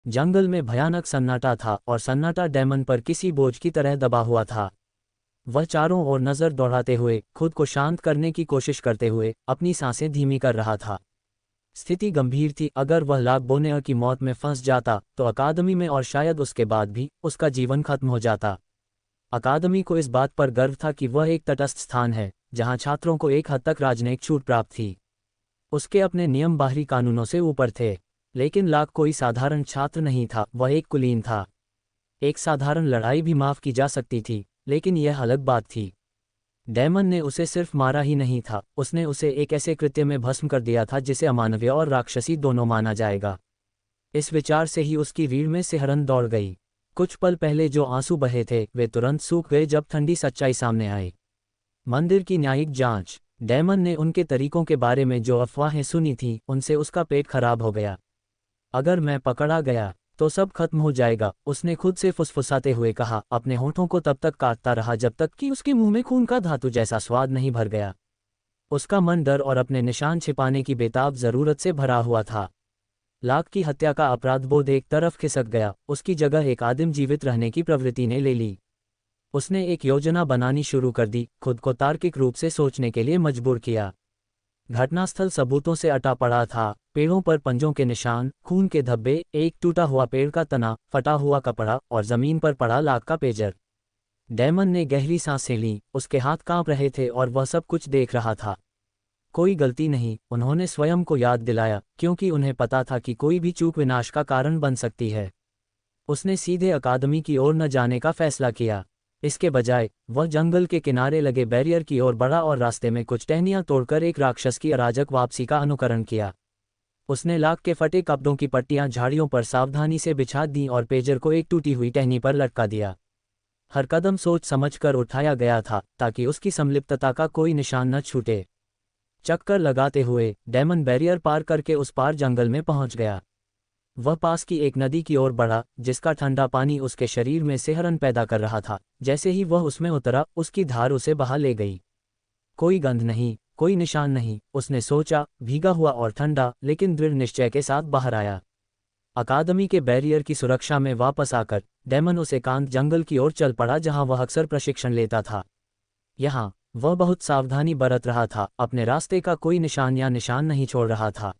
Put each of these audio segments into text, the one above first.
जंगल में भयानक सन्नाटा था और सन्नाटा डेमन पर किसी बोझ की तरह दबा हुआ था। वह चारों ओर नज़र दौड़ाते हुए, खुद को शांत करने की कोशिश करते हुए, अपनी सांसें धीमी कर रहा था। स्थिति गंभीर थी। अगर वह लाक बोनेयर की मौत में फंस जाता तो अकादमी में और शायद उसके बाद भी उसका जीवन खत्म हो जाता। अकादमी को इस बात पर गर्व था कि वह एक तटस्थ स्थान है जहां छात्रों को एक हद तक राजनयिक छूट प्राप्त थी। उसके अपने नियम बाहरी कानूनों से ऊपर थे। लेकिन लाक कोई साधारण छात्र नहीं था, वह एक कुलीन था। एक साधारण लड़ाई भी माफ की जा सकती थी, लेकिन यह अलग बात थी। डेमन ने उसे सिर्फ मारा ही नहीं था, उसने उसे एक ऐसे कृत्य में भस्म कर दिया था जिसे अमानवीय और राक्षसी दोनों माना जाएगा। इस विचार से ही उसकी रीढ़ में सिहरन दौड़ गई। कुछ पल पहले जो आंसू बहे थे वे तुरंत सूख गए जब ठंडी सच्चाई सामने आई। मंदिर की न्यायिक जांच। डेमन ने उनके तरीकों के बारे में जो अफवाहें सुनी थीं उनसे उसका पेट खराब हो गया। अगर मैं पकड़ा गया तो सब खत्म हो जाएगा, उसने खुद से फुसफुसाते हुए कहा, अपने होठों को तब तक काटता रहा जब तक कि उसके मुंह में खून का धातु जैसा स्वाद नहीं भर गया। उसका मन डर और अपने निशान छिपाने की बेताब जरूरत से भरा हुआ था। लाक की हत्या का अपराधबोध एक तरफ खिसक गया, उसकी जगह एक आदिम जीवित रहने की प्रवृत्ति ने ले ली। उसने एक योजना बनानी शुरू कर दी, खुद को तार्किक रूप से सोचने के लिए मजबूर किया। घटनास्थल सबूतों से अटा पड़ा था। पेड़ों पर पंजों के निशान, खून के धब्बे, एक टूटा हुआ पेड़ का तना, फटा हुआ कपड़ा और जमीन पर पड़ा लाक का पेजर। डेमन ने गहरी सांसें लीं, उसके हाथ कांप रहे थे और वह सब कुछ देख रहा था। कोई गलती नहीं, उन्होंने स्वयं को याद दिलाया, क्योंकि उन्हें पता था कि कोई भी चूक विनाश का कारण बन सकती है। उसने सीधे अकादमी की ओर न जाने का फैसला किया। इसके बजाय वह जंगल के किनारे लगे बैरियर की ओर बढ़ा और रास्ते में कुछ टहनियां तोड़कर एक राक्षस की अराजक वापसी का अनुकरण किया। उसने लाक के फटे कपड़ों की पट्टियां झाड़ियों पर सावधानी से बिछा दी और पेजर को एक टूटी हुई टहनी पर लटका दिया। हर कदम सोच समझकर उठाया गया था ताकि उसकी संलिप्तता का कोई निशान न छूटे। चक्कर लगाते हुए डेमन बैरियर पार करके उस पार जंगल में पहुंच गया। वह पास की एक नदी की ओर बढ़ा जिसका ठंडा पानी उसके शरीर में सिहरन पैदा कर रहा था। जैसे ही वह उसमें उतरा उसकी धार उसे बहा ले गई। कोई गंध नहीं, कोई निशान नहीं, उसने सोचा, भीगा हुआ और ठंडा लेकिन दृढ़ निश्चय के साथ बाहर आया। अकादमी के बैरियर की सुरक्षा में वापस आकर डेमन उस एकांत जंगल की ओर चल पड़ा जहां वह अक्सर प्रशिक्षण लेता था। यहाँ वह बहुत सावधानी बरत रहा था, अपने रास्ते का कोई निशान नहीं छोड़ रहा था।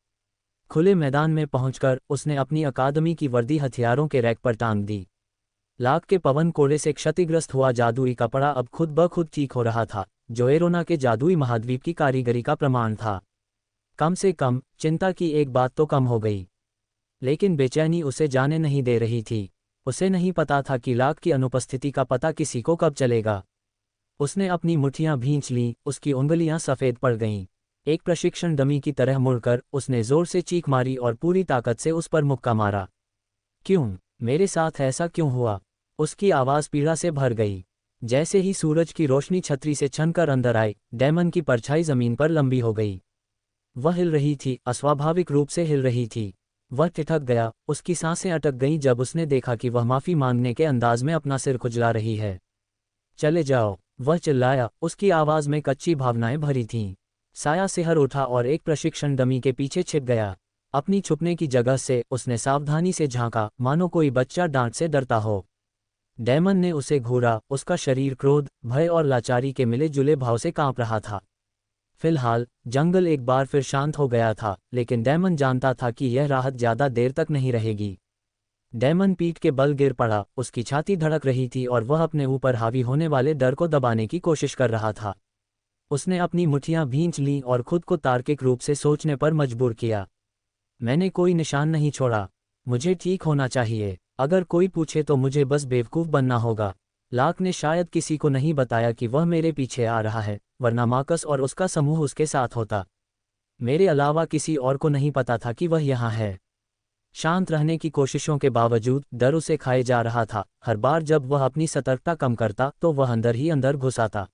खुले मैदान में पहुंचकर उसने अपनी अकादमी की वर्दी हथियारों के रैक पर टांग दी। लाक के पवन कोड़े से क्षतिग्रस्त हुआ जादुई कपड़ा अब खुद ब खुद ठीक हो रहा था, जो एरोना के जादुई महाद्वीप की कारीगरी का प्रमाण था। कम से कम चिंता की एक बात तो कम हो गई, लेकिन बेचैनी उसे जाने नहीं दे रही थी। उसे नहीं पता था कि लाक की अनुपस्थिति का पता किसी को कब चलेगा। उसने अपनी मुट्ठियां भींच लीं, उसकी उंगलियां सफ़ेद पड़ गईं। एक प्रशिक्षण डमी की तरह मुड़कर उसने जोर से चीख मारी और पूरी ताकत से उस पर मुक्का मारा। क्यों, मेरे साथ ऐसा क्यों हुआ? उसकी आवाज़ पीड़ा से भर गई। जैसे ही सूरज की रोशनी छतरी से छनकर अंदर आई, डेमन की परछाई जमीन पर लंबी हो गई। वह हिल रही थी, अस्वाभाविक रूप से हिल रही थी। वह ठिठक गया, उसकी सांसें अटक गईं जब उसने देखा कि वह माफ़ी मांगने के अंदाज में अपना सिर खुजला रही है। चले जाओ, वह चिल्लाया, उसकी आवाज़ में कच्ची भावनाएं भरी थीं। साया सिहर उठा और एक प्रशिक्षण डमी के पीछे छिप गया। अपनी छुपने की जगह से उसने सावधानी से झांका, मानो कोई बच्चा डांट से डरता हो। डेमन ने उसे घूरा, उसका शरीर क्रोध, भय और लाचारी के मिले जुले भाव से कांप रहा था। फिलहाल जंगल एक बार फिर शांत हो गया था, लेकिन डेमन जानता था कि यह राहत ज्यादा देर तक नहीं रहेगी। डेमन पीठ के बल गिर पड़ा, उसकी छाती धड़क रही थी और वह अपने ऊपर हावी होने वाले डर को दबाने की कोशिश कर रहा था। उसने अपनी मुट्ठियां भींच लीं और खुद को तार्किक रूप से सोचने पर मजबूर किया। मैंने कोई निशान नहीं छोड़ा, मुझे ठीक होना चाहिए। अगर कोई पूछे तो मुझे बस बेवकूफ़ बनना होगा। लाक ने शायद किसी को नहीं बताया कि वह मेरे पीछे आ रहा है, वरना मार्कस और उसका समूह उसके साथ होता। मेरे अलावा किसी और को नहीं पता था कि वह यहाँ है। शांत रहने की कोशिशों के बावजूद डर उसे खाए जा रहा था। हर बार जब वह अपनी सतर्कता कम करता तो वह अंदर ही अंदर घुस आता।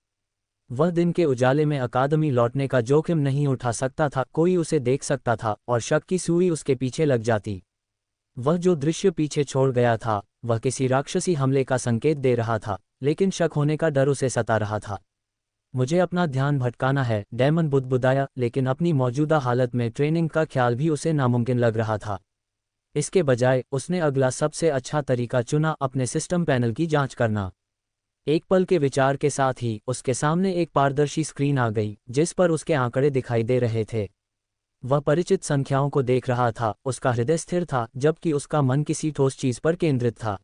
वह दिन के उजाले में अकादमी लौटने का जोखिम नहीं उठा सकता था, कोई उसे देख सकता था और शक की सुई उसके पीछे लग जाती। वह जो दृश्य पीछे छोड़ गया था वह किसी राक्षसी हमले का संकेत दे रहा था, लेकिन शक होने का डर उसे सता रहा था। मुझे अपना ध्यान भटकाना है, डेमन बुदबुदाया, लेकिन अपनी मौजूदा हालत में ट्रेनिंग का ख्याल भी उसे नामुमकिन लग रहा था। इसके बजाय उसने अगला सबसे अच्छा तरीका चुना, अपने सिस्टम पैनल की जांच करना। एक पल के विचार के साथ ही उसके सामने एक पारदर्शी स्क्रीन आ गई जिस पर उसके आंकड़े दिखाई दे रहे थे। वह परिचित संख्याओं को देख रहा था, उसका हृदय स्थिर था जबकि उसका मन किसी ठोस चीज पर केंद्रित था।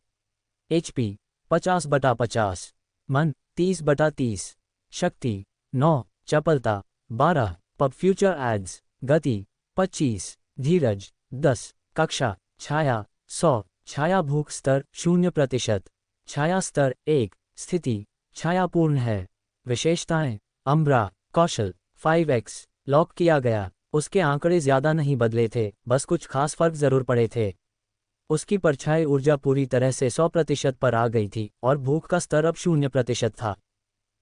HP 50/50, मन 30/30, शक्ति 9, चपलता 12, पब फ्यूचर एड्स, गति 25, धीरज 10, कक्षा छाया 100, छाया भूख स्तर 0%, छाया स्तर 1, स्थिति छायापूर्ण है। विशेषताएं अम्ब्रा, कौशल 5x, लॉक किया गया। उसके आंकड़े ज्यादा नहीं बदले थे, बस कुछ खास फर्क जरूर पड़े थे। उसकी परछाई ऊर्जा पूरी तरह से 100% पर आ गई थी और भूख का स्तर अब 0% था।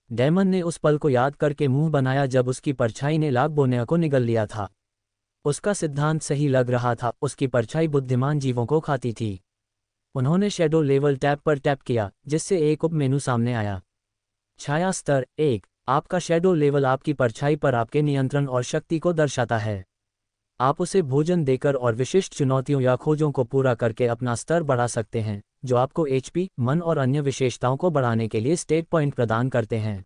डेमन ने उस पल को याद करके मुंह बनाया जब उसकी परछाई ने लाग बोनेया को निगल लिया था। उसका सिद्धांत सही लग रहा था, उसकी परछाई बुद्धिमान जीवों को खाती थी। उन्होंने शेडो लेवल टैब पर टैप किया जिससे एक उप मेनू सामने आया। छाया स्तर 1, आपका शेडो लेवल आपकी परछाई पर आपके नियंत्रण और शक्ति को दर्शाता है। आप उसे भोजन देकर और विशिष्ट चुनौतियों या खोजों को पूरा करके अपना स्तर बढ़ा सकते हैं, जो आपको HP, मन और अन्य विशेषताओं को बढ़ाने के लिए स्टेट पॉइंट प्रदान करते हैं।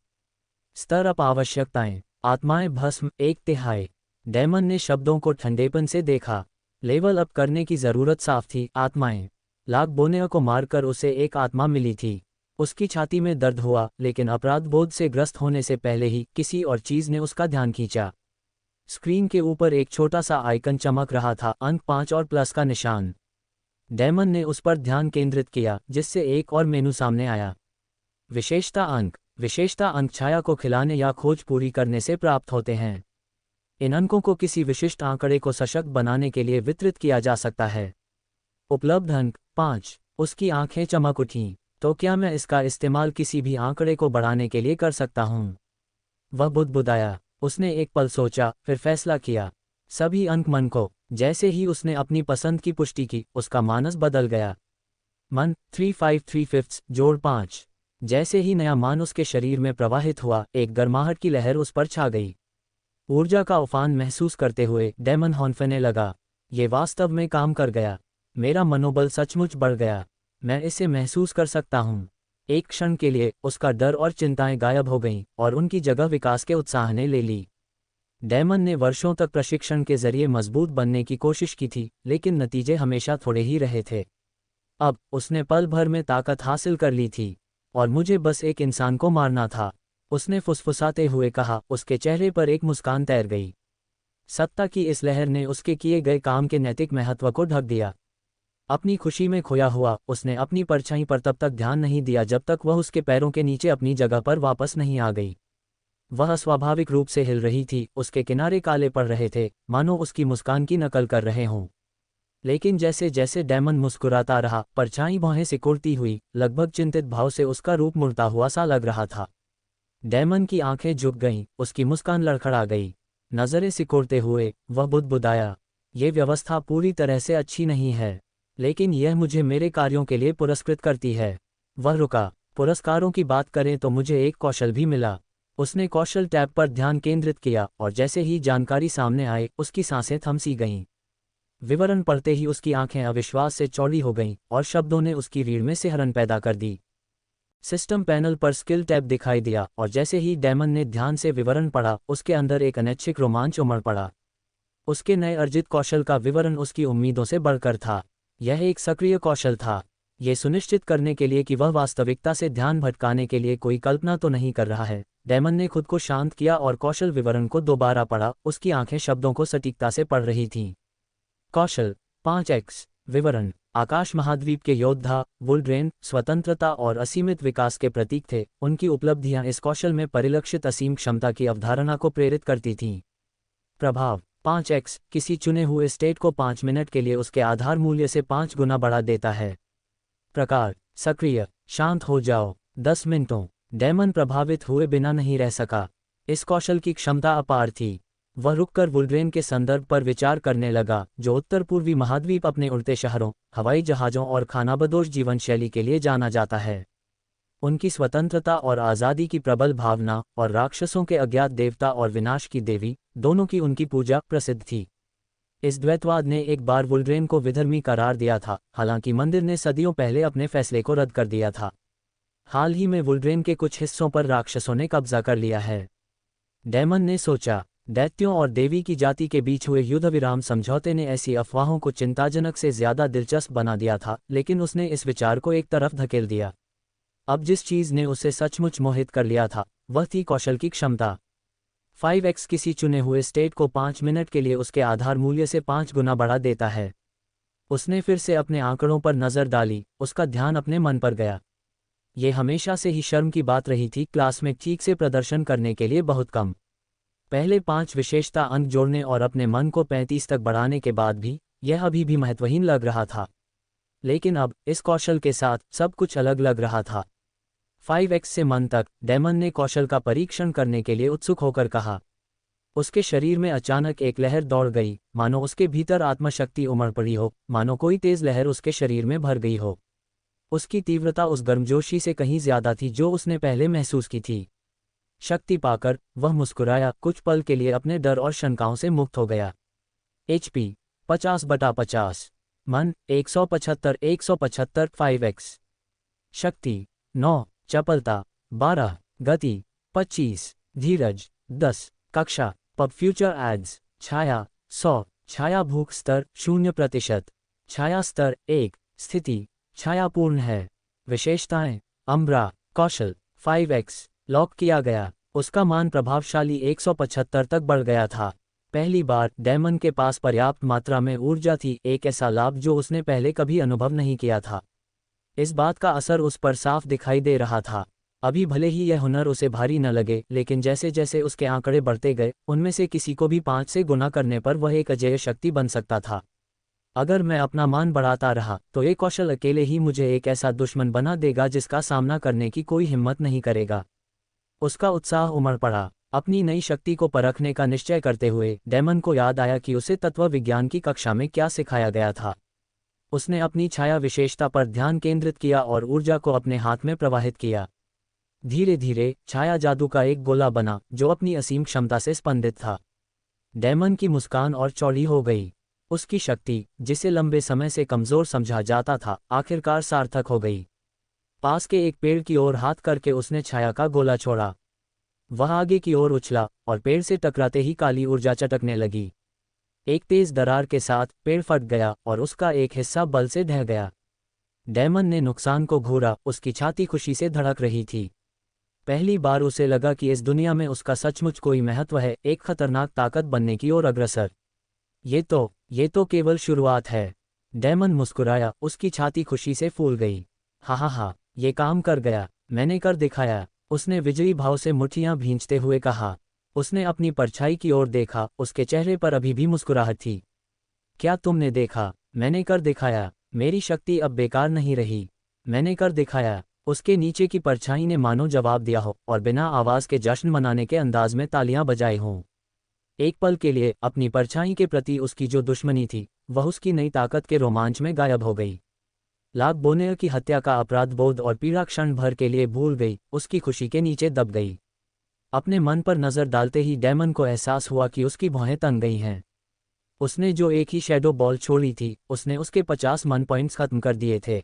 स्तर अप आवश्यकताएं आत्माएं भस्म 1/3। डेमन ने शब्दों को ठंडेपन से देखा। लेवल अप करने की जरूरत साफ थी। आत्माएं लाग बोनेया को मारकर उसे एक आत्मा मिली थी। उसकी छाती में दर्द हुआ, लेकिन अपराध बोध से ग्रस्त होने से पहले ही किसी और चीज ने उसका ध्यान खींचा। स्क्रीन के ऊपर एक छोटा सा आइकन चमक रहा था, अंक 5 और प्लस का निशान। डेमन ने उस पर ध्यान केंद्रित किया जिससे एक और मेनू सामने आया। विशेषता अंक छाया को खिलाने या खोज पूरी करने से प्राप्त होते हैं। इन अंकों को किसी विशिष्ट आंकड़े को सशक्त बनाने के लिए वितरित किया जा सकता है। उपलब्ध अंक 5। उसकी आंखें चमक उठीं। तो क्या मैं इसका इस्तेमाल किसी भी आंकड़े को बढ़ाने के लिए कर सकता हूँ? वह बुदबुदाया। उसने एक पल सोचा, फिर फैसला किया। सभी अंक मन को। जैसे ही उसने अपनी पसंद की पुष्टि की, उसका मानस बदल गया। मन 3/5 जोड़ 5। जैसे ही नया मान उसके शरीर में प्रवाहित हुआ, एक गर्माहट की लहर उस पर छा गई। ऊर्जा का उफान महसूस करते हुए डेमन हौंफने लगा। ये वास्तव में काम कर गया। मेरा मनोबल सचमुच बढ़ गया। मैं इसे महसूस कर सकता हूँ। एक क्षण के लिए उसका डर और चिंताएं गायब हो गईं और उनकी जगह विकास के उत्साह ने ले ली। डेमन ने वर्षों तक प्रशिक्षण के जरिए मजबूत बनने की कोशिश की थी, लेकिन नतीजे हमेशा थोड़े ही रहे थे। अब उसने पल भर में ताकत हासिल कर ली थी और मुझे बस एक इंसान को मारना था, उसने फुसफुसाते हुए कहा। उसके चेहरे पर एक मुस्कान तैर गई। सत्ता की इस लहर ने उसके किए गए काम के नैतिक महत्व को ढक दिया। अपनी खुशी में खोया हुआ, उसने अपनी परछाई पर तब तक ध्यान नहीं दिया जब तक वह उसके पैरों के नीचे अपनी जगह पर वापस नहीं आ गई। वह अस्वाभाविक रूप से हिल रही थी, उसके किनारे काले पड़ रहे थे, मानो उसकी मुस्कान की नकल कर रहे हों। लेकिन जैसे जैसे डेमन मुस्कुराता रहा, परछाई भौहें सिकुड़ती हुई, लगभग चिंतित भाव से उसका रूप मुड़ता हुआ सा लग रहा था। डेमन की आंखें झुक गईं, उसकी मुस्कान लड़खड़ा गई। नजरें सिकोड़ते हुए वह बुदबुदाया, ये व्यवस्था पूरी तरह से अच्छी नहीं है, लेकिन यह मुझे मेरे कार्यों के लिए पुरस्कृत करती है। वह रुका। पुरस्कारों की बात करें तो मुझे एक कौशल भी मिला। उसने कौशल टैब पर ध्यान केंद्रित किया और जैसे ही जानकारी सामने आए, उसकी सांसें थमसी गईं। विवरण पढ़ते ही उसकी आंखें अविश्वास से चौड़ी हो गईं और शब्दों ने उसकी रीढ़ में सिहरन पैदा कर दी। सिस्टम पैनल पर स्किल टैब दिखाई दिया और जैसे ही डेमन ने ध्यान से विवरण पढ़ा, उसके अंदर एक अनैच्छिक रोमांच उमड़ पड़ा। उसके नए अर्जित कौशल का विवरण उसकी उम्मीदों से बढ़कर था। यह एक सक्रिय कौशल था, ये सुनिश्चित करने के लिए कि वह वास्तविकता से ध्यान भटकाने के लिए कोई कल्पना तो नहीं कर रहा है। डेमन ने खुद को शांत किया और कौशल विवरण को दोबारा पढ़ा। उसकी आंखें शब्दों को सटीकता से पढ़ रही थीं। कौशल 5x। विवरण। आकाश महाद्वीप के योद्धा वुल्ड्रेन स्वतंत्रता और असीमित विकास के प्रतीक थे। उनकी उपलब्धियां इस कौशल में परिलक्षित असीम क्षमता की अवधारणा को प्रेरित करती थीं। प्रभाव 5x किसी चुने हुए स्टेट को 5 मिनट के लिए उसके आधार मूल्य से 5 गुना बढ़ा देता है। प्रकार सक्रिय। शांत हो जाओ 10 मिनटों। डेमन प्रभावित हुए बिना नहीं रह सका। इस कौशल की क्षमता अपार थी। वह रुककर वुल्ड्रेन के संदर्भ पर विचार करने लगा, जो उत्तर पूर्वी महाद्वीप अपने उड़ते शहरों, हवाई जहाज़ों और खानाबदोश जीवन शैली के लिए जाना जाता है। उनकी स्वतंत्रता और आज़ादी की प्रबल भावना और राक्षसों के अज्ञात देवता और विनाश की देवी, दोनों की उनकी पूजा प्रसिद्ध थी। इस द्वैतवाद ने एक बार वुल्ड्रेन को विधर्मी करार दिया था, हालांकि मंदिर ने सदियों पहले अपने फैसले को रद्द कर दिया था। हाल ही में वुल्ड्रेन के कुछ हिस्सों पर राक्षसों ने कब्जा कर लिया है। डेमन ने सोचा, दैत्यों और देवी की जाति के बीच हुए युद्ध विराम समझौते ने ऐसी अफवाहों को चिंताजनक से ज्यादा दिलचस्प बना दिया था, लेकिन उसने इस विचार को एक तरफ धकेल दिया। अब जिस चीज ने उसे सचमुच मोहित कर लिया था वह थी कौशल की क्षमता। 5x किसी चुने हुए स्टेट को 5 मिनट के लिए उसके आधार मूल्य से 5 गुना बढ़ा देता है। उसने फिर से अपने आंकड़ों पर नजर डाली, उसका ध्यान अपने मन पर गया। ये हमेशा से ही शर्म की बात रही थी, क्लास में ठीक से प्रदर्शन करने के लिए बहुत कम। पहले 5 विशेषता अंक जोड़ने और अपने मन को 35 तक बढ़ाने के बाद भी यह अभी भी महत्वहीन लग रहा था। लेकिन अब इस कौशल के साथ सब कुछ अलग लग रहा था। 5x से मन तक, डेमन ने कौशल का परीक्षण करने के लिए उत्सुक होकर कहा। उसके शरीर में अचानक एक लहर दौड़ गई, मानो उसके भीतर आत्मशक्ति उमड़ पड़ी हो, मानो कोई तेज लहर उसके शरीर में भर गई हो। उसकी तीव्रता उस गर्मजोशी से कहीं ज्यादा थी जो उसने पहले महसूस की थी। शक्ति पाकर वह मुस्कुराया, कुछ पल के लिए अपने डर और शंकाओं से मुक्त हो गया। HP 50/50, मन 175 175 5x, शक्ति 9, चपलता 12, गति 25, धीरज 10, कक्षा पब फ्यूचर एड्स, छाया 100, छाया भूख स्तर 0%, छाया स्तर 1, स्थिति छायापूर्ण है। विशेषताएं, अम्ब्रा, कौशल 5x, लॉक किया गया। उसका मान प्रभावशाली 175 तक बढ़ गया था। पहली बार डेमन के पास पर्याप्त मात्रा में ऊर्जा थी, एक ऐसा लाभ जो उसने पहले कभी अनुभव नहीं किया था। इस बात का असर उस पर साफ दिखाई दे रहा था। अभी भले ही यह हुनर उसे भारी न लगे, लेकिन जैसे जैसे उसके आंकड़े बढ़ते गए, उनमें से किसी को भी 5 से गुना करने पर वह एक अजेय शक्ति बन सकता था। अगर मैं अपना मान बढ़ाता रहा तो ये कौशल अकेले ही मुझे एक ऐसा दुश्मन बना देगा जिसका सामना करने की कोई हिम्मत नहीं करेगा। उसका उत्साह उमड़ पड़ा। अपनी नई शक्ति को परखने का निश्चय करते हुए डेमन को याद आया कि उसे तत्व विज्ञान की कक्षा में क्या सिखाया गया था। उसने अपनी छाया विशेषता पर ध्यान केंद्रित किया और ऊर्जा को अपने हाथ में प्रवाहित किया। धीरे धीरे छाया जादू का एक गोला बना जो अपनी असीम क्षमता से स्पंदित था। डेमन की मुस्कान और चौड़ी हो गई। उसकी शक्ति, जिसे लंबे समय से कमजोर समझा जाता था, आखिरकार सार्थक हो गई। पास के एक पेड़ की ओर हाथ करके उसने छाया का गोला छोड़ा। वह आगे की ओर उछला और पेड़ से टकराते ही काली ऊर्जा चटकने लगी। एक तेज दरार के साथ पेड़ फट गया और उसका एक हिस्सा बल से ढह गया। डेमन ने नुकसान को घूरा, उसकी छाती खुशी से धड़क रही थी। पहली बार उसे लगा कि इस दुनिया में उसका सचमुच कोई महत्व है, एक खतरनाक ताकत बनने की ओर अग्रसर। ये तो केवल शुरुआत है। डेमन मुस्कुराया, उसकी छाती खुशी से फूल गई। हा, ये काम कर गया, मैंने कर दिखाया। उसने विजयी भाव से मुट्ठियां भींचते हुए कहा। उसने अपनी परछाई की ओर देखा, उसके चेहरे पर अभी भी मुस्कुराहट थी। क्या तुमने देखा? मैंने कर दिखाया। मेरी शक्ति अब बेकार नहीं रही। मैंने कर दिखाया। उसके नीचे की परछाई ने मानो जवाब दिया हो और बिना आवाज के जश्न मनाने के अंदाज में तालियां बजाई हों। एक पल के लिए अपनी परछाई के प्रति उसकी जो दुश्मनी थी वह उसकी नई ताकत के रोमांच में गायब हो गई। लाग बोनेर की हत्या का अपराध बोध और पीड़ा क्षण भर के लिए भूल गई, उसकी खुशी के नीचे दब गई। अपने मन पर नजर डालते ही डेमन को एहसास हुआ कि उसकी भौहें तन गई हैं। उसने जो एक ही शैडो बॉल छोड़ी थी, उसने उसके 50 मन पॉइंट्स खत्म कर दिए थे।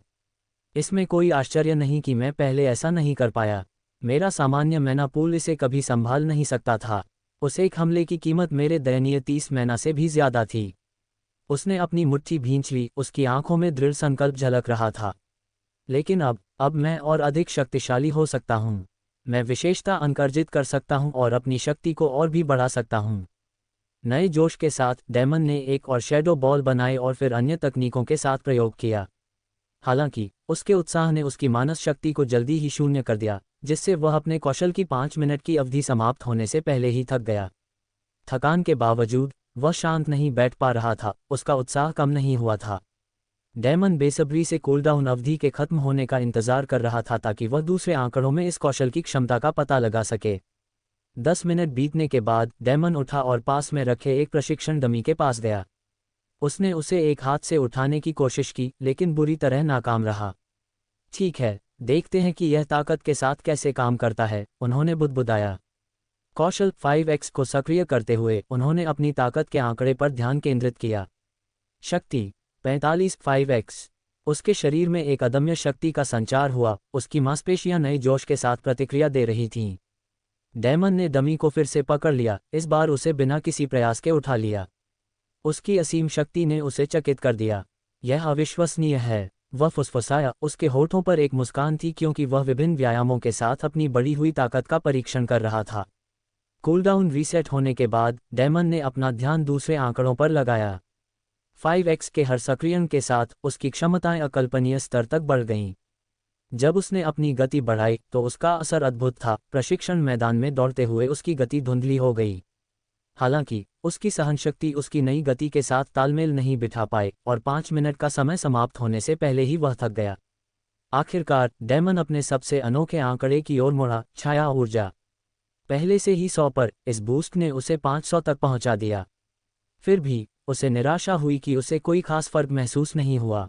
इसमें कोई आश्चर्य नहीं कि मैं पहले ऐसा नहीं कर पाया। मेरा सामान्य मैना पूल इसे कभी संभाल नहीं सकता था। उस एक हमले की कीमत मेरे दयनीय 30 मैना से भी ज्यादा थी। उसने अपनी मुट्ठी भींच ली, उसकी आंखों में दृढ़ संकल्प झलक रहा था। लेकिन अब मैं और अधिक शक्तिशाली हो सकता हूँ। मैं विशेषता अंक अर्जित कर सकता हूँ और अपनी शक्ति को और भी बढ़ा सकता हूँ। नए जोश के साथ डेमन ने एक और शैडो बॉल बनाए और फिर अन्य तकनीकों के साथ प्रयोग किया। हालांकि उसके उत्साह ने उसकी मानस शक्ति को जल्दी ही शून्य कर दिया, जिससे वह अपने कौशल की 5 मिनट की अवधि समाप्त होने से पहले ही थक गया। थकान के बावजूद वह शांत नहीं बैठ पा रहा था, उसका उत्साह कम नहीं हुआ था। डेमन बेसब्री से कूलडाउन अवधि के खत्म होने का इंतजार कर रहा था ताकि वह दूसरे आंकड़ों में इस कौशल की क्षमता का पता लगा सके। 10 मिनट बीतने के बाद डेमन उठा और पास में रखे एक प्रशिक्षण डमी के पास गया। उसने उसे एक हाथ से उठाने की कोशिश की, लेकिन बुरी तरह नाकाम रहा। ठीक है, देखते हैं कि यह ताकत के साथ कैसे काम करता है, उन्होंने बुदबुदाया। कौशल 5x को सक्रिय करते हुए उन्होंने अपनी ताकत के आंकड़े पर ध्यान केंद्रित किया। शक्ति 45 5x। उसके शरीर में एक अदम्य शक्ति का संचार हुआ, उसकी मांसपेशियां नए जोश के साथ प्रतिक्रिया दे रही थीं। डेमन ने डमी को फिर से पकड़ लिया, इस बार उसे बिना किसी प्रयास के उठा लिया। उसकी असीम शक्ति ने उसे चकित कर दिया। यह अविश्वसनीय है, वह फुसफुसाया। उसके होठों पर एक मुस्कान थी क्योंकि वह विभिन्न व्यायामों के साथ अपनी बढ़ी हुई ताकत का परीक्षण कर रहा था। कूलडाउन रीसेट होने के बाद डेमन ने अपना ध्यान दूसरे आंकड़ों पर लगाया। 5x के हर सक्रियण के साथ उसकी क्षमताएं अकल्पनीय स्तर तक बढ़ गईं। जब उसने अपनी गति बढ़ाई तो उसका असर अद्भुत था। प्रशिक्षण मैदान में दौड़ते हुए उसकी गति धुंधली हो गई। हालांकि उसकी सहनशक्ति उसकी नई गति के साथ तालमेल नहीं बिठा पाए और 5 मिनट का समय समाप्त होने से पहले ही वह थक गया। आखिरकार डेमन अपने सबसे अनोखे आंकड़े की ओर मुड़ा, छाया ऊर्जा। पहले से ही 100 पर इस बूस्ट ने उसे 500 तक पहुंचा दिया। फिर भी उसे निराशा हुई कि उसे कोई खास फर्क महसूस नहीं हुआ।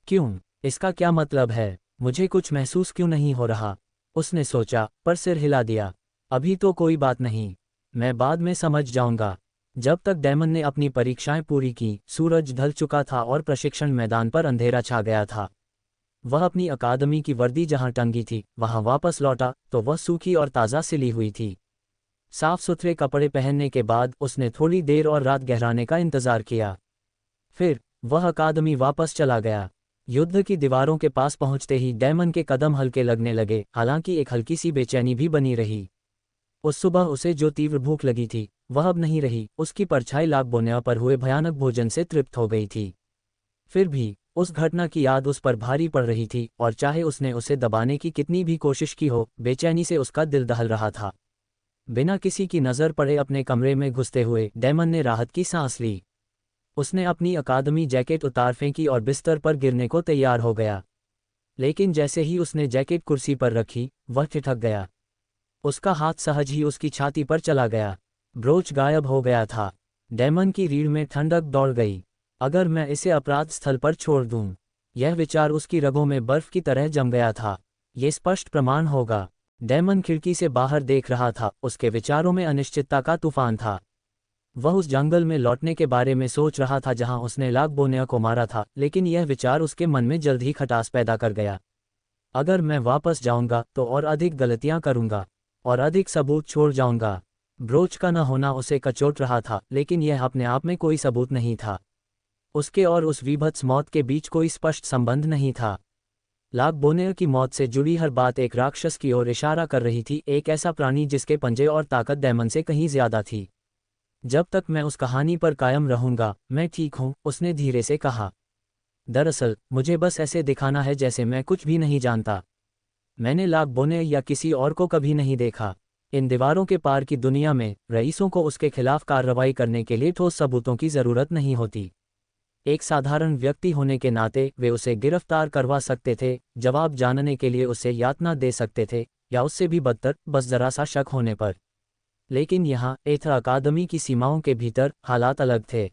क्यों? इसका क्या मतलब है? मुझे कुछ महसूस क्यों नहीं हो रहा? उसने सोचा, पर सिर हिला दिया। अभी तो कोई बात नहीं, मैं बाद में समझ जाऊंगा। जब तक डेमन ने अपनी परीक्षाएं पूरी की, सूरज ढल चुका था और प्रशिक्षण मैदान पर अंधेरा छा गया था। वह अपनी अकादमी की वर्दी जहां टंगी थी वहां वापस लौटा तो वह सूखी और ताज़ा सिली हुई थी। साफ सुथरे कपड़े पहनने के बाद उसने थोड़ी देर और रात गहराने का इंतजार किया। फिर वह अकादमी वापस चला गया। युद्ध की दीवारों के पास पहुंचते ही डेमन के कदम हल्के लगने लगे, हालांकि एक हल्की सी बेचैनी भी बनी रही। उस सुबह उसे जो तीव्र भूख लगी थी वह अब नहीं रही। उसकी परछाई लाग बोनेवा पर हुए भयानक भोजन से तृप्त हो गई थी। फिर भी उस घटना की याद उस पर भारी पड़ रही थी और चाहे उसने उसे दबाने की कितनी भी कोशिश की हो, बेचैनी से उसका दिल दहल रहा था। बिना किसी की नज़र पड़े अपने कमरे में घुसते हुए डेमन ने राहत की सांस ली। उसने अपनी अकादमी जैकेट उतार फेंकी और बिस्तर पर गिरने को तैयार हो गया। लेकिन जैसे ही उसने जैकेट कुर्सी पर रखी, वह ठिठक गया। उसका हाथ सहज ही उसकी छाती पर चला गया। ब्रोच गायब हो गया था। डेमन की रीढ़ में ठंडक दौड़ गई। अगर मैं इसे अपराध स्थल पर छोड़ दूं, यह विचार उसकी रगों में बर्फ की तरह जम गया था। ये स्पष्ट प्रमाण होगा। डेमन खिड़की से बाहर देख रहा था, उसके विचारों में अनिश्चितता का तूफान था। वह उस जंगल में लौटने के बारे में सोच रहा था जहां उसने लाग बोनेवा को मारा था, लेकिन यह विचार उसके मन में जल्द ही खटास पैदा कर गया। अगर मैं वापस जाऊंगा तो और अधिक गलतियां करूंगा और अधिक सबूत छोड़ जाऊंगा। ब्रोच का न होना उसे कचोट रहा था, लेकिन यह अपने आप में कोई सबूत नहीं था। उसके और उस विभत्स मौत के बीच कोई स्पष्ट संबंध नहीं था। लाग बोनेवा की मौत से जुड़ी हर बात एक राक्षस की ओर इशारा कर रही थी, एक ऐसा प्राणी जिसके पंजे और ताकत डेमन से कहीं ज्यादा थी। जब तक मैं उस कहानी पर कायम रहूंगा, मैं ठीक हूं, उसने धीरे से कहा। दरअसल मुझे बस ऐसे दिखाना है जैसे मैं कुछ भी नहीं जानता। मैंने लाग बोनेवा या किसी और को कभी नहीं देखा। इन दीवारों के पार की दुनिया में रईसों को उसके खिलाफ कार्रवाई करने के लिए ठोस सबूतों की जरूरत नहीं होती। एक साधारण व्यक्ति होने के नाते वे उसे गिरफ्तार करवा सकते थे, जवाब जानने के लिए उसे यातना दे सकते थे, या उससे भी बदतर, बस जरा सा शक होने पर। लेकिन यहाँ एथर अकादमी की सीमाओं के भीतर हालात अलग थे।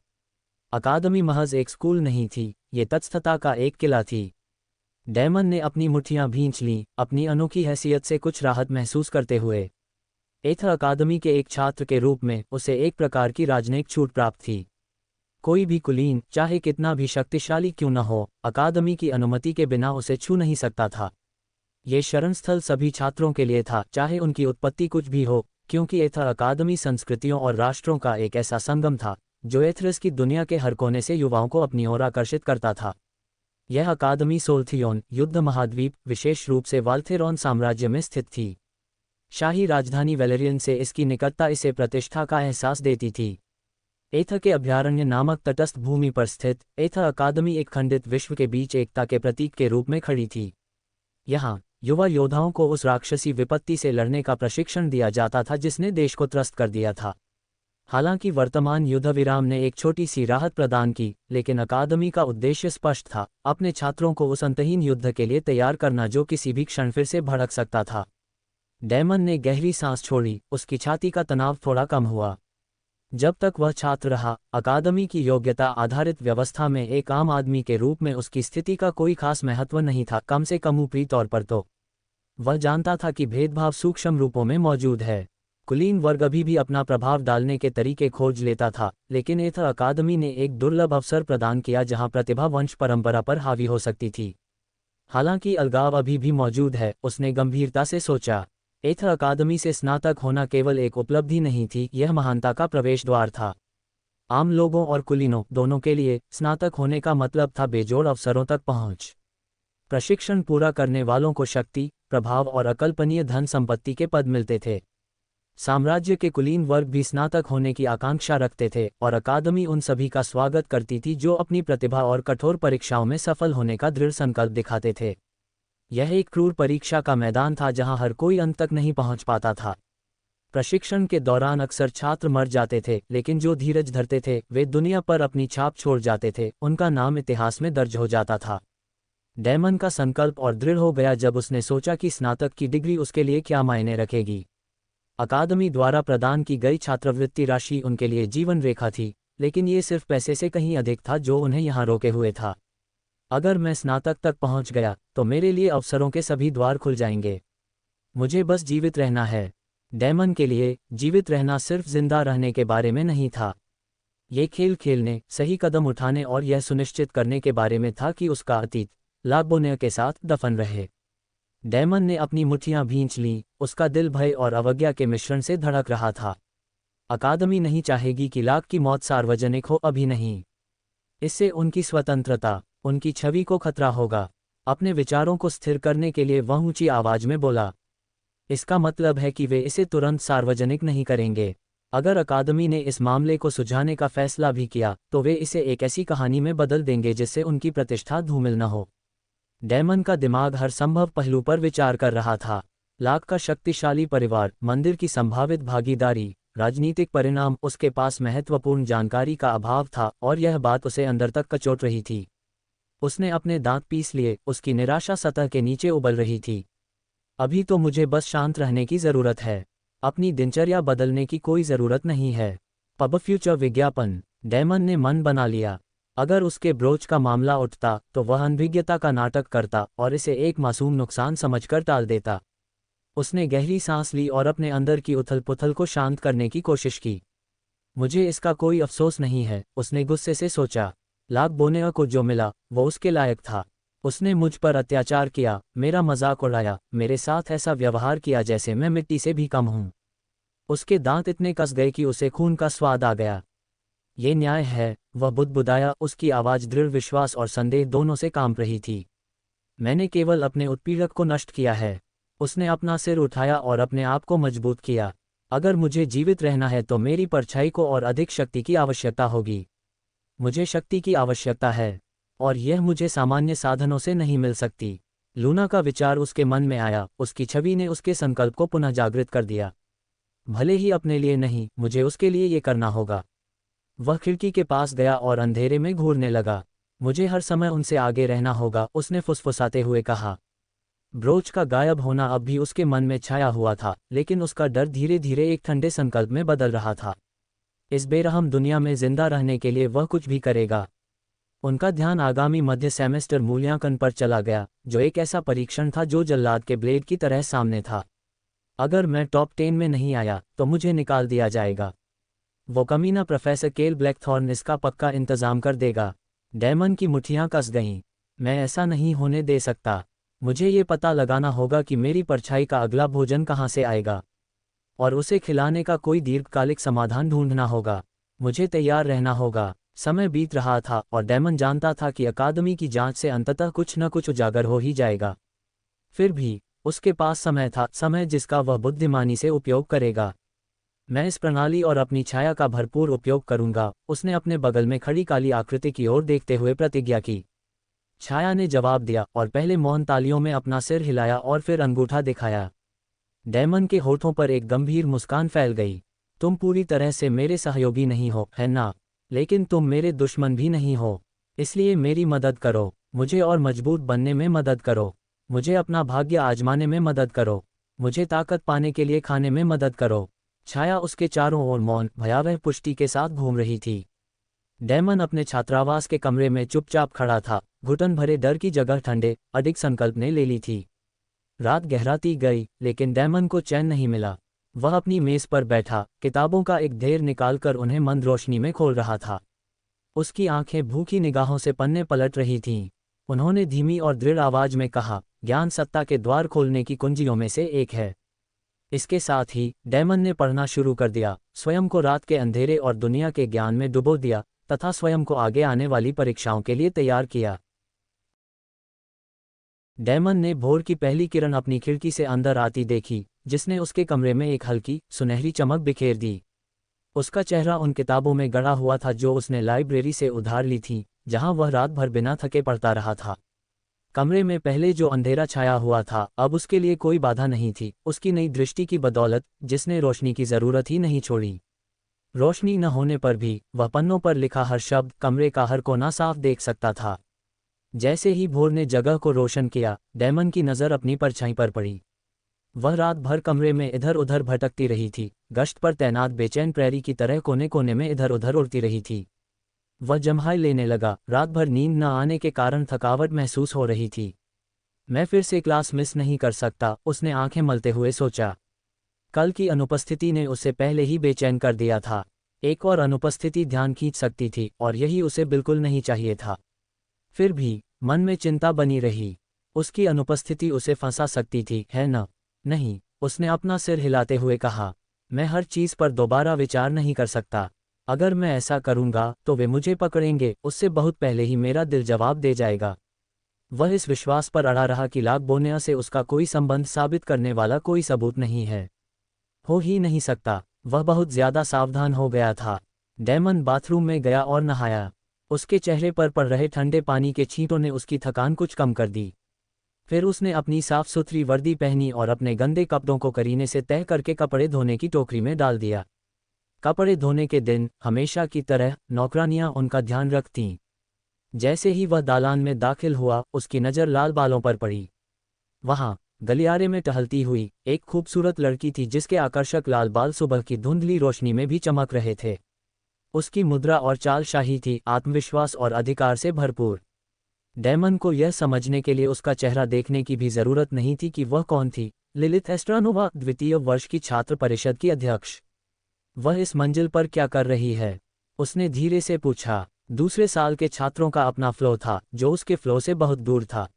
अकादमी महज एक स्कूल नहीं थी, ये तत्स्थता का एक किला थी। डेमन ने अपनी मुट्ठियां भींच लीं, अपनी अनोखी हैसियत से कुछ राहत महसूस करते हुए। एथर अकादमी के एक छात्र के रूप में उसे एक प्रकार की राजनयिक छूट प्राप्त थी। कोई भी कुलीन, चाहे कितना भी शक्तिशाली क्यों न हो, अकादमी की अनुमति के बिना उसे छू नहीं सकता था। ये शरणस्थल सभी छात्रों के लिए था, चाहे उनकी उत्पत्ति कुछ भी हो, क्योंकि एथर अकादमी संस्कृतियों और राष्ट्रों का एक ऐसा संगम था जो एथरस की दुनिया के हर कोने से युवाओं को अपनी ओर आकर्षित करता था। यह अकादमी सोल्थियोन युद्ध महाद्वीप, विशेष रूप से वाल्थेरॉन साम्राज्य में स्थित थी। शाही राजधानी वेलेरियन से इसकी निकटता इसे प्रतिष्ठा का एहसास देती थी। एथर के अभयारण्य नामक तटस्थ भूमि पर स्थित एथर अकादमी एक खंडित विश्व के बीच एकता के प्रतीक के रूप में खड़ी थी। यहाँ युवा योद्धाओं को उस राक्षसी विपत्ति से लड़ने का प्रशिक्षण दिया जाता था जिसने देश को त्रस्त कर दिया था। हालांकि वर्तमान युद्ध विराम ने एक छोटी सी राहत प्रदान की, लेकिन अकादमी का उद्देश्य स्पष्ट था, अपने छात्रों को उस अंतहीन युद्ध के लिए तैयार करना जो किसी भी क्षण फिर से भड़क सकता था। डेमन ने गहरी सांस छोड़ी, उसकी छाती का तनाव थोड़ा कम हुआ। जब तक वह छात्र रहा, अकादमी की योग्यता आधारित व्यवस्था में एक आम आदमी के रूप में उसकी स्थिति का कोई खास महत्व नहीं था, कम से कम ऊपरी तौर पर तो। वह जानता था कि भेदभाव सूक्ष्म रूपों में मौजूद है, कुलीन वर्ग अभी भी अपना प्रभाव डालने के तरीके खोज लेता था, लेकिन एथर अकादमी ने एक दुर्लभ अवसर प्रदान किया जहां प्रतिभा वंश परंपरा पर हावी हो सकती थी। हालांकि अलगाव अभी भी मौजूद है, उसने गंभीरता से सोचा। एथर अकादमी से स्नातक होना केवल एक उपलब्धि नहीं थी, यह महानता का प्रवेश द्वार था। आम लोगों और कुलीनों दोनों के लिए स्नातक होने का मतलब था बेजोड़ अवसरों तक पहुंच। प्रशिक्षण पूरा करने वालों को शक्ति, प्रभाव और अकल्पनीय धन संपत्ति के पद मिलते थे। साम्राज्य के कुलीन वर्ग भी स्नातक होने की आकांक्षा रखते थे, और अकादमी उन सभी का स्वागत करती थी जो अपनी प्रतिभा और कठोर परीक्षाओं में सफल होने का दृढ़ संकल्प दिखाते थे। यह एक क्रूर परीक्षा का मैदान था जहां हर कोई अंत तक नहीं पहुंच पाता था। प्रशिक्षण के दौरान अक्सर छात्र मर जाते थे, लेकिन जो धीरज धरते थे वे दुनिया पर अपनी छाप छोड़ जाते थे, उनका नाम इतिहास में दर्ज हो जाता था। डैमन का संकल्प और दृढ़ हो गया जब उसने सोचा कि स्नातक की डिग्री उसके लिए क्या मायने रखेगी। अकादमी द्वारा प्रदान की गई छात्रवृत्ति राशि उनके लिए जीवन रेखा थी, लेकिन ये सिर्फ पैसे से कहीं अधिक था जो उन्हें यहाँ रोके हुए था। अगर मैं स्नातक तक पहुँच गया तो मेरे लिए अवसरों के सभी द्वार खुल जाएंगे। मुझे बस जीवित रहना है। डैमन के लिए जीवित रहना सिर्फ जिंदा रहने के बारे में नहीं था। ये खेल खेलने, सही कदम उठाने और यह सुनिश्चित करने के बारे में था कि उसका अतीत लागबोनेय के साथ दफन रहे। डैमन ने अपनी मुट्ठियां भींच लीं, उसका दिल भय और अवज्ञा के मिश्रण से धड़क रहा था। अकादमी नहीं चाहेगी कि लाक की मौत सार्वजनिक हो, अभी नहीं। इससे उनकी स्वतंत्रता, उनकी छवि को खतरा होगा। अपने विचारों को स्थिर करने के लिए वह ऊंची आवाज में बोला, इसका मतलब है कि वे इसे तुरंत सार्वजनिक नहीं करेंगे। अगर अकादमी ने इस मामले को सुलझाने का फैसला भी किया तो वे इसे एक ऐसी कहानी में बदल देंगे जिससे उनकी प्रतिष्ठा धूमिल न हो। डैमन का दिमाग हर संभव पहलू पर विचार कर रहा था। लाक का शक्तिशाली परिवार, मंदिर की संभावित भागीदारी, राजनीतिक परिणाम, उसके पास महत्वपूर्ण जानकारी का अभाव था और यह बात उसे अंदर तक कचोट रही थी। उसने अपने दांत पीस लिए, उसकी निराशा सतह के नीचे उबल रही थी। अभी तो मुझे बस शांत रहने की ज़रूरत है। अपनी दिनचर्या बदलने की कोई ज़रूरत नहीं है। पब फ्यूचर विज्ञापन। डैमन ने मन बना लिया। अगर उसके ब्रोच का मामला उठता तो वह अनभिज्ञता का नाटक करता और इसे एक मासूम नुकसान समझकर टाल देता। उसने गहरी सांस ली और अपने अंदर की उथल पुथल को शांत करने की कोशिश की। मुझे इसका कोई अफसोस नहीं है, उसने गुस्से से सोचा। लाक बोनेआ को जो मिला वो उसके लायक था। उसने मुझ पर अत्याचार किया, मेरा मजाक उड़ाया, मेरे साथ ऐसा व्यवहार किया जैसे मैं मिट्टी से भी कम हूं। उसके दांत इतने कस गए कि उसे खून का स्वाद आ गया। ये न्याय है, वह बुदबुदाया, उसकी आवाज़ दृढ़ विश्वास और संदेह दोनों से कांप रही थी। मैंने केवल अपने उत्पीड़क को नष्ट किया है। उसने अपना सिर उठाया और अपने आप को मजबूत किया। अगर मुझे जीवित रहना है तो मेरी परछाई को और अधिक शक्ति की आवश्यकता होगी। मुझे शक्ति की आवश्यकता है, और यह मुझे सामान्य साधनों से नहीं मिल सकती। लूना का विचार उसके मन में आया, उसकी छवि ने उसके संकल्प को पुनः जागृत कर दिया। भले ही अपने लिए नहीं, मुझे उसके लिए ये करना होगा। वह खिड़की के पास गया और अंधेरे में घूरने लगा। मुझे हर समय उनसे आगे रहना होगा, उसने फुसफुसाते हुए कहा। ब्रोच का गायब होना अब भी उसके मन में छाया हुआ था, लेकिन उसका डर धीरे धीरे एक ठंडे संकल्प में बदल रहा था। इस बेरहम दुनिया में जिंदा रहने के लिए वह कुछ भी करेगा। उनका ध्यान आगामी मध्य सेमेस्टर मूल्यांकन पर चला गया, जो एक ऐसा परीक्षण था जो जल्लाद के ब्लेड की तरह सामने था। अगर मैं टॉप 10 में नहीं आया तो मुझे निकाल दिया जाएगा। वो कमीना प्रोफेसर केल ब्लैकथॉर्न इसका पक्का इंतजाम कर देगा। डैमन की मुट्ठियां कस गईं। मैं ऐसा नहीं होने दे सकता। मुझे ये पता लगाना होगा कि मेरी परछाई का अगला भोजन कहाँ से आएगा, और उसे खिलाने का कोई दीर्घकालिक समाधान ढूंढना होगा। मुझे तैयार रहना होगा। समय बीत रहा था और डैमन जानता था कि अकादमी की जांच से अंततः कुछ न कुछ उजागर हो ही जाएगा। फिर भी उसके पास समय था, समय जिसका वह बुद्धिमानी से उपयोग करेगा। मैं इस प्रणाली और अपनी छाया का भरपूर उपयोग करूंगा, उसने अपने बगल में खड़ी काली आकृति की ओर देखते हुए प्रतिज्ञा की। छाया ने जवाब दिया और पहले मौन तालियों में अपना सिर हिलाया और फिर अंगूठा दिखाया। डैमन के होठों पर एक गंभीर मुस्कान फैल गई। तुम पूरी तरह से मेरे सहयोगी नहीं हो, है ना? लेकिन तुम मेरे दुश्मन भी नहीं हो। इसलिए मेरी मदद करो, मुझे और मजबूत बनने में मदद करो, मुझे अपना भाग्य आजमाने में मदद करो, मुझे ताकत पाने के लिए खाने में मदद करो। छाया उसके चारों ओर मौन, भयावह पुष्टि के साथ घूम रही थी। डैमन अपने छात्रावास के कमरे में चुपचाप खड़ा था, घुटन भरे डर की जगह ठंडे, अडिग संकल्प ने ले ली थी। रात गहराती गई, लेकिन डैमन को चैन नहीं मिला। वह अपनी मेज़ पर बैठा किताबों का एक ढेर निकालकर उन्हें मंद रोशनी में खोल रहा था। उसकी आंखें भूखी निगाहों से पन्ने पलट रही थीं। उन्होंने धीमी और दृढ़ आवाज में कहा, ज्ञान सत्ता के द्वार खोलने की कुंजियों में से एक है। इसके साथ ही डैमन ने पढ़ना शुरू कर दिया, स्वयं को रात के अंधेरे और दुनिया के ज्ञान में डुबो दिया तथा स्वयं को आगे आने वाली परीक्षाओं के लिए तैयार किया। डैमन ने भोर की पहली किरण अपनी खिड़की से अंदर आती देखी, जिसने उसके कमरे में एक हल्की सुनहरी चमक बिखेर दी। उसका चेहरा उन किताबों में गड़ा हुआ था जो उसने लाइब्रेरी से उधार ली थीं, जहां वह रात भर बिना थके पढ़ता रहा था। कमरे में पहले जो अंधेरा छाया हुआ था, अब उसके लिए कोई बाधा नहीं थी, उसकी नई दृष्टि की बदौलत, जिसने रोशनी की जरूरत ही नहीं छोड़ी। रोशनी न होने पर भी वह पन्नों पर लिखा हर शब्द, कमरे का हर कोना साफ देख सकता था। जैसे ही भोर ने जगह को रोशन किया, डैमन की नज़र अपनी परछाई पर पड़ी। वह रात भर कमरे में इधर उधर भटकती रही थी, गश्त पर तैनात बेचैन प्रैरी की तरह कोने कोने में इधर उधर उड़ती रही थी। वह जम्हाई लेने लगा, रात भर नींद न आने के कारण थकावट महसूस हो रही थी। मैं फिर से क्लास मिस नहीं कर सकता, उसने आंखें मलते हुए सोचा। कल की अनुपस्थिति ने उसे पहले ही बेचैन कर दिया था। एक और अनुपस्थिति ध्यान खींच सकती थी और यही उसे बिल्कुल नहीं चाहिए था। फिर भी मन में चिंता बनी रही। उसकी अनुपस्थिति उसे फंसा सकती थी, है न? नहीं, उसने अपना सिर हिलाते हुए कहा, मैं हर चीज़ पर दोबारा विचार नहीं कर सकता। अगर मैं ऐसा करूंगा तो वे मुझे पकड़ेंगे, उससे बहुत पहले ही मेरा दिल जवाब दे जाएगा। वह इस विश्वास पर अड़ा रहा कि लाग बोनेया से उसका कोई संबंध साबित करने वाला कोई सबूत नहीं है। हो ही नहीं सकता। वह बहुत ज्यादा सावधान हो गया था। डैमन बाथरूम में गया और नहाया। उसके चेहरे पर पड़ रहे ठंडे पानी के छींटों ने उसकी थकान कुछ कम कर दी। फिर उसने अपनी साफ सुथरी वर्दी पहनी और अपने गंदे कपड़ों को करीने से तह करके कपड़े धोने की टोकरी में डाल दिया। कपड़े धोने के दिन हमेशा की तरह नौकरानियां उनका ध्यान रखतीं। जैसे ही वह दालान में दाखिल हुआ, उसकी नज़र लाल बालों पर पड़ी। वहां गलियारे में टहलती हुई एक खूबसूरत लड़की थी, जिसके आकर्षक लाल बाल सुबह की धुंधली रोशनी में भी चमक रहे थे। उसकी मुद्रा और चाल शाही थी, आत्मविश्वास और अधिकार से भरपूर। डैमन को यह समझने के लिए उसका चेहरा देखने की भी जरूरत नहीं थी कि वह कौन थी। लिलिथ एस्ट्रानोवा, द्वितीय वर्ष की छात्र परिषद की अध्यक्ष। वह इस मंजिल पर क्या कर रही है? उसने धीरे से पूछा। दूसरे साल के छात्रों का अपना फ्लो था, जो उसके फ्लो से बहुत दूर था।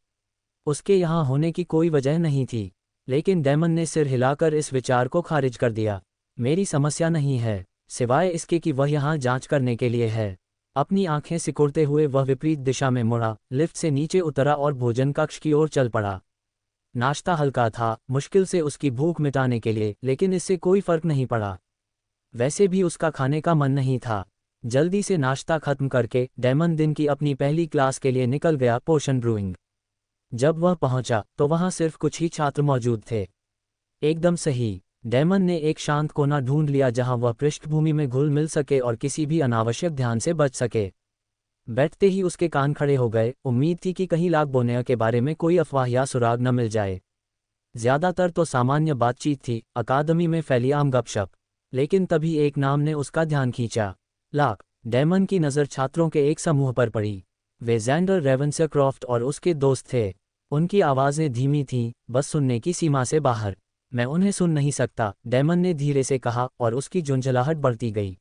उसके यहाँ होने की कोई वजह नहीं थी। लेकिन डैमन ने सिर हिलाकर इस विचार को खारिज कर दिया। मेरी समस्या नहीं है, सिवाय इसके कि वह यहाँ जांच करने के लिए है। अपनी आंखें सिकुड़ते हुए वह विपरीत दिशा में मुड़ा, लिफ्ट से नीचे उतरा और भोजन कक्ष की ओर चल पड़ा। नाश्ता हल्का था, मुश्किल से उसकी भूख मिटाने के लिए, लेकिन इससे कोई फर्क नहीं पड़ा। वैसे भी उसका खाने का मन नहीं था। जल्दी से नाश्ता खत्म करके डैमन दिन की अपनी पहली क्लास के लिए निकल गया, पोशन ब्रूइंग। जब वह पहुंचा तो वहां सिर्फ कुछ ही छात्र मौजूद थे। एकदम सही, डैमन ने एक शांत कोना ढूंढ लिया जहां वह पृष्ठभूमि में घुल मिल सके और किसी भी अनावश्यक ध्यान से बच सके। बैठते ही उसके कान खड़े हो गए। उम्मीद थी कि कहीं लाग बोनेया के बारे में कोई अफवाह या सुराग न मिल जाए। ज्यादातर तो सामान्य बातचीत थी, अकादमी में फैली आम गपशप। लेकिन तभी एक नाम ने उसका ध्यान खींचा। लाग। डैमन की नज़र छात्रों के एक समूह पर पड़ी। वे ज़ैंडर रेवेंसक्रॉफ्ट और उसके दोस्त थे। उनकी आवाज़ें धीमी थीं, बस सुनने की सीमा से बाहर। मैं उन्हें सुन नहीं सकता, डैमन ने धीरे से कहा, और उसकी झुंझलाहट बढ़ती गई।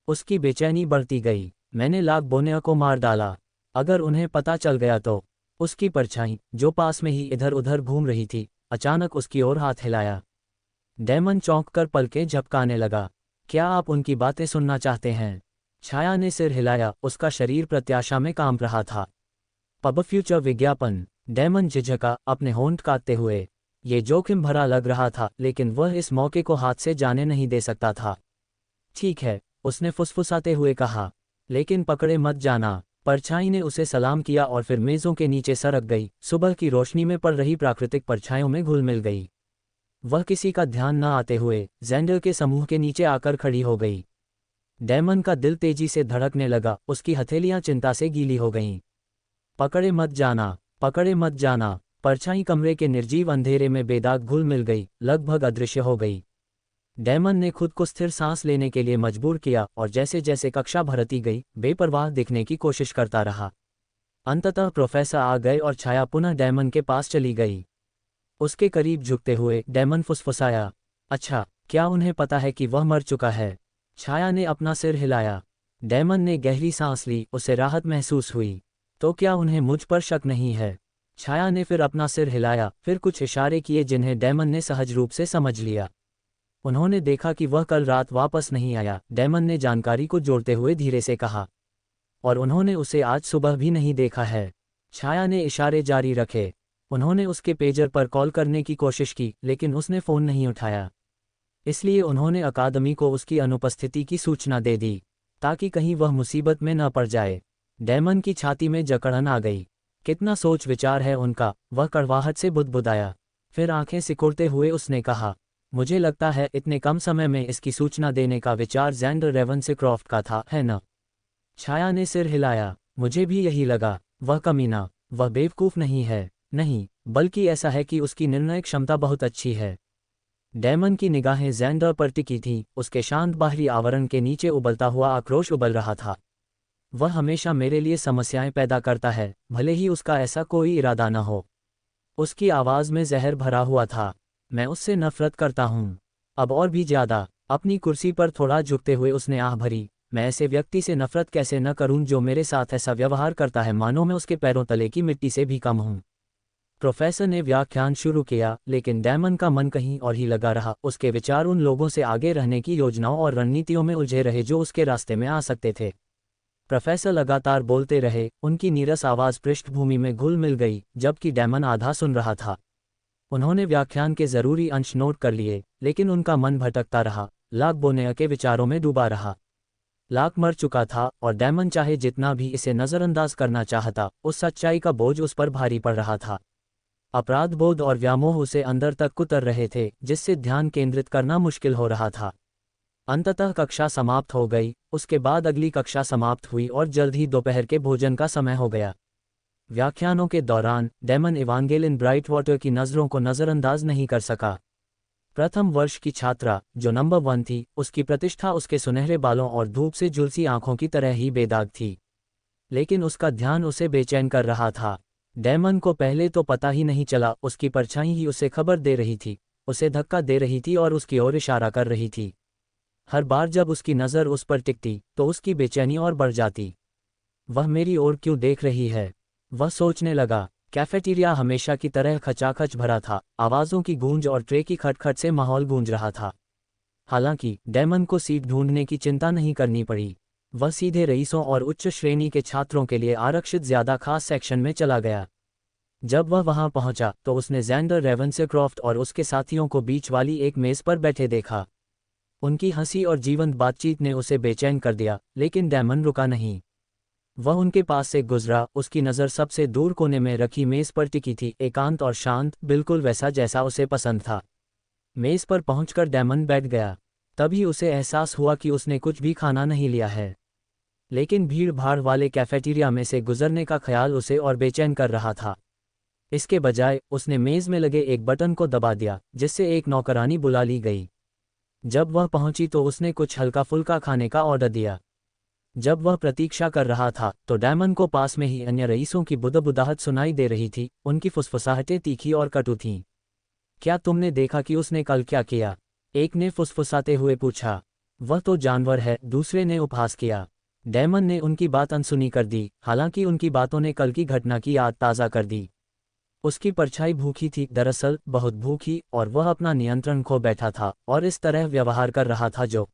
उसकी बेचैनी बढ़ती गई। मैंने लाग बोनेया को मार डाला। अगर उन्हें पता चल गया तो? उसकी परछाई, जो पास में ही इधर उधर घूम रही थी, अचानक उसकी ओर हाथ हिलाया। डैमन चौंक कर पलकें झपकाने लगा। क्या आप उनकी बातें सुनना चाहते हैं? छाया ने सिर हिलाया, उसका शरीर प्रत्याशा में कांप रहा था। पब फ्यूचर विज्ञापन। डैमन झिझका, अपने होंठ काटते हुए। ये जोखिम भरा लग रहा था, लेकिन वह इस मौके को हाथ से जाने नहीं दे सकता था। ठीक है, उसने फुसफुसाते हुए कहा, लेकिन पकड़े मत जाना। परछाई ने उसे सलाम किया और फिर मेज़ों के नीचे सरक गई, सुबह की रोशनी में पड़ रही प्राकृतिक परछाइयों में घुल मिल गई। वह किसी का ध्यान न आते हुए ज़ैंडर के समूह के नीचे आकर खड़ी हो गई। डैमन का दिल तेजी से धड़कने लगा, उसकी हथेलियां चिंता से गीली हो गईं। पकड़े मत जाना, पकड़े मत जाना। परछाई कमरे के निर्जीव अंधेरे में बेदाग घुल मिल गई, लगभग अदृश्य हो गई। डैमन ने खुद को स्थिर सांस लेने के लिए मजबूर किया और जैसे जैसे कक्षा भरती गई, बेपरवाह दिखने की कोशिश करता रहा। अंततः प्रोफेसर आ गए और छाया पुनः डैमन के पास चली गई। उसके करीब झुकते हुए डैमन फुसफुसाया, अच्छा, क्या उन्हें पता है कि वह मर चुका है? छाया ने अपना सिर हिलाया। डेमन ने गहरी सांस ली, उसे राहत महसूस हुई। तो क्या उन्हें मुझ पर शक नहीं है? छाया ने फिर अपना सिर हिलाया, फिर कुछ इशारे किए जिन्हें डेमन ने सहज रूप से समझ लिया। उन्होंने देखा कि वह कल रात वापस नहीं आया। डेमन ने जानकारी को जोड़ते हुए धीरे से कहा, और उन्होंने उसे आज सुबह भी नहीं देखा है। छाया ने इशारे जारी रखे। उन्होंने उसके पेजर पर कॉल करने की कोशिश की, लेकिन उसने फ़ोन नहीं उठाया। इसलिए उन्होंने अकादमी को उसकी अनुपस्थिति की सूचना दे दी, ताकि कहीं वह मुसीबत में न पड़ जाए। डेमन की छाती में जकड़न आ गई। कितना सोच विचार है उनका, वह कड़वाहट से बुदबुदाया। फिर आंखें सिकुड़ते हुए उसने कहा, मुझे लगता है इतने कम समय में इसकी सूचना देने का विचार ज़ैंडर रेवेंसक्राफ्ट का था, है न? छाया ने सिर हिलाया। मुझे भी यही लगा। वह कमीना, वह बेवकूफ़ नहीं है। नहीं, बल्कि ऐसा है कि उसकी निर्णय क्षमता बहुत अच्छी है। डेमन की निगाहें ज़ैंडर पर टिकी थीं, उसके शांत बाहरी आवरण के नीचे उबलता हुआ आक्रोश उबल रहा था। वह हमेशा मेरे लिए समस्याएं पैदा करता है, भले ही उसका ऐसा कोई इरादा न हो। उसकी आवाज़ में जहर भरा हुआ था। मैं उससे नफरत करता हूँ। अब और भी ज़्यादा। अपनी कुर्सी पर थोड़ा झुकते हुए उसने आह भरी। मैं ऐसे व्यक्ति से नफरत कैसे न करूं जो मेरे साथ ऐसा व्यवहार करता है मानो मैं उसके पैरों तले की मिट्टी से भी कम हूं। प्रोफेसर ने व्याख्यान शुरू किया, लेकिन डेमन का मन कहीं और ही लगा रहा। उसके विचार उन लोगों से आगे रहने की योजनाओं और रणनीतियों में उलझे रहे जो उसके रास्ते में आ सकते थे। प्रोफेसर लगातार बोलते रहे, उनकी नीरस आवाज़ पृष्ठभूमि में घुल मिल गई, जबकि डेमन आधा सुन रहा था। उन्होंने व्याख्यान के ज़रूरी अंश नोट कर लिए, लेकिन उनका मन भटकता रहा, लाक बोनेया के विचारों में डूबा रहा। लाक मर चुका था, और डेमन चाहे जितना भी इसे नज़रअंदाज करना चाहता, उस सच्चाई का बोझ उस पर भारी पड़ रहा था। अपराधबोध और व्यामोह उसे अंदर तक कुतर रहे थे, जिससे ध्यान केंद्रित करना मुश्किल हो रहा था। अंततः कक्षा समाप्त हो गई। उसके बाद अगली कक्षा समाप्त हुई और जल्द ही दोपहर के भोजन का समय हो गया। व्याख्यानों के दौरान डेमन इवांगेलिन ब्राइटवाटर की नज़रों को नज़रअंदाज नहीं कर सका। प्रथम वर्ष की छात्रा, जो नंबर 1 थी, उसकी प्रतिष्ठा उसके सुनहरे बालों और धूप से झुलसी आंखों की तरह ही बेदाग थी। लेकिन उसका ध्यान उसे बेचैन कर रहा था। डेमन को पहले तो पता ही नहीं चला, उसकी परछाई ही उसे खबर दे रही थी, उसे धक्का दे रही थी और उसकी ओर इशारा कर रही थी। हर बार जब उसकी नज़र उस पर टिकती, तो उसकी बेचैनी और बढ़ जाती। वह मेरी ओर क्यों देख रही है? वह सोचने लगा। कैफेटेरिया हमेशा की तरह खचाखच भरा था, आवाज़ों की गूंज और ट्रे की खटखट से माहौल गूंज रहा था। हालांकि डेमन को सीट ढूंढने की चिंता नहीं करनी पड़ी। वह सीधे रईसों और उच्च श्रेणी के छात्रों के लिए आरक्षित ज़्यादा खास सेक्शन में चला गया। जब वह वहां पहुंचा, तो उसने ज़ैंडर रेवेंसक्राफ्ट और उसके साथियों को बीच वाली एक मेज़ पर बैठे देखा। उनकी हंसी और जीवंत बातचीत ने उसे बेचैन कर दिया, लेकिन डेमन रुका नहीं। वह उनके पास से गुजरा, उसकी नज़र सबसे दूर कोने में रखी मेज़ पर टिकी थी, एकांत और शांत, बिल्कुल वैसा जैसा उसे पसंद था। मेज़ पर पहुंचकर डेमन बैठ गया। तभी उसे एहसास हुआ कि उसने कुछ भी खाना नहीं लिया है। लेकिन भीड़ भाड़ वाले कैफेटेरिया में से गुजरने का ख्याल उसे और बेचैन कर रहा था। इसके बजाय उसने मेज़ में लगे एक बटन को दबा दिया, जिससे एक नौकरानी बुला ली गई। जब वह पहुंची तो उसने कुछ हल्का फुल्का खाने का ऑर्डर दिया। जब वह प्रतीक्षा कर रहा था, तो डेमन को पास में ही अन्य रईसों की बुदबुदाहट सुनाई दे रही थी। उनकी फुसफुसाहटें तीखी और कटु थीं। क्या तुमने देखा कि उसने कल क्या किया? एक ने फुसफुसाते हुए पूछा। वह तो जानवर है, दूसरे ने उपहास किया। डेमन ने उनकी बात अनसुनी कर दी, हालांकि उनकी बातों ने कल की घटना की याद ताज़ा कर दी। उसकी परछाई भूखी थी, दरअसल बहुत भूखी, और वह अपना नियंत्रण खो बैठा था और इस तरह व्यवहार कर रहा था जो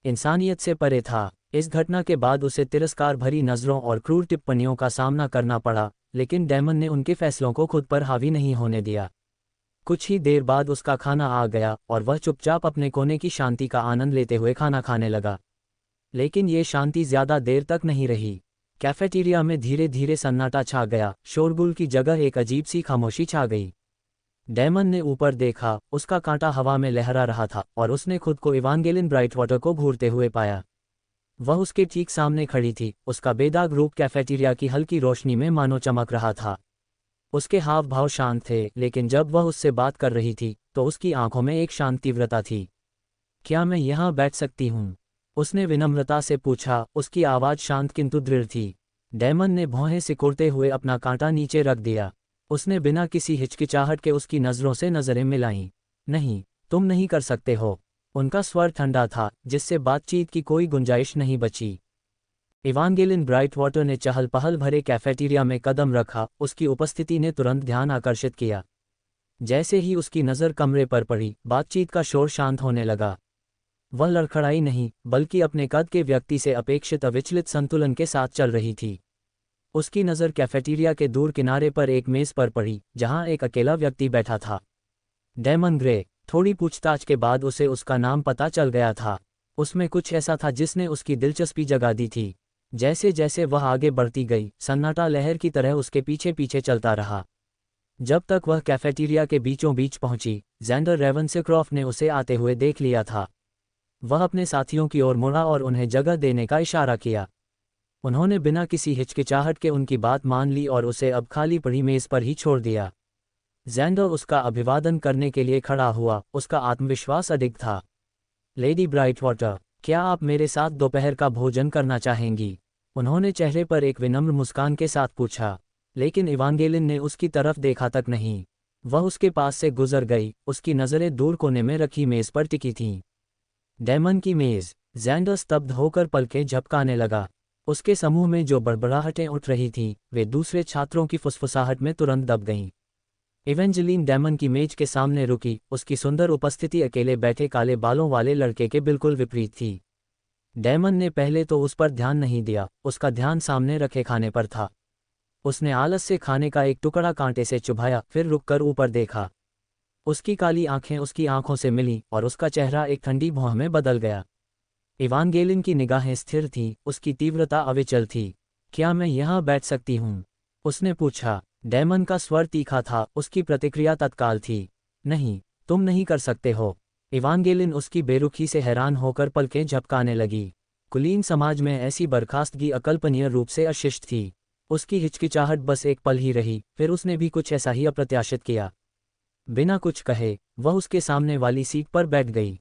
इंसानियत से परे था। इस घटना के बाद उसे तिरस्कार भरी नज़रों और क्रूर टिप्पणियों का सामना करना पड़ा, लेकिन डेमन ने उनके फैसलों को खुद पर हावी नहीं होने दिया। कुछ ही देर बाद उसका खाना आ गया और वह चुपचाप अपने कोने की शांति का आनंद लेते हुए खाना खाने लगा। लेकिन ये शांति ज़्यादा देर तक नहीं रही। कैफेटेरिया में धीरे धीरे सन्नाटा छा गया, शोरगुल की जगह एक अजीब सी खामोशी छा गई। डेमन ने ऊपर देखा, उसका कांटा हवा में लहरा रहा था, और उसने खुद को इवांगेलिन ब्राइटवाटर को घूरते हुए पाया। वह उसके ठीक सामने खड़ी थी, उसका बेदाग रूप कैफेटेरिया की हल्की रोशनी में मानो चमक रहा था। उसके हाव भाव शांत थे, लेकिन जब वह उससे बात कर रही थी, तो उसकी आंखों में एक शांत तीव्रता थी। क्या मैं यहाँ बैठ सकती हूँ? उसने विनम्रता से पूछा, उसकी आवाज़ शांत किंतु दृढ़ थी। डेमन ने भौहें सिकुड़ते हुए अपना कांटा नीचे रख दिया। उसने बिना किसी हिचकिचाहट के उसकी नज़रों से नज़रें मिलाईं। नहीं, तुम नहीं कर सकते हो। उनका स्वर ठंडा था, जिससे बातचीत की कोई गुंजाइश नहीं बची। इवांगेलिन ब्राइटवाटर ने चहल-पहल भरे कैफेटेरिया में कदम रखा, उसकी उपस्थिति ने तुरंत ध्यान आकर्षित किया। जैसे ही उसकी नज़र कमरे पर पड़ी, बातचीत का शोर शांत होने लगा। वह लड़खड़ाई नहीं, बल्कि अपने कद के व्यक्ति से अपेक्षित अविचलित संतुलन के साथ चल रही थी। उसकी नज़र कैफेटेरिया के दूर किनारे पर एक मेज़ पर पड़ी, जहां एक अकेला व्यक्ति बैठा था। Damon grey. थोड़ी पूछताछ के बाद उसे उसका नाम पता चल गया था। उसमें कुछ ऐसा था जिसने उसकी दिलचस्पी जगा दी थी। जैसे जैसे वह आगे बढ़ती गई, सन्नाटा लहर की तरह उसके पीछे पीछे चलता रहा। जब तक वह कैफेटेरिया के बीचों बीच पहुंची, ज़ैंडर रेवेंसक्रॉफ्ट ने उसे आते हुए देख लिया था। वह अपने साथियों की ओर मुड़ा और उन्हें जगह देने का इशारा किया। उन्होंने बिना किसी हिचकिचाहट के उनकी बात मान ली और उसे अब खाली पड़ी मेज़ पर ही छोड़ दिया। ज़ैंडर उसका अभिवादन करने के लिए खड़ा हुआ, उसका आत्मविश्वास अडिग था। लेडी ब्राइटवाटर, क्या आप मेरे साथ दोपहर का भोजन करना चाहेंगी? उन्होंने चेहरे पर एक विनम्र मुस्कान के साथ पूछा, लेकिन इवांगेलिन ने उसकी तरफ देखा तक नहीं। वह उसके पास से गुजर गई, उसकी नज़रें दूर कोने में रखी मेज़ पर टिकी थीं। डैमन की मेज़। ज़ैंडर स्तब्ध होकर पलकें झपकाने लगा। उसके समूह में जो बड़बड़ाहटें उठ रही थीं, वे दूसरे छात्रों की फुसफुसाहट में तुरंत दब गईं। इवेंजेलिन डैमन की मेज के सामने रुकी, उसकी सुंदर उपस्थिति अकेले बैठे काले बालों वाले लड़के के बिल्कुल विपरीत थी। डैमन ने पहले तो उस पर ध्यान नहीं दिया, उसका ध्यान सामने रखे खाने पर था। उसने आलस से खाने का एक टुकड़ा कांटे से चुभाया, फिर रुककर ऊपर देखा। उसकी काली आंखें उसकी आंखों से मिलीं और उसका चेहरा एक ठंडी भौं में बदल गया। इवांगेलिन की निगाहें स्थिर थीं, उसकी तीव्रता अविचल थी। क्या मैं यहाँ बैठ सकती हूँ? उसने पूछा। डैमन का स्वर तीखा था, उसकी प्रतिक्रिया तत्काल थी। नहीं, तुम नहीं कर सकते हो। इवांगेलिन उसकी बेरुखी से हैरान होकर पलकें झपकाने लगी। कुलीन समाज में ऐसी बर्खास्तगी अकल्पनीय रूप से अशिष्ट थी। उसकी हिचकिचाहट बस एक पल ही रही, फिर उसने भी कुछ ऐसा ही अप्रत्याशित किया। बिना कुछ कहे, वह उसके सामने वाली सीट पर बैठ गई।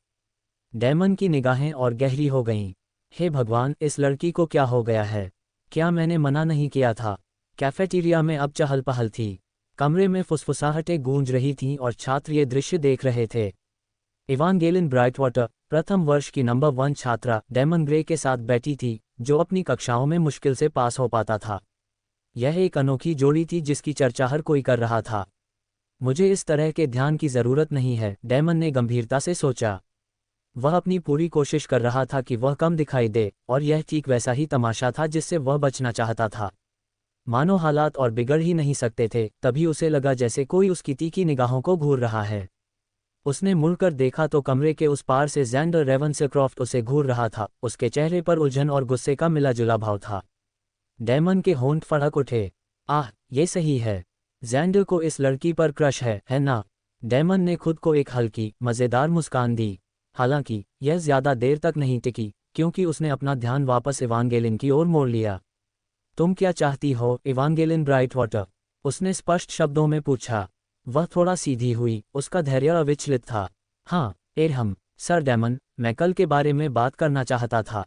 डैमन की निगाहें और गहरी हो गईं। हे भगवान, इस लड़की को क्या हो गया है? क्या मैंने मना नहीं किया था? कैफेटेरिया में अब चहल पहल थी। कमरे में फुसफुसाहटें गूंज रही थीं और छात्र ये दृश्य देख रहे थे। इवांगेलिन ब्राइटवाटर, प्रथम वर्ष की नंबर 1 छात्रा, डैमन ग्रे के साथ बैठी थी, जो अपनी कक्षाओं में मुश्किल से पास हो पाता था। यह एक अनोखी जोड़ी थी जिसकी चर्चा हर कोई कर रहा था। मुझे इस तरह के ध्यान की ज़रूरत नहीं है, डैमन ने गंभीरता से सोचा। वह अपनी पूरी कोशिश कर रहा था कि वह कम दिखाई दे, और यह ठीक वैसा ही तमाशा था जिससे वह बचना चाहता था। मानो हालात और बिगड़ ही नहीं सकते थे, तभी उसे लगा जैसे कोई उसकी तीखी निगाहों को घूर रहा है। उसने मुड़कर देखा तो कमरे के उस पार से ज़ैंडर रेवेंसक्रॉफ्ट उसे घूर रहा था। उसके चेहरे पर उलझन और गुस्से का मिला-जुला भाव था। डैमन के होंठ फड़क उठे। आह, ये सही है। ज़ैंडर को इस लड़की पर क्रश है ना? डैमन ने खुद को एक हल्की, मज़ेदार मुस्कान दी। हालांकि यह ज़्यादा देर तक नहीं टिकी, क्योंकि उसने अपना ध्यान वापस इवांगेलिन की ओर मोड़ लिया। तुम क्या चाहती हो, इवांगेलिन ब्राइटवाटर? उसने स्पष्ट शब्दों में पूछा। वह थोड़ा सीधी हुई, उसका धैर्य अविचलित था। हाँ, एरहम, सर डैमन, मैं कल के बारे में बात करना चाहता था।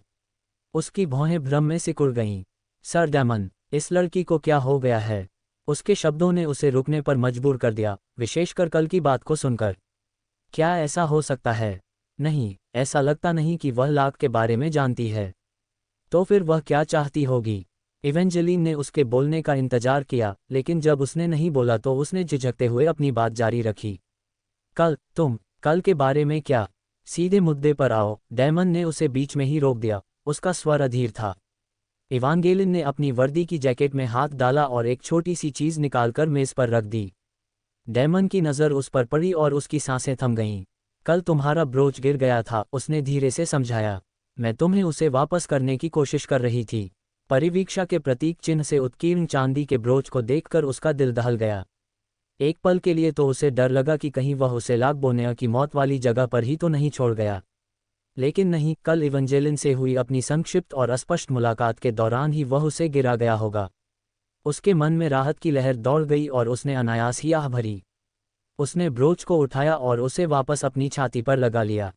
उसकी भौहें भ्रम में सिकुड़ गईं। सर डैमन, इस लड़की को क्या हो गया है? उसके शब्दों ने उसे रुकने पर मजबूर कर दिया, विशेषकर कल की बात को सुनकर। क्या ऐसा हो सकता है? नहीं, ऐसा लगता नहीं कि वह लाक के बारे में जानती है। तो फिर वह क्या चाहती होगी? इवेंजेलिन ने उसके बोलने का इंतजार किया, लेकिन जब उसने नहीं बोला तो उसने झिझकते हुए अपनी बात जारी रखी। कल के बारे में क्या? सीधे मुद्दे पर आओ, डैमन ने उसे बीच में ही रोक दिया। उसका स्वर अधीर था। इवांगेलिन ने अपनी वर्दी की जैकेट में हाथ डाला और एक छोटी सी चीज निकालकर मेज पर रख दी। डैमन की नज़र उस पर पड़ी और उसकी सांसें थम गईं। कल तुम्हारा ब्रोच गिर गया था, उसने धीरे से समझाया। मैं तुम्हें उसे वापस करने की कोशिश कर रही थी। परिवीक्षा के प्रतीक चिन्ह से उत्कीर्ण चांदी के ब्रोच को देखकर उसका दिल दहल गया। एक पल के लिए तो उसे डर लगा कि कहीं वह उसे लागबोनेया की मौत वाली जगह पर ही तो नहीं छोड़ गया। लेकिन नहीं, कल इवेंजेलिन से हुई अपनी संक्षिप्त और अस्पष्ट मुलाकात के दौरान ही वह उसे गिरा गया होगा। उसके मन में राहत की लहर दौड़ गई और उसने अनायास ही आह भरी। उसने ब्रोच को उठाया और उसे वापस अपनी छाती पर लगा लिया।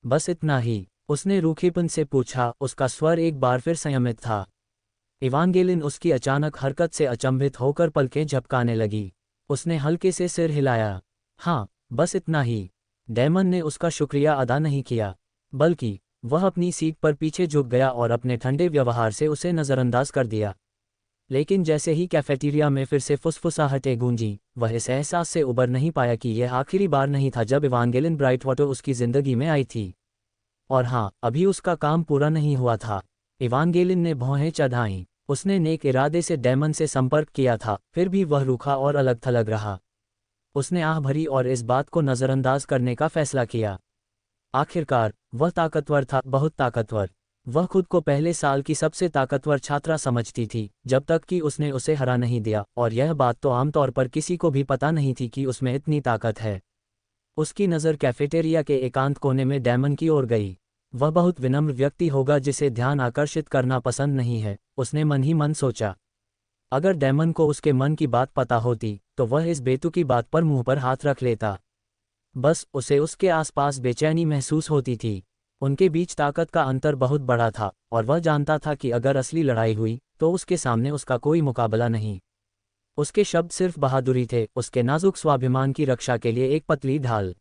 बस इतना ही? उसने रूखेपन से पूछा, उसका स्वर एक बार फिर संयमित था। इवांगेलिन उसकी अचानक हरकत से अचंभित होकर पलकें झपकाने लगी। उसने हल्के से सिर हिलाया। हाँ, बस इतना ही। डेमन ने उसका शुक्रिया अदा नहीं किया, बल्कि वह अपनी सीट पर पीछे झुक गया और अपने ठंडे व्यवहार से उसे नज़रअंदाज कर दिया। लेकिन जैसे ही कैफेटेरिया में फिर से फुसफुसाहटें गूंजी, वह इस एहसास से उबर नहीं पाया कि यह आखिरी बार नहीं था जब इवांगेलिन ब्राइटवाटर उसकी ज़िंदगी में आई थी। और हाँ, अभी उसका काम पूरा नहीं हुआ था। इवांगेलिन ने भौहें चढ़ाईं। उसने नेक इरादे से डेमन से संपर्क किया था, फिर भी वह रूखा और अलग थलग रहा। उसने आह भरी और इस बात को नज़रअंदाज करने का फैसला किया। आखिरकार वह ताकतवर था, बहुत ताकतवर। वह खुद को पहले साल की सबसे ताकतवर छात्रा समझती थी, जब तक कि उसने उसे हरा नहीं दिया, और यह बात तो आमतौर पर किसी को भी पता नहीं थी कि उसमें इतनी ताकत है। उसकी नज़र कैफेटेरिया के एकांत कोने में डेमन की ओर गई। वह बहुत विनम्र व्यक्ति होगा जिसे ध्यान आकर्षित करना पसंद नहीं है, उसने मन ही मन सोचा। अगर डेमन को उसके मन की बात पता होती, तो वह इस बेतुकी बात पर मुंह पर हाथ रख लेता। बस उसे उसके आसपास बेचैनी महसूस होती थी। उनके बीच ताकत का अंतर बहुत बड़ा था, और वह जानता था कि अगर असली लड़ाई हुई, तो उसके सामने उसका कोई मुकाबला नहीं। उसके शब्द सिर्फ बहादुरी थे, उसके नाजुक स्वाभिमान की रक्षा के लिए एक पतली ढाल।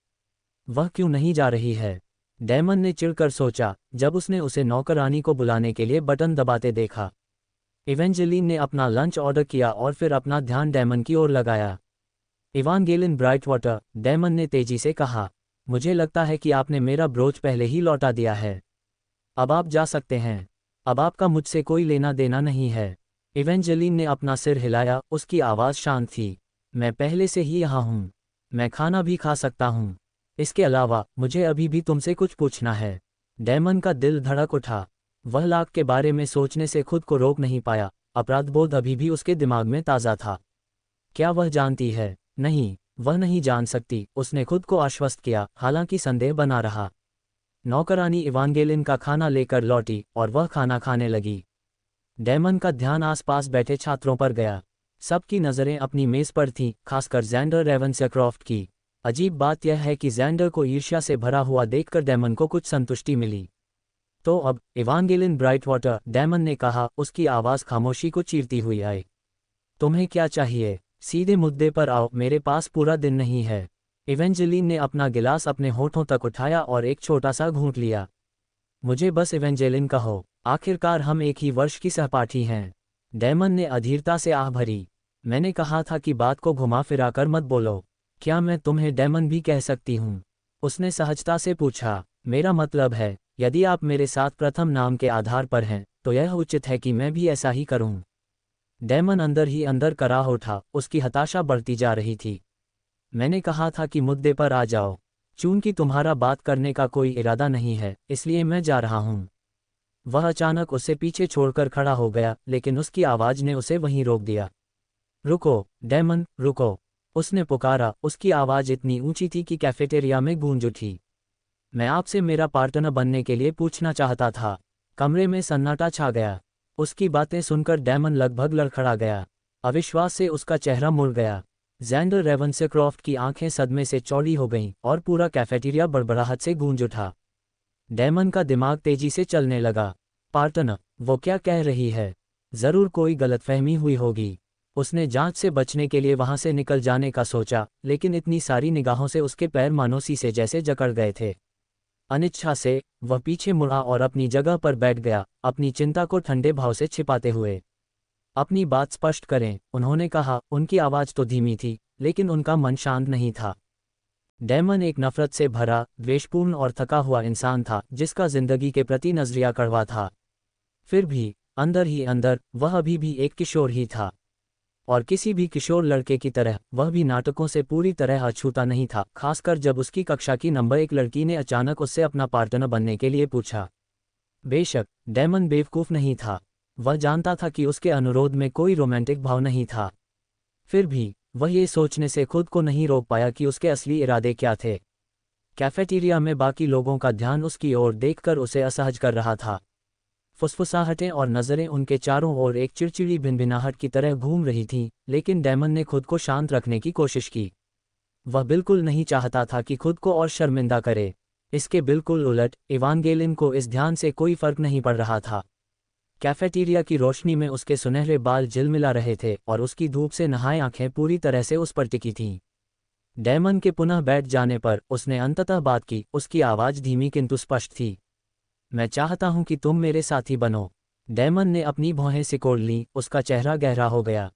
वह क्यों नहीं जा रही है? डेमन ने चिढ़कर सोचा, जब उसने उसे नौकरानी को बुलाने के लिए बटन दबाते देखा। इवेंजेलिन ने अपना लंच ऑर्डर किया और फिर अपना ध्यान डेमन की ओर लगाया। इवांगेलिन ब्राइटवाटर, डेमन ने तेजी से कहा, मुझे लगता है कि आपने मेरा ब्रोच पहले ही लौटा दिया है। अब आप जा सकते हैं। अब आपका मुझसे कोई लेना देना नहीं है। इवेंजेलिन ने अपना सिर हिलाया, उसकी आवाज़ शांत थी। मैं पहले से ही यहाँ हूँ। मैं खाना भी खा सकता हूँ। इसके अलावा मुझे अभी भी तुमसे कुछ पूछना है। डेमन का दिल धड़क उठा। वह लाक के बारे में सोचने से खुद को रोक नहीं पाया। अपराधबोध अभी भी उसके दिमाग में ताज़ा था। क्या वह जानती है? नहीं, वह नहीं जान सकती, उसने खुद को आश्वस्त किया, हालांकि संदेह बना रहा। नौकरानी इवांगेलिन का खाना लेकर लौटी और वह खाना खाने लगी। डेमन का ध्यान आसपास बैठे छात्रों पर गया। सबकी नज़रें अपनी मेज़ पर थीं, खासकर ज़ैंडर रेवेंसक्राफ्ट की। अजीब बात यह है कि ज़ैंडर को ईर्ष्या से भरा हुआ देखकर डेमन को कुछ संतुष्टि मिली। तो अब, इवांगेलिन ब्राइटवाटर, डेमन ने कहा, उसकी आवाज़ खामोशी को चीरती हुई आई। तुम्हें क्या चाहिए? सीधे मुद्दे पर आओ, मेरे पास पूरा दिन नहीं है। इवेंजेलिन ने अपना गिलास अपने होठों तक उठाया और एक छोटा सा घूंट लिया। मुझे बस इवेंजेलिन कहो, आखिरकार हम एक ही वर्ष की सहपाठी हैं। डेमन ने अधीरता से आह भरी। मैंने कहा था कि बात को घुमा फिरा कर मत बोलो। क्या मैं तुम्हें डेमन भी कह सकती हूँ? उसने सहजता से पूछा। मेरा मतलब है, यदि आप मेरे साथ प्रथम नाम के आधार पर हैं, तो यह उचित है कि मैं भी ऐसा ही करूँ। डेमन अंदर ही अंदर कराह उठा, उसकी हताशा बढ़ती जा रही थी। मैंने कहा था कि मुद्दे पर आ जाओ। चूंकि तुम्हारा बात करने का कोई इरादा नहीं है, इसलिए मैं जा रहा हूँ। वह अचानक उसे पीछे छोड़कर खड़ा हो गया, लेकिन उसकी आवाज़ ने उसे वहीं रोक दिया। रुको, डेमन, रुको, उसने पुकारा। उसकी आवाज़ इतनी ऊंची थी कि कैफेटेरिया में गूंज उठी। मैं आपसे मेरा पार्टनर बनने के लिए पूछना चाहता था। कमरे में सन्नाटा छा गया। उसकी बातें सुनकर डेमन लगभग लड़खड़ा गया। अविश्वास से उसका चेहरा मुड़ गया। ज़ैंडर रेवेंसक्राफ्ट की आंखें सदमे से चौड़ी हो गईं और पूरा कैफेटेरिया बड़बड़ाहट से गूंज उठा। डेमन का दिमाग तेजी से चलने लगा। पार्टनर, वो क्या कह रही है? ज़रूर कोई गलतफहमी हुई होगी। उसने जांच से बचने के लिए वहां से निकल जाने का सोचा, लेकिन इतनी सारी निगाहों से उसके पैर मानो शीशे जैसे जकड़ गए थे। अनिच्छा से वह पीछे मुड़ा और अपनी जगह पर बैठ गया, अपनी चिंता को ठंडे भाव से छिपाते हुए। अपनी बात स्पष्ट करें, उन्होंने कहा। उनकी आवाज़ तो धीमी थी, लेकिन उनका मन शांत नहीं था। डेमन एक नफरत से भरा, द्वेषपूर्ण और थका हुआ इंसान था, जिसका जिंदगी के प्रति नजरिया कड़वा था। फिर भी अंदर ही अंदर वह अभी भी एक किशोर ही था। और किसी भी किशोर लड़के की तरह वह भी नाटकों से पूरी तरह अछूता नहीं था, खासकर जब उसकी कक्षा की नंबर 1 लड़की ने अचानक उससे अपना पार्टनर बनने के लिए पूछा। बेशक डेमन बेवकूफ़ नहीं था। वह जानता था कि उसके अनुरोध में कोई रोमांटिक भाव नहीं था। फिर भी वह ये सोचने से खुद को नहीं रोक पाया कि उसके असली इरादे क्या थे। कैफेटेरिया में बाकी लोगों का ध्यान उसकी ओर देखकर उसे असहज कर रहा था। फुसफुसाहटें और नज़रें उनके चारों ओर एक चिड़चिड़ी भिनभिनाहट की तरह घूम रही थीं, लेकिन डेमन ने खुद को शांत रखने की कोशिश की। वह बिल्कुल नहीं चाहता था कि खुद को और शर्मिंदा करे। इसके बिल्कुल उलट, इवांगेलिन को इस ध्यान से कोई फर्क नहीं पड़ रहा था। कैफेटेरिया की रोशनी में उसके सुनहरे बाल झिलमिला रहे थे और उसकी धूप से नहाए आंखें पूरी तरह से उस पर टिकी थीं। डैमन के पुनः बैठ जाने पर उसने अंततः बात की, उसकी आवाज़ धीमी किंतु स्पष्ट थी। मैं चाहता हूं कि तुम मेरे साथी बनो। डैमन ने अपनी भौहें सिकोड़ लीं, उसका चेहरा गहरा हो गया।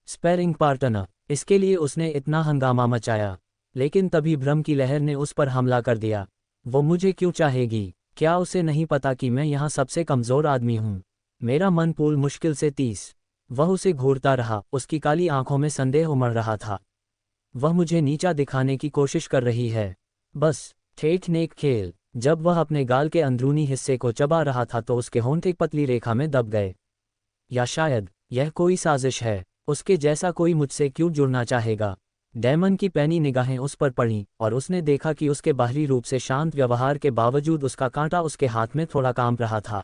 स्पैरिंग पार्टनर, इसके लिए उसने इतना हंगामा मचाया। लेकिन तभी भ्रम की लहर ने उस पर हमला कर दिया। वो मुझे क्यों चाहेगी? क्या उसे नहीं पता कि मैं यहाँ सबसे कमज़ोर आदमी हूँ? मेरा मन पूल मुश्किल से 30। वह उसे घूरता रहा, उसकी काली आंखों में संदेह उमड़ रहा था। वह मुझे नीचा दिखाने की कोशिश कर रही है। बस ठेठ नेक खेल। जब वह अपने गाल के अंदरूनी हिस्से को चबा रहा था तो उसके होंठ एक पतली रेखा में दब गए। या शायद यह कोई साजिश है। उसके जैसा कोई मुझसे क्यों जुड़ना चाहेगा? डैमन की पैनी निगाहें उस पर पड़ीं और उसने देखा कि उसके बाहरी रूप से शांत व्यवहार के बावजूद उसका कांटा उसके हाथ में थोड़ा कांप रहा था।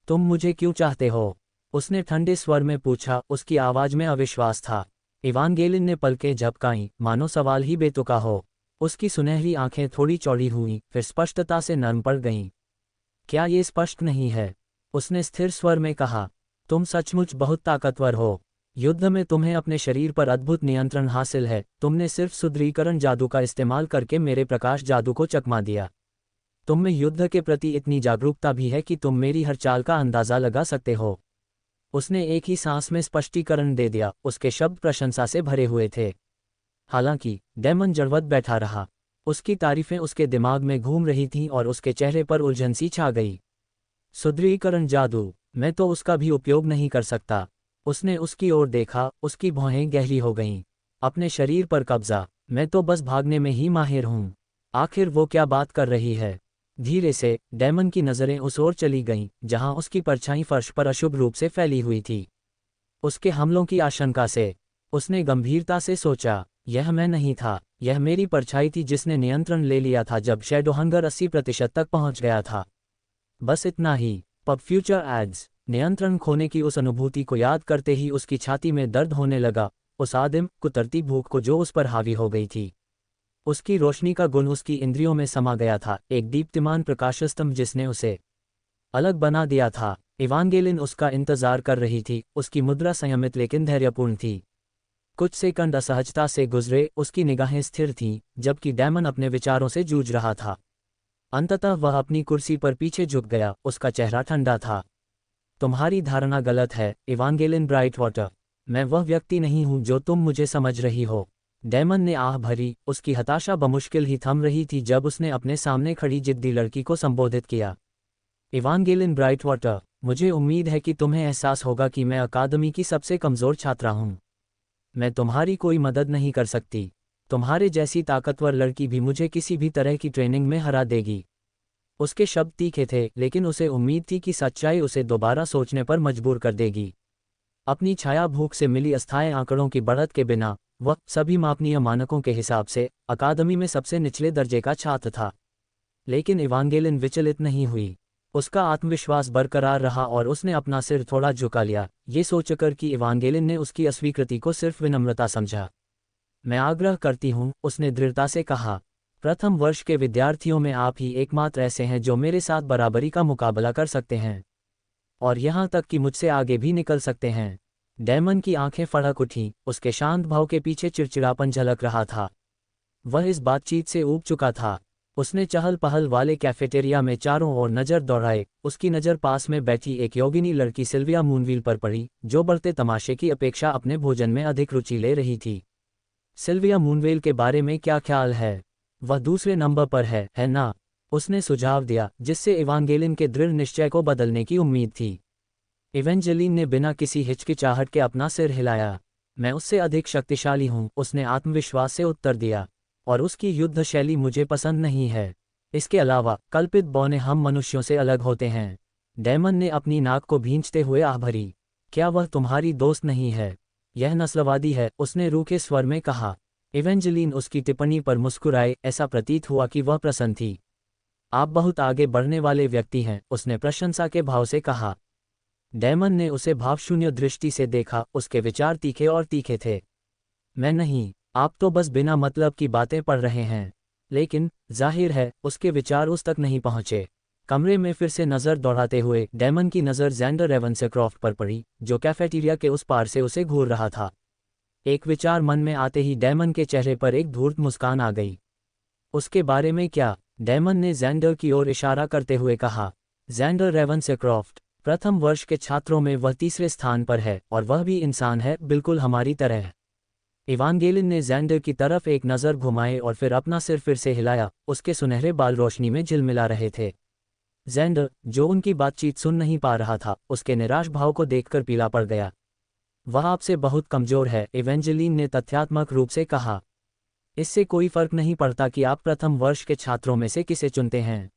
तुम मुझे क्यों चाहते हो? उसने ठंडे स्वर में पूछा, उसकी आवाज़ में अविश्वास था। इवांगेलिन ने पलकें झपकाईं, मानो सवाल ही बेतुका हो। उसकी सुनहरी आंखें थोड़ी चौड़ी हुईं, फिर स्पष्टता से नरम पड़ गईं। क्या ये स्पष्ट नहीं है? उसने स्थिर स्वर में कहा। तुम सचमुच बहुत ताकतवर हो। युद्ध में तुम्हें अपने शरीर पर अद्भुत नियंत्रण हासिल है। तुमने सिर्फ सुदृढ़ीकरण जादू का इस्तेमाल करके मेरे प्रकाश जादू को चकमा दिया। तुम में युद्ध के प्रति इतनी जागरूकता भी है कि तुम मेरी हर चाल का अंदाज़ा लगा सकते हो। उसने एक ही सांस में स्पष्टीकरण दे दिया, उसके शब्द प्रशंसा से भरे हुए थे। हालांकि डैमन जड़वत बैठा रहा। उसकी तारीफें उसके दिमाग में घूम रही थीं और उसके चेहरे पर उलझन सी छा गई। सुदृढ़ीकरण जादू, मैं तो उसका भी उपयोग नहीं कर सकता। उसने उसकी ओर देखा, उसकी भौहें गहरी हो गईं। अपने शरीर पर कब्जा, मैं तो बस भागने में ही माहिर हूँ। आखिर वो क्या बात कर रही है? धीरे से डैमन की नज़रें उस ओर चली गईं जहां उसकी परछाई फर्श पर अशुभ रूप से फैली हुई थी। उसके हमलों की आशंका से उसने गंभीरता से सोचा, यह मैं नहीं था, यह मेरी परछाई थी जिसने नियंत्रण ले लिया था जब शैडोहंगर 80% तक पहुंच गया था। बस इतना ही। पब फ्यूचर एड्स। नियंत्रण खोने की उस अनुभूति को याद करते ही उसकी छाती में दर्द होने लगा, उस आदिम कुतरती भूख को जो उस पर हावी हो गई थी। उसकी रोशनी का गुण उसकी इंद्रियों में समा गया था, एक दीप्तिमान प्रकाशस्तंभ जिसने उसे अलग बना दिया था। इवांगेलिन उसका इंतजार कर रही थी, उसकी मुद्रा संयमित लेकिन धैर्यपूर्ण थी। कुछ सेकंड असहजता से गुजरे, उसकी निगाहें स्थिर थीं, जबकि डैमन अपने विचारों से जूझ रहा था। अंततः वह अपनी कुर्सी पर पीछे झुक गया, उसका चेहरा ठंडा था। तुम्हारी धारणा गलत है, इवांगेलिन ब्राइटवाटर। मैं वह व्यक्ति नहीं हूं जो तुम मुझे समझ रही हो। डैमन ने आह भरी, उसकी हताशा बमुश्किल ही थम रही थी जब उसने अपने सामने खड़ी जिद्दी लड़की को संबोधित किया। इवांगेलिन ब्राइटवाटर, मुझे उम्मीद है कि तुम्हें एहसास होगा कि मैं अकादमी की सबसे कमज़ोर छात्रा हूं। मैं तुम्हारी कोई मदद नहीं कर सकती। तुम्हारे जैसी ताकतवर लड़की भी मुझे किसी भी तरह की ट्रेनिंग में हरा देगी। उसके शब्द तीखे थे, लेकिन उसे उम्मीद थी कि सच्चाई उसे दोबारा सोचने पर मजबूर कर देगी। अपनी छाया भूख से मिली अस्थायी आंकड़ों की बढ़त के बिना वह सभी मापनीय मानकों के हिसाब से अकादमी में सबसे निचले दर्जे का छात्र था। लेकिन इवांगेलिन विचलित नहीं हुई। उसका आत्मविश्वास बरकरार रहा और उसने अपना सिर थोड़ा झुका लिया, ये सोचकर कि इवांगेलिन ने उसकी अस्वीकृति को सिर्फ विनम्रता समझा। मैं आग्रह करती हूँ, उसने दृढ़ता से कहा। प्रथम वर्ष के विद्यार्थियों में आप ही एकमात्र ऐसे हैं जो मेरे साथ बराबरी का मुकाबला कर सकते हैं, और यहाँ तक कि मुझसे आगे भी निकल सकते हैं। डैमन की आंखें फड़क उठीं, उसके शांत भाव के पीछे चिड़चिड़ापन झलक रहा था। वह इस बातचीत से ऊब चुका था। उसने चहल पहल वाले कैफेटेरिया में चारों ओर नज़र दौड़ाए। उसकी नज़र पास में बैठी एक योगिनी लड़की सिल्विया मूनवील पर पड़ी, जो बढ़ते तमाशे की अपेक्षा अपने भोजन में अधिक रुचि ले रही थी। सिल्विया मूनवेल के बारे में क्या ख्याल है? वह दूसरे नंबर पर है ना? उसने सुझाव दिया, जिससे इवांगेलिन के दृढ़ निश्चय को बदलने की उम्मीद थी। इवेंजेलिन ने बिना किसी हिचकिचाहट के अपना सिर हिलाया। मैं उससे अधिक शक्तिशाली हूँ, उसने आत्मविश्वास से उत्तर दिया, और उसकी युद्ध शैली मुझे पसंद नहीं है। इसके अलावा कल्पित बौने हम मनुष्यों से अलग होते हैं। डैमन ने अपनी नाक को भींचते हुए आह भरी। क्या वह तुम्हारी दोस्त नहीं है? यह नस्लवादी है, उसने रूखे स्वर में कहा। इवेंजेलिन उसकी टिप्पणी पर मुस्कुराए, ऐसा प्रतीत हुआ कि वह प्रसन्न थी। आप बहुत आगे बढ़ने वाले व्यक्ति हैं, उसने प्रशंसा के भाव से कहा। डैमन ने उसे भावशून्य दृष्टि से देखा, उसके विचार तीखे और तीखे थे। मैं नहीं, आप तो बस बिना मतलब की बातें पढ़ रहे हैं। लेकिन जाहिर है उसके विचार उस तक नहीं पहुंचे। कमरे में फिर से नज़र दौड़ाते हुए डैमन की नज़र ज़ैंडर एवंसेक्रॉफ्ट पर पड़ी, जो कैफेटेरिया के उस पार से उसे घूर रहा था। एक विचार मन में आते ही डैमन के चेहरे पर एक धूर्त मुस्कान आ गई। उसके बारे में क्या? डैमन ने ज़ैंडर की ओर इशारा करते हुए कहा। ज़ैंडर रेवेंसक्राफ्ट, प्रथम वर्ष के छात्रों में वह तीसरे स्थान पर है और वह भी इंसान है, बिल्कुल हमारी तरह। इवांगेलिन ने ज़ैंडर की तरफ एक नज़र घुमाई और फिर अपना सिर फिर से हिलाया, उसके सुनहरे बाल रोशनी में झिलमिला रहे थे। ज़ैंडर, जो उनकी बातचीत सुन नहीं पा रहा था, उसके निराश भाव को देखकर पीला पड़ गया। वह आपसे बहुत कमज़ोर है, इवेंजेलिन ने तथ्यात्मक रूप से कहा। इससे कोई फर्क नहीं पड़ता कि आप प्रथम वर्ष के छात्रों में से किसे चुनते हैं।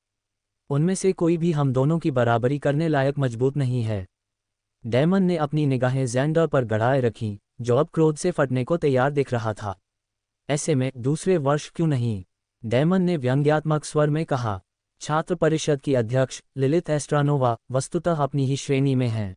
उनमें से कोई भी हम दोनों की बराबरी करने लायक मजबूत नहीं है। डैमन ने अपनी निगाहें ज़ैंडर पर गड़ाए रखीं, जो अब क्रोध से फटने को तैयार दिख रहा था। ऐसे में दूसरे वर्ष क्यों नहीं? डैमन ने व्यंग्यात्मक स्वर में कहा। छात्र परिषद की अध्यक्ष लिलिथ एस्ट्रानोवा वस्तुतः अपनी ही श्रेणी में हैं।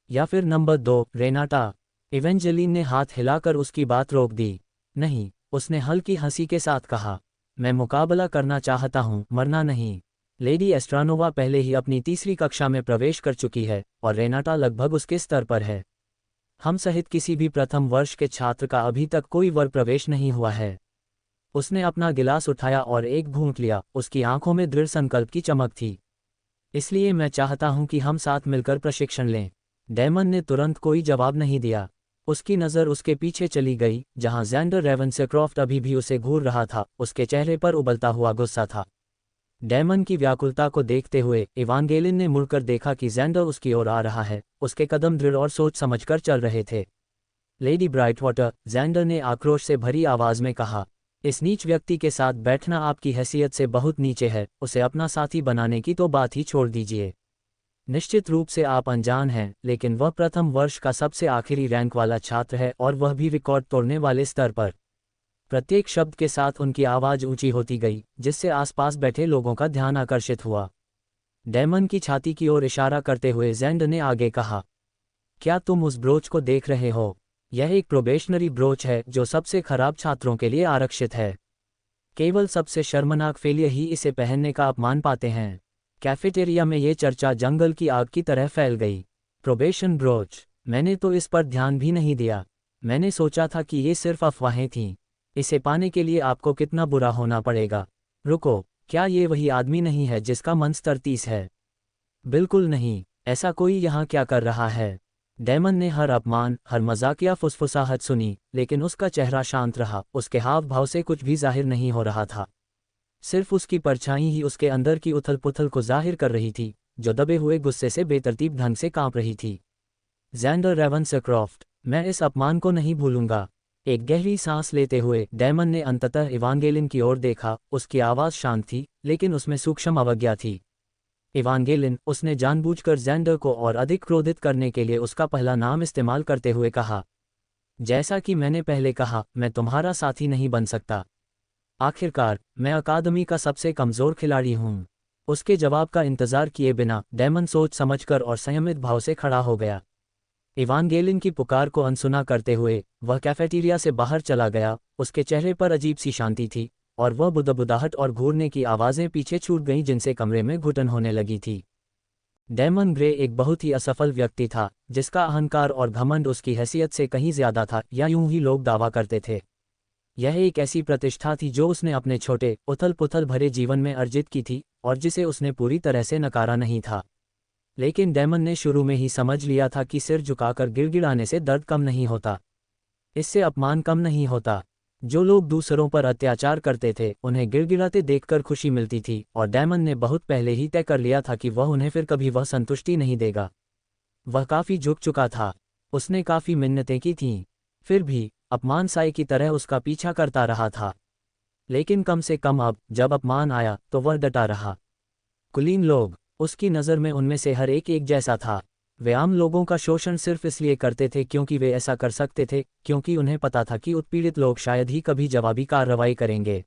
या फिर नंबर 2 रेनाटा? इवेंजेलिन ने हाथ हिलाकर उसकी बात रोक दी। नहीं, उसने हल्की हंसी के साथ कहा। मैं मुकाबला करना चाहता हूँ, मरना नहीं। लेडी एस्ट्रानोवा पहले ही अपनी तीसरी कक्षा में प्रवेश कर चुकी है और रेनाटा लगभग उसके स्तर पर है। हम सहित किसी भी प्रथम वर्ष के छात्र का अभी तक कोई वर प्रवेश नहीं हुआ है। उसने अपना गिलास उठाया और एक घूंट लिया, उसकी आंखों में दृढ़ संकल्प की चमक थी। इसलिए मैं चाहता हूं कि हम साथ मिलकर प्रशिक्षण लें। डैमन ने तुरंत कोई जवाब नहीं दिया। उसकी नज़र उसके पीछे चली गई, जहां ज़ैंडर रेवेंसक्राफ्ट अभी भी उसे घूर रहा था, उसके चेहरे पर उबलता हुआ गुस्सा था। डैमन की व्याकुलता को देखते हुए इवांगेलिन ने मुड़कर देखा कि ज़ैंडर उसकी ओर आ रहा है। उसके कदम दृढ़ और सोच समझकर चल रहे थे। लेडी ब्राइटवाटर, ज़ैंडर ने आक्रोश से भरी आवाज़ में कहा, इस नीच व्यक्ति के साथ बैठना आपकी हैसियत से बहुत नीचे है। उसे अपना साथी बनाने की तो बात ही छोड़ दीजिए। निश्चित रूप से आप अनजान हैं, लेकिन वह प्रथम वर्ष का सबसे आखिरी रैंक वाला छात्र है और वह भी रिकॉर्ड तोड़ने वाले स्तर पर। प्रत्येक शब्द के साथ उनकी आवाज़ ऊंची होती गई, जिससे आसपास बैठे लोगों का ध्यान आकर्षित हुआ। डैमन की छाती की ओर इशारा करते हुए ज़ैंडर ने आगे कहा, क्या तुम उस ब्रोच को देख रहे हो? यह एक प्रोबेशनरी ब्रोच है जो सबसे खराब छात्रों के लिए आरक्षित है। केवल सबसे शर्मनाक फेलियर ही इसे पहनने का अपमान पाते हैं। कैफेटेरिया में ये चर्चा जंगल की आग की तरह फैल गई। Probation broach? मैंने तो इस पर ध्यान भी नहीं दिया। मैंने सोचा था कि ये सिर्फ अफवाहें थीं। इसे पाने के लिए आपको कितना बुरा होना पड़ेगा। रुको, क्या ये वही आदमी नहीं है जिसका मन स्तर 30 है? बिल्कुल नहीं। ऐसा कोई यहाँ क्या कर रहा है? डैमन ने हर अपमान, हर मजाकिया फुसफुसाहट सुनी, लेकिन उसका चेहरा शांत रहा। उसके हाव भाव से कुछ भी जाहिर नहीं हो रहा था। सिर्फ उसकी परछाई ही उसके अंदर की उथल पुथल को जाहिर कर रही थी, जो दबे हुए गुस्से से बेतरतीब ढंग से कांप रही थी। ज़ैंडर रेवेंसक्राफ्ट, मैं इस अपमान को नहीं भूलूंगा। एक गहरी सांस लेते हुए डैमन ने अंततः इवांगेलिन की ओर देखा। उसकी आवाज़ शांत थी, लेकिन उसमें सूक्ष्म अवज्ञा थी। इवांगेलिन, उसने जानबूझकर ज़ैंडर को और अधिक क्रोधित करने के लिए उसका पहला नाम इस्तेमाल करते हुए कहा। जैसा कि मैंने पहले कहा, मैं तुम्हारा साथी नहीं बन सकता। आखिरकार, मैं अकादमी का सबसे कमज़ोर खिलाड़ी हूँ। उसके जवाब का इंतज़ार किए बिना डैमन सोच समझकर और संयमित भाव से खड़ा हो गया। इवांगेलिन की पुकार को अनसुना करते हुए वह कैफेटेरिया से बाहर चला गया। उसके चेहरे पर अजीब सी शांति थी और वह बुदबुदाहट और घूरने की आवाज़ें पीछे छूट गईं, जिनसे कमरे में घुटन होने लगी थी। डैमन ग्रे एक बहुत ही असफल व्यक्ति था, जिसका अहंकार और घमंड उसकी हैसियत से कहीं ज्यादा था, या यूं ही लोग दावा करते थे। यह एक ऐसी प्रतिष्ठा थी जो उसने अपने छोटे, उथल पुथल भरे जीवन में अर्जित की थी और जिसे उसने पूरी तरह से नकारा नहीं था। लेकिन डैमन ने शुरू में ही समझ लिया था कि सिर झुकाकर गिड़गिड़ाने से दर्द कम नहीं होता, इससे अपमान कम नहीं होता। जो लोग दूसरों पर अत्याचार करते थे, उन्हें गिड़गिड़ाते देखकर खुशी मिलती थी, और डैमन ने बहुत पहले ही तय कर लिया था कि वह उन्हें फिर कभी वह संतुष्टि नहीं देगा। वह काफ़ी झुक चुका था। उसने काफ़ी मिन्नतें की थीं, फिर भी अपमान साए की तरह उसका पीछा करता रहा था। लेकिन कम से कम अब, जब अपमान आया, तो वह डटा रहा। कुलीन लोग, उसकी नज़र में उनमें से हर एक जैसा था। वे आम लोगों का शोषण सिर्फ इसलिए करते थे क्योंकि वे ऐसा कर सकते थे, क्योंकि उन्हें पता था कि उत्पीड़ित लोग शायद ही कभी जवाबी कार्रवाई करेंगे।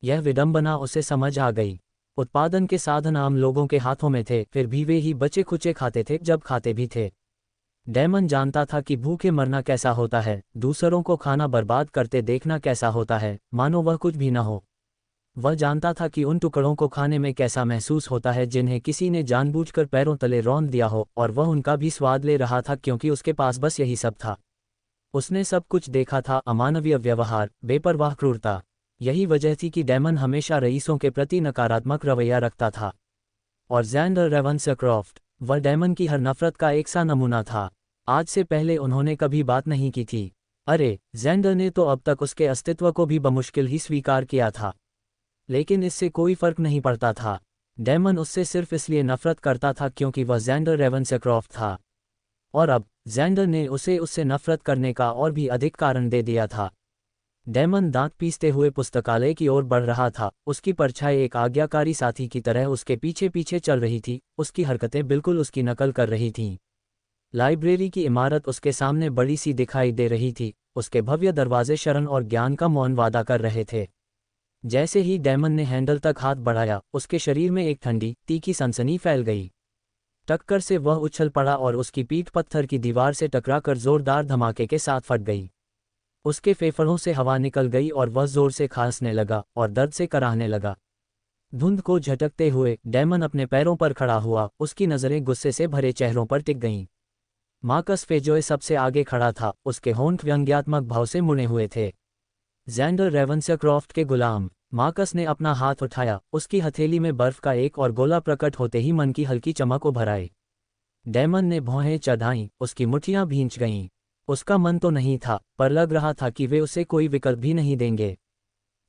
यह विडंबना उसे समझ आ गई। उत्पादन के साधन आम लोगों के हाथों में थे, फिर भी वे ही बचे खुचे खाते थे जब खाते भी थे। डैमन जानता था कि भूखे मरना कैसा होता है, दूसरों को खाना बर्बाद करते देखना कैसा होता है, मानो वह कुछ भी न हो। वह जानता था कि उन टुकड़ों को खाने में कैसा महसूस होता है जिन्हें किसी ने जानबूझकर पैरों तले रौंद दिया हो, और वह उनका भी स्वाद ले रहा था क्योंकि उसके पास बस यही सब था। उसने सब कुछ देखा था, अमानवीय व्यवहार, बेपरवाह क्रूरता। यही वजह थी कि डेमन हमेशा रईसों के प्रति नकारात्मक रवैया रखता था। और ज़ैंडर रेवेंसक्रॉफ्ट, वह डेमन की हर नफरत का एक सा नमूना था। आज से पहले उन्होंने कभी बात नहीं की थी। अरे, ज़ैंडर ने तो अब तक उसके अस्तित्व को भी बमुश्किल ही स्वीकार किया था। लेकिन इससे कोई फर्क नहीं पड़ता था। डेमन उससे सिर्फ इसलिए नफरत करता था क्योंकि वह ज़ैंडर रेवेंसक्रॉफ्ट था। और अब ज़ैंडर ने उसे उससे नफरत करने का और भी अधिक कारण दे दिया था। डेमन दांत पीसते हुए पुस्तकालय की ओर बढ़ रहा था। उसकी परछाई एक आज्ञाकारी साथी की तरह उसके पीछे पीछे चल रही थी। उसकी हरकतें बिल्कुल उसकी नकल कर रही थीं। लाइब्रेरी की इमारत उसके सामने बड़ी सी दिखाई दे रही थी। उसके भव्य दरवाजे शरण और ज्ञान का मौन वादा कर रहे थे। जैसे ही डेमन ने हैंडल तक हाथ बढ़ाया, उसके शरीर में एक ठंडी, तीखी सनसनी फैल गई। टक्कर से वह उछल पड़ा और उसकी पीठ पत्थर की दीवार से टकराकर जोरदार धमाके के साथ फट गई। उसके फेफड़ों से हवा निकल गई और वह जोर से खांसने लगा और दर्द से कराहने लगा। धुंध को झटकते हुए डेमन अपने पैरों पर खड़ा हुआ। उसकी नज़रें गुस्से से भरे चेहरों पर टिक गईं। मार्कस फेजोए सबसे आगे खड़ा था। उसके होंठ व्यंग्यात्मक भाव से मुड़े हुए थे। ज़ैंडर रेवेंसक्रॉफ्ट के गुलाम। मार्कस ने अपना हाथ उठाया। उसकी हथेली में बर्फ का एक और गोला प्रकट होते ही मन की हल्की चमक उभर आई। डेमन ने भौहें चढ़ाईं, उसकी मुट्ठियां भींच गईं। उसका मन तो नहीं था, पर लग रहा था कि वे उसे कोई विकल्प भी नहीं देंगे।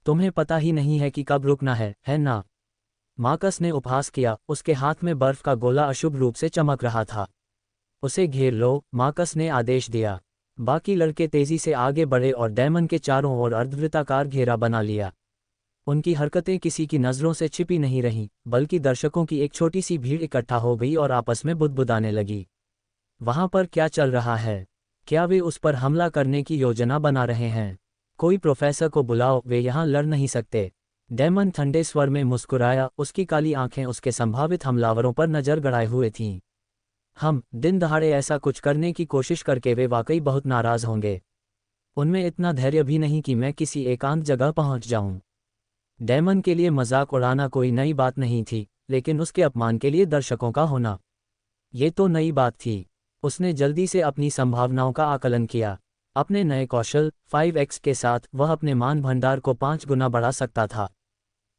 तुम्हें पता ही नहीं है कि कब रुकना है ना? मार्कस ने उपहास किया। उसके हाथ में बर्फ का गोला अशुभ रूप से चमक रहा था। उसे घेर लो, मार्कस ने आदेश दिया। बाकी लड़के तेजी से आगे बढ़े और डेमन के चारों ओर अर्धवृत्ताकार घेरा बना लिया। उनकी हरकतें किसी की नज़रों से छिपी नहीं रहीं, बल्कि दर्शकों की एक छोटी सी भीड़ इकट्ठा हो गई और आपस में बुदबुदाने लगी। वहां पर क्या चल रहा है? क्या वे उस पर हमला करने की योजना बना रहे हैं? कोई प्रोफेसर को बुलाओ, वे यहाँ लड़ नहीं सकते। डेमन ठंडे स्वर में मुस्कुराया। उसकी काली आंखें उसके संभावित हमलावरों पर नजर गड़ाए हुए थीं। हम दिन दहाड़े ऐसा कुछ करने की कोशिश करके वे वाकई बहुत नाराज होंगे। उनमें इतना धैर्य भी नहीं कि मैं किसी एकांत जगह पहुंच जाऊं। डेमन के लिए मजाक उड़ाना कोई नई बात नहीं थी, लेकिन उसके अपमान के लिए दर्शकों का होना, ये तो नई बात थी। उसने जल्दी से अपनी संभावनाओं का आकलन किया। अपने नए कौशल 5x के साथ वह अपने मान भंडार को 5 गुना बढ़ा सकता था।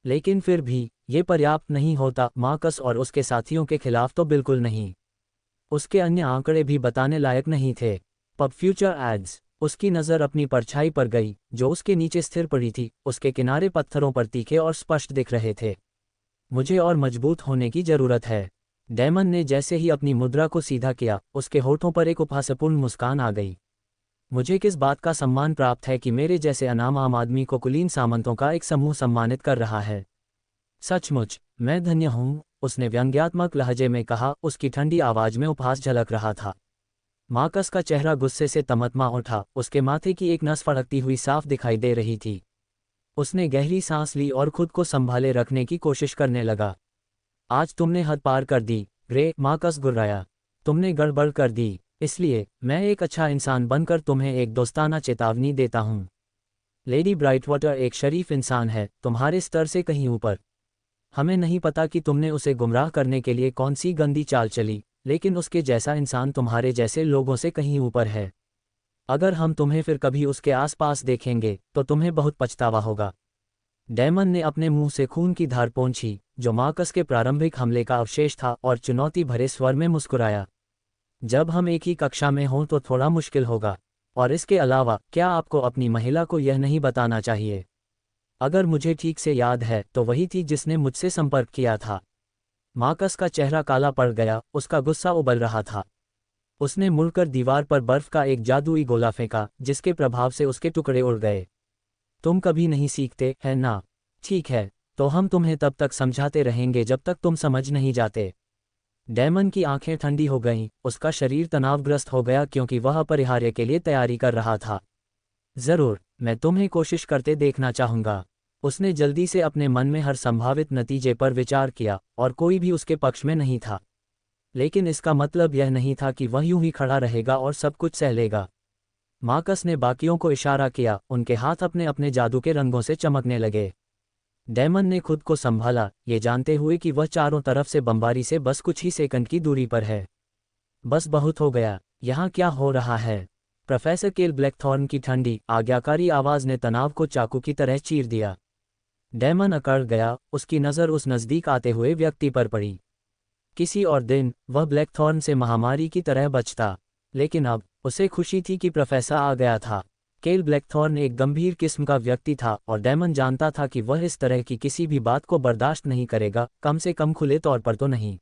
लेकिन फिर भी ये पर्याप्त नहीं होता। मार्कस और उसके साथियों के खिलाफ तो बिल्कुल नहीं। उसके अन्य आंकड़े भी बताने लायक नहीं थे। पब फ्यूचर एड्स। उसकी नज़र अपनी परछाई पर गई, जो उसके नीचे स्थिर पड़ी थी। उसके किनारे पत्थरों पर तीखे और स्पष्ट दिख रहे थे। मुझे और मजबूत होने की जरूरत है। डेमन ने जैसे ही अपनी मुद्रा को सीधा किया, उसके होठों पर एक उपहासपूर्ण मुस्कान आ गई। मुझे किस बात का सम्मान प्राप्त है कि मेरे जैसे अनाम आम आदमी को कुलीन सामंतों का एक समूह सम्मानित कर रहा है। सचमुच मैं धन्य हूँ, उसने व्यंग्यात्मक लहजे में कहा। उसकी ठंडी आवाज में उपहास झलक रहा था। मार्कस का चेहरा गुस्से से तमतमा उठा। उसके माथे की एक नस फड़कती हुई साफ दिखाई दे रही थी। उसने गहरी सांस ली और खुद को संभाले रखने की कोशिश करने लगा। आज तुमने हद पार कर दी, ग्रे, मार्कस गुर्राया। तुमने गड़बड़ कर दी, इसलिए मैं एक अच्छा इंसान बनकर तुम्हें एक दोस्ताना चेतावनी देता हूँ। लेडी ब्राइटवाटर एक शरीफ इंसान है, तुम्हारे स्तर से कहीं ऊपर। हमें नहीं पता कि तुमने उसे गुमराह करने के लिए कौन सी गंदी चाल चली, लेकिन उसके जैसा इंसान तुम्हारे जैसे लोगों से कहीं ऊपर है। अगर हम तुम्हें फिर कभी उसके आसपास देखेंगे तो तुम्हें बहुत पछतावा होगा। डेमन ने अपने मुंह से खून की धार पोंछी, जो मार्कस के प्रारंभिक हमले का अवशेष था, और चुनौती भरे स्वर में मुस्कुराया। जब हम एक ही कक्षा में हों तो थोड़ा मुश्किल होगा। और इसके अलावा क्या आपको अपनी महिला को यह नहीं बताना चाहिए? अगर मुझे ठीक से याद है तो वही थी जिसने मुझसे संपर्क किया था। मार्कस का चेहरा काला पड़ गया। उसका गुस्सा उबल रहा था। उसने मुड़कर दीवार पर बर्फ का एक जादुई गोला फेंका, जिसके प्रभाव से उसके टुकड़े उड़ गए। तुम कभी नहीं सीखते, है ना? ठीक है, तो हम तुम्हें तब तक समझाते रहेंगे जब तक तुम समझ नहीं जाते। डेमन की आंखें ठंडी हो गईं। उसका शरीर तनावग्रस्त हो गया क्योंकि वह अपरिहार्य के लिए तैयारी कर रहा था। जरूर, मैं तुम्हें कोशिश करते देखना चाहूंगा। उसने जल्दी से अपने मन में हर संभावित नतीजे पर विचार किया, और कोई भी उसके पक्ष में नहीं था। लेकिन इसका मतलब यह नहीं था कि वह यूं ही खड़ा रहेगा और सब कुछ सह लेगा। मार्कस ने बाकियों को इशारा किया। उनके हाथ अपने अपने जादू के रंगों से चमकने लगे। डेमन ने खुद को संभाला, ये जानते हुए कि वह चारों तरफ से बमबारी से बस कुछ ही सेकंड की दूरी पर है। बस बहुत हो गया। यहाँ क्या हो रहा है? प्रोफेसर केल ब्लैकथॉर्न की ठंडी, आज्ञाकारी आवाज़ ने तनाव को चाकू की तरह चीर दिया। डैमन अकड़ गया, उसकी नज़र उस नज़दीक आते हुए व्यक्ति पर पड़ी। किसी और दिन वह ब्लैकथॉर्न से महामारी की तरह बचता, लेकिन अब उसे खुशी थी कि प्रोफेसर आ गया था। केल ब्लैकथॉर्न एक गंभीर किस्म का व्यक्ति था और डैमन जानता था कि वह इस तरह की किसी भी बात को बर्दाश्त नहीं करेगा, कम से कम खुले तौर पर तो नहीं।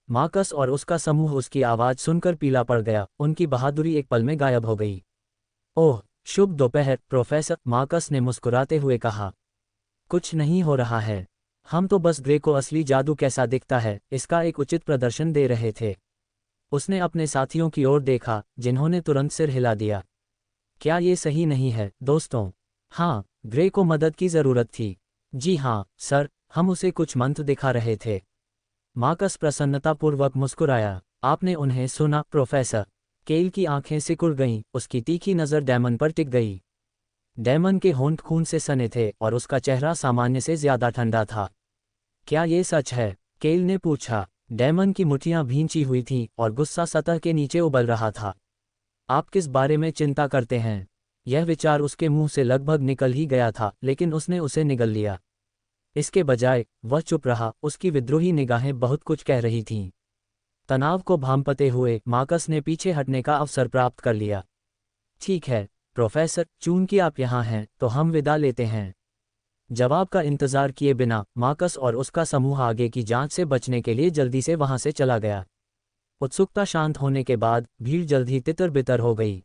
मार्कस और उसका समूह उसकी आवाज़ सुनकर पीला पड़ गया, उनकी बहादुरी एक पल में गायब हो गई। ओह, शुभ दोपहर प्रोफेसर, मार्कस ने मुस्कुराते हुए कहा। कुछ नहीं हो रहा है, हम तो बस ग्रे को असली जादू कैसा दिखता है इसका एक उचित प्रदर्शन दे रहे थे। उसने अपने साथियों की ओर देखा, जिन्होंने तुरंत सिर हिला दिया। क्या ये सही नहीं है दोस्तों? हाँ, ग्रे को मदद की ज़रूरत थी। जी हाँ सर, हम उसे कुछ मंत्र दिखा रहे थे। मार्कस प्रसन्नतापूर्वक मुस्कुराया। आपने उन्हें सुना प्रोफेसर? केल की आंखें सिकुड़ गईं, उसकी तीखी नज़र डैमन पर टिक गई। डैमन के होंठ खून से सने थे और उसका चेहरा सामान्य से ज्यादा ठंडा था। क्या ये सच है? केल ने पूछा। डैमन की मुट्ठियां भींची हुई थीं और गुस्सा सतह के नीचे उबल रहा था। आप किस बारे में चिंता करते हैं? यह विचार उसके मुंह से लगभग निकल ही गया था, लेकिन उसने उसे निगल लिया। इसके बजाय वह चुप रहा, उसकी विद्रोही निगाहें बहुत कुछ कह रही थीं। तनाव को भांपते हुए मार्कस ने पीछे हटने का अवसर प्राप्त कर लिया। ठीक है प्रोफेसर, चूंकि आप यहाँ हैं तो हम विदा लेते हैं। जवाब का इंतजार किए बिना मार्कस और उसका समूह आगे की जांच से बचने के लिए जल्दी से वहां से चला गया। उत्सुकता शांत होने के बाद भीड़ जल्द ही तितर बितर हो गई।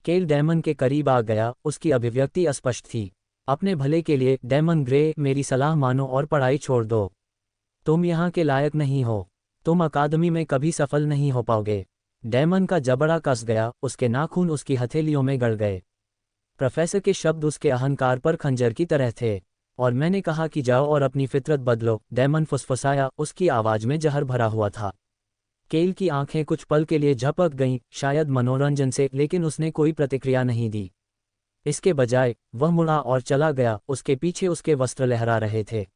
केल डैमन के करीब आ गया, उसकी अभिव्यक्ति अस्पष्ट थी। अपने भले के लिए डैमन ग्रे, मेरी सलाह मानो और पढ़ाई छोड़ दो। तुम यहाँ के लायक नहीं हो। तुम अकादमी में कभी सफल नहीं हो पाओगे। डैमन का जबड़ा कस गया, उसके नाखून उसकी हथेलियों में गड़ गए। प्रोफेसर के शब्द उसके अहंकार पर खंजर की तरह थे। और मैंने कहा कि जाओ और अपनी फितरत बदलो, डैमन फुसफुसाया, उसकी आवाज़ में जहर भरा हुआ था। केल की आंखें कुछ पल के लिए झपक गईं, शायद मनोरंजन से, लेकिन उसने कोई प्रतिक्रिया नहीं दी। इसके बजाय वह मुड़ा और चला गया, उसके पीछे उसके वस्त्र लहरा रहे थे।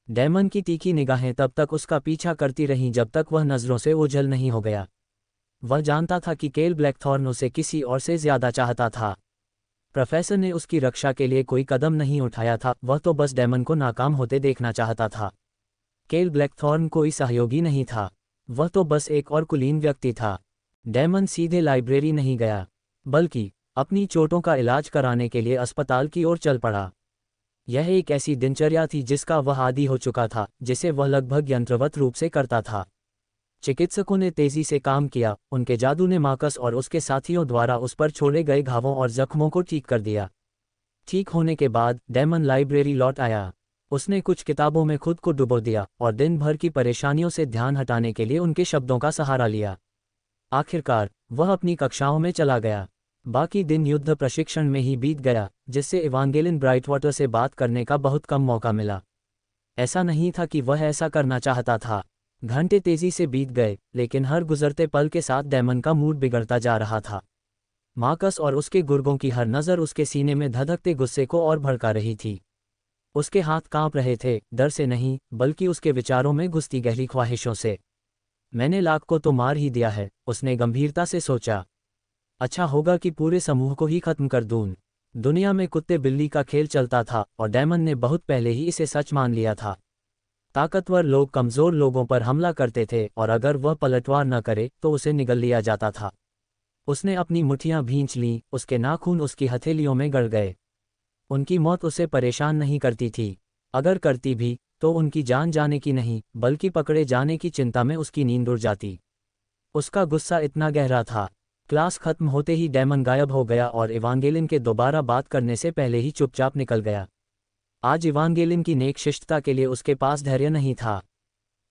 डैमन की तीखी निगाहें तब तक उसका पीछा करती रहीं जब तक वह नज़रों से ओझल नहीं हो गया। वह जानता था कि केल ब्लैकथॉर्न उसे किसी और से ज्यादा चाहता था। प्रोफेसर ने उसकी रक्षा के लिए कोई कदम नहीं उठाया था, वह तो बस डैमन को नाकाम होते देखना चाहता था। केल ब्लैकथॉर्न कोई सहयोगी नहीं था, वह तो बस एक और कुलीन व्यक्ति था। डैमन सीधे लाइब्रेरी नहीं गया, बल्कि अपनी चोटों का इलाज कराने के लिए अस्पताल की ओर चल पड़ा। यह एक ऐसी दिनचर्या थी जिसका वह आदी हो चुका था, जिसे वह लगभग यंत्रवत रूप से करता था। चिकित्सकों ने तेजी से काम किया, उनके जादू ने मार्कस और उसके साथियों द्वारा उस पर छोड़े गए घावों और जख्मों को ठीक कर दिया। ठीक होने के बाद डैमन लाइब्रेरी लौट आया। उसने कुछ किताबों में खुद को डुबो दिया और दिन भर की परेशानियों से ध्यान हटाने के लिए उनके शब्दों का सहारा लिया। आखिरकार वह अपनी कक्षाओं में चला गया। बाकी दिन युद्ध प्रशिक्षण में ही बीत गया, जिससे इवांगेलिन ब्राइटवाटर से बात करने का बहुत कम मौका मिला। ऐसा नहीं था कि वह ऐसा करना चाहता था। घंटे तेजी से बीत गए, लेकिन हर गुजरते पल के साथ डैमन का मूड बिगड़ता जा रहा था। मार्कस और उसके गुर्गों की हर नज़र उसके सीने में धधकते गुस्से को और भड़का रही थी। उसके हाथ कांप रहे थे, डर से नहीं, बल्कि उसके विचारों में घुसती गहरी ख्वाहिशों से। मैंने लाख को तो मार ही दिया है, उसने गंभीरता से सोचा। अच्छा होगा कि पूरे समूह को ही खत्म कर दूं। दुनिया में कुत्ते बिल्ली का खेल चलता था और डैमन ने बहुत पहले ही इसे सच मान लिया था। ताकतवर लोग कमज़ोर लोगों पर हमला करते थे और अगर वह पलटवार न करे तो उसे निगल लिया जाता था। उसने अपनी मुट्ठियां भींच लीं, उसके नाखून उसकी हथेलियों में गड़ गए। उनकी मौत उसे परेशान नहीं करती थी, अगर करती भी तो उनकी जान जाने की नहीं, बल्कि पकड़े जाने की चिंता में उसकी नींद उड़ जाती। उसका गुस्सा इतना गहरा था। क्लास खत्म होते ही डैमन गायब हो गया और इवांगेलिन के दोबारा बात करने से पहले ही चुपचाप निकल गया। आज इवांगेलिन की नेक शिष्टता के लिए उसके पास धैर्य नहीं था।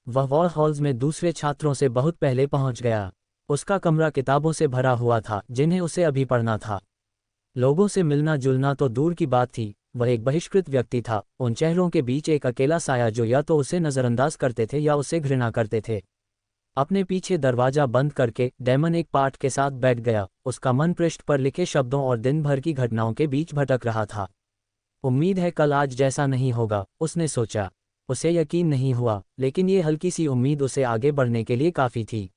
वह वॉर हॉल्स में दूसरे छात्रों से बहुत पहले पहुंच गया। उसका कमरा किताबों से भरा हुआ था जिन्हें उसे अभी पढ़ना था। लोगों से मिलना जुलना तो दूर की बात थी, वह एक बहिष्कृत व्यक्ति था। उन चेहरों के बीच एक अकेला साया जो या तो उसे नज़रअंदाज करते थे या उसे घृणा करते थे। अपने पीछे दरवाजा बंद करके डैमन एक पाठ के साथ बैठ गया। उसका मन पृष्ठ पर लिखे शब्दों और दिन भर की घटनाओं के बीच भटक रहा था। उम्मीद है कल आज जैसा नहीं होगा, उसने सोचा। उसे यकीन नहीं हुआ, लेकिन ये हल्की सी उम्मीद उसे आगे बढ़ने के लिए काफ़ी थी।